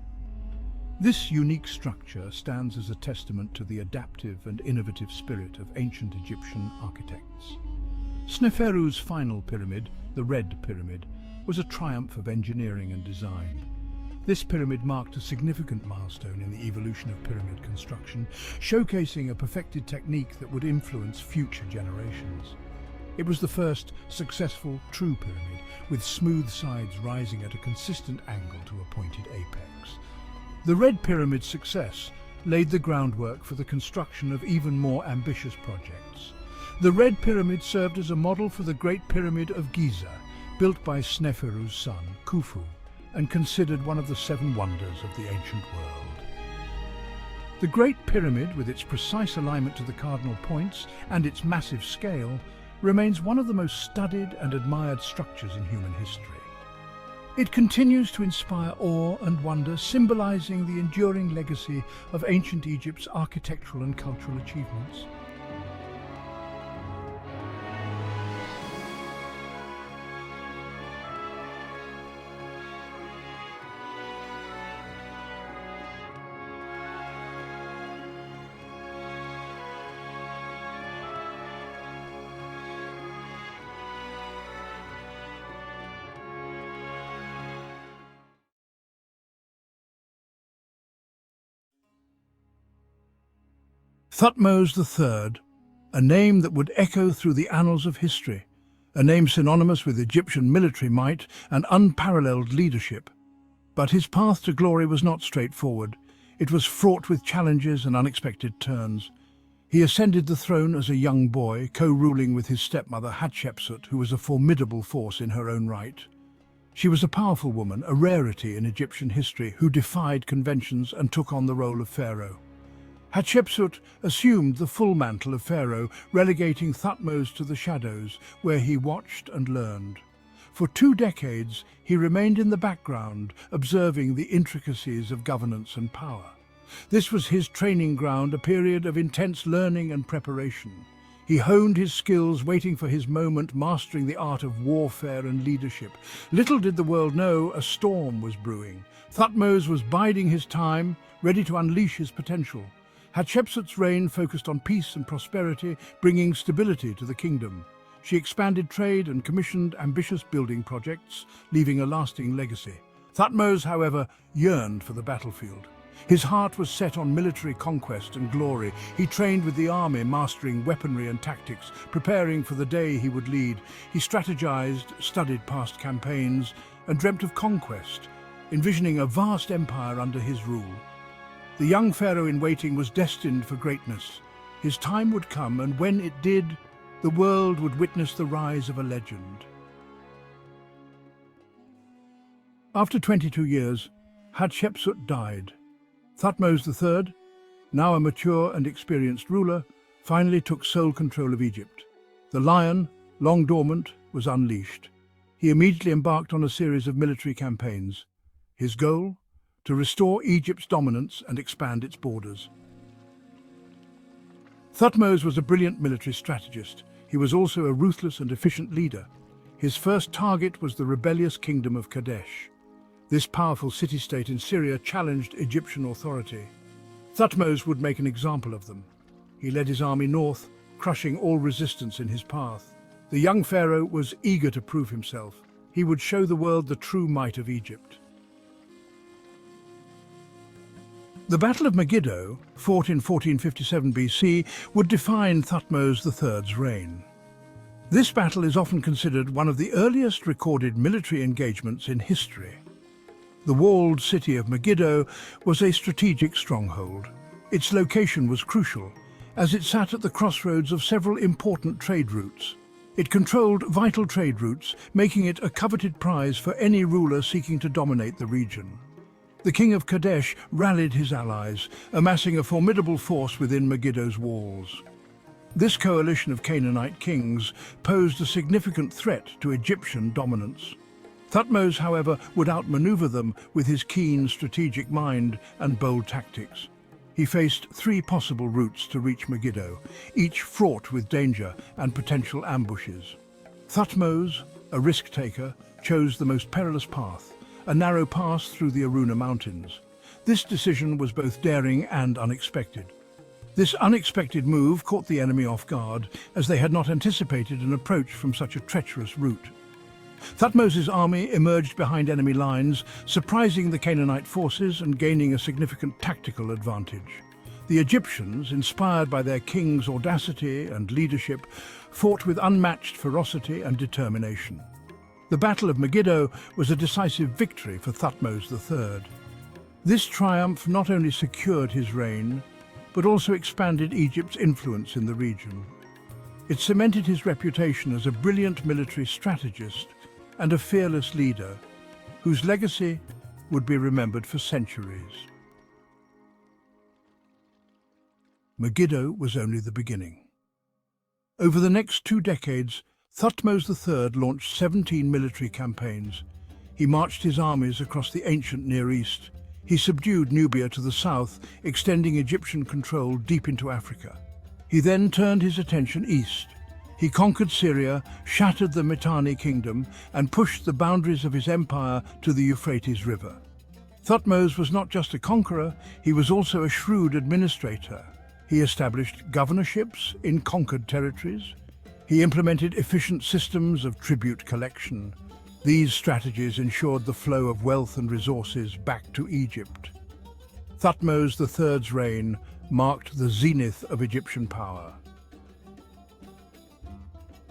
This unique structure stands as a testament to the adaptive and innovative spirit of ancient Egyptian architects. Sneferu's final pyramid, the Red Pyramid, was a triumph of engineering and design. This pyramid marked a significant milestone in the evolution of pyramid construction, showcasing a perfected technique that would influence future generations. It was the first successful true pyramid, with smooth sides rising at a consistent angle to a pointed apex. The Red Pyramid's success laid the groundwork for the construction of even more ambitious projects. The Red Pyramid served as a model for the Great Pyramid of Giza, built by Sneferu's son, Khufu, and considered one of the 7 wonders of the ancient world. The Great Pyramid, with its precise alignment to the cardinal points and its massive scale, remains one of the most studied and admired structures in human history. It continues to inspire awe and wonder, symbolizing the enduring legacy of ancient Egypt's architectural and cultural achievements. Thutmose III, a name that would echo through the annals of history, a name synonymous with Egyptian military might and unparalleled leadership. But his path to glory was not straightforward. It was fraught with challenges and unexpected turns. He ascended the throne as a young boy, co-ruling with his stepmother Hatshepsut, who was a formidable force in her own right. She was a powerful woman, a rarity in Egyptian history, who defied conventions and took on the role of pharaoh. Hatshepsut assumed the full mantle of pharaoh, relegating Thutmose to the shadows, where he watched and learned. For 2 decades, he remained in the background, observing the intricacies of governance and power. This was his training ground, a period of intense learning and preparation. He honed his skills, waiting for his moment, mastering the art of warfare and leadership. Little did the world know a storm was brewing. Thutmose was biding his time, ready to unleash his potential. Hatshepsut's reign focused on peace and prosperity, bringing stability to the kingdom. She expanded trade and commissioned ambitious building projects, leaving a lasting legacy. Thutmose, however, yearned for the battlefield. His heart was set on military conquest and glory. He trained with the army, mastering weaponry and tactics, preparing for the day he would lead. He strategized, studied past campaigns, and dreamt of conquest, envisioning a vast empire under his rule. The young pharaoh in waiting was destined for greatness. His time would come, and when it did, the world would witness the rise of a legend. After 22 years, Hatshepsut died. Thutmose III, now a mature and experienced ruler, finally took sole control of Egypt. The lion, long dormant, was unleashed. He immediately embarked on a series of military campaigns. His goal? To restore Egypt's dominance and expand its borders. Thutmose was a brilliant military strategist. He was also a ruthless and efficient leader. His first target was the rebellious kingdom of Kadesh. This powerful city-state in Syria challenged Egyptian authority. Thutmose would make an example of them. He led his army north, crushing all resistance in his path. The young pharaoh was eager to prove himself. He would show the world the true might of Egypt. The Battle of Megiddo, fought in 1457 BC, would define Thutmose III's reign. This battle is often considered one of the earliest recorded military engagements in history. The walled city of Megiddo was a strategic stronghold. Its location was crucial, as it sat at the crossroads of several important trade routes. It controlled vital trade routes, making it a coveted prize for any ruler seeking to dominate the region. The king of Kadesh rallied his allies, amassing a formidable force within Megiddo's walls. This coalition of Canaanite kings posed a significant threat to Egyptian dominance. Thutmose, however, would outmaneuver them with his keen strategic mind and bold tactics. He faced 3 possible routes to reach Megiddo, each fraught with danger and potential ambushes. Thutmose, a risk-taker, chose the most perilous path, a narrow pass through the Aruna Mountains. This decision was both daring and unexpected. This unexpected move caught the enemy off guard, as they had not anticipated an approach from such a treacherous route. Thutmose's army emerged behind enemy lines, surprising the Canaanite forces and gaining a significant tactical advantage. The Egyptians, inspired by their king's audacity and leadership, fought with unmatched ferocity and determination. The Battle of Megiddo was a decisive victory for Thutmose III. This triumph not only secured his reign, but also expanded Egypt's influence in the region. It cemented his reputation as a brilliant military strategist and a fearless leader, whose legacy would be remembered for centuries. Megiddo was only the beginning. Over the next 2 decades, Thutmose III launched 17 military campaigns. He marched his armies across the ancient Near East. He subdued Nubia to the south, extending Egyptian control deep into Africa. He then turned his attention east. He conquered Syria, shattered the Mitanni kingdom, and pushed the boundaries of his empire to the Euphrates River. Thutmose was not just a conqueror, he was also a shrewd administrator. He established governorships in conquered territories. He implemented efficient systems of tribute collection. These strategies ensured the flow of wealth and resources back to Egypt. Thutmose III's reign marked the zenith of Egyptian power.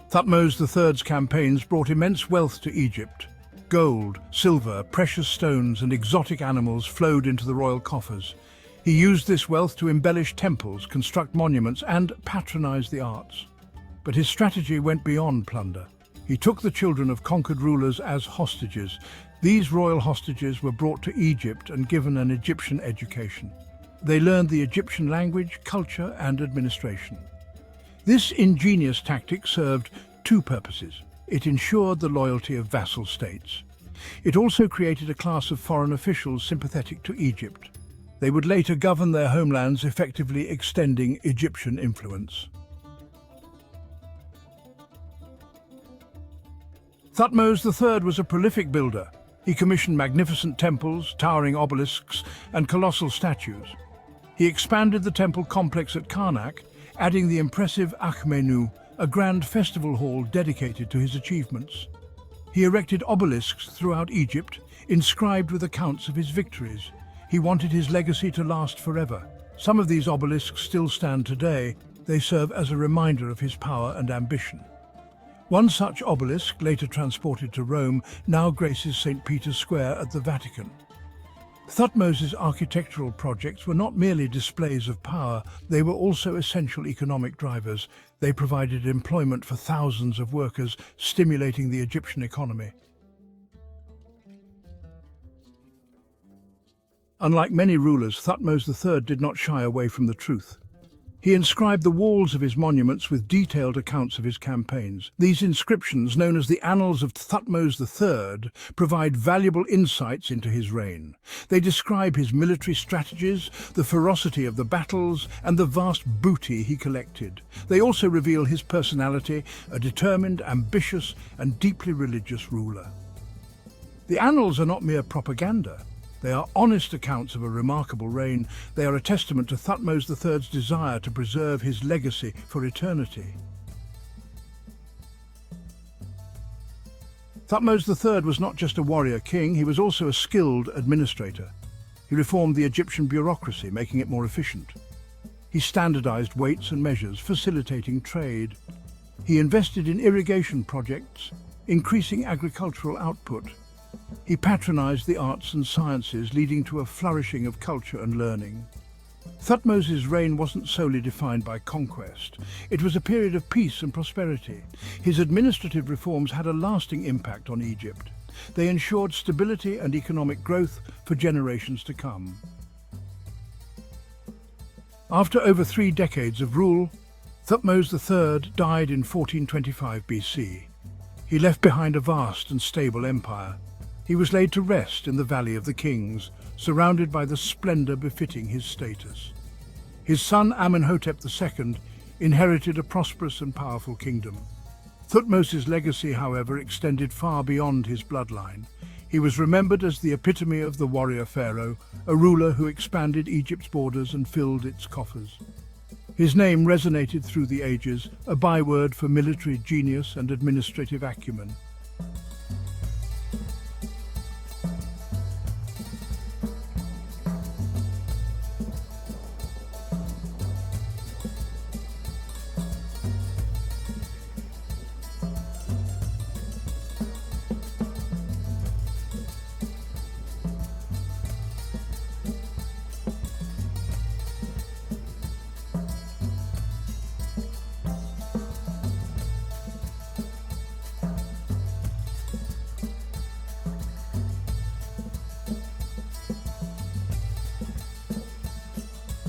Thutmose III's campaigns brought immense wealth to Egypt. Gold, silver, precious stones, and exotic animals flowed into the royal coffers. He used this wealth to embellish temples, construct monuments, and patronize the arts. But his strategy went beyond plunder. He took the children of conquered rulers as hostages. These royal hostages were brought to Egypt and given an Egyptian education. They learned the Egyptian language, culture, and administration. This ingenious tactic served 2 purposes. It ensured the loyalty of vassal states. It also created a class of foreign officials sympathetic to Egypt. They would later govern their homelands, effectively extending Egyptian influence. Thutmose III was a prolific builder. He commissioned magnificent temples, towering obelisks, and colossal statues. He expanded the temple complex at Karnak, adding the impressive Akhmenu, a grand festival hall dedicated to his achievements. He erected obelisks throughout Egypt, inscribed with accounts of his victories. He wanted his legacy to last forever. Some of these obelisks still stand today. They serve as a reminder of his power and ambition. One such obelisk, later transported to Rome, now graces St. Peter's Square at the Vatican. Thutmose's architectural projects were not merely displays of power, they were also essential economic drivers. They provided employment for thousands of workers, stimulating the Egyptian economy. Unlike many rulers, Thutmose III did not shy away from the truth. He inscribed the walls of his monuments with detailed accounts of his campaigns. These inscriptions, known as the Annals of Thutmose III, provide valuable insights into his reign. They describe his military strategies, the ferocity of the battles, and the vast booty he collected. They also reveal his personality, a determined, ambitious, and deeply religious ruler. The Annals are not mere propaganda. They are honest accounts of a remarkable reign. They are a testament to Thutmose III's desire to preserve his legacy for eternity. Thutmose III was not just a warrior king, he was also a skilled administrator. He reformed the Egyptian bureaucracy, making it more efficient. He standardized weights and measures, facilitating trade. He invested in irrigation projects, increasing agricultural output. He patronized the arts and sciences, leading to a flourishing of culture and learning. Thutmose's reign wasn't solely defined by conquest. It was a period of peace and prosperity. His administrative reforms had a lasting impact on Egypt. They ensured stability and economic growth for generations to come. After over 3 decades of rule, Thutmose III died in 1425 BC. He left behind a vast and stable empire. He was laid to rest in the Valley of the Kings, surrounded by the splendor befitting his status. His son Amenhotep II inherited a prosperous and powerful kingdom. Thutmose's legacy, however, extended far beyond his bloodline. He was remembered as the epitome of the warrior pharaoh, a ruler who expanded Egypt's borders and filled its coffers. His name resonated through the ages, a byword for military genius and administrative acumen.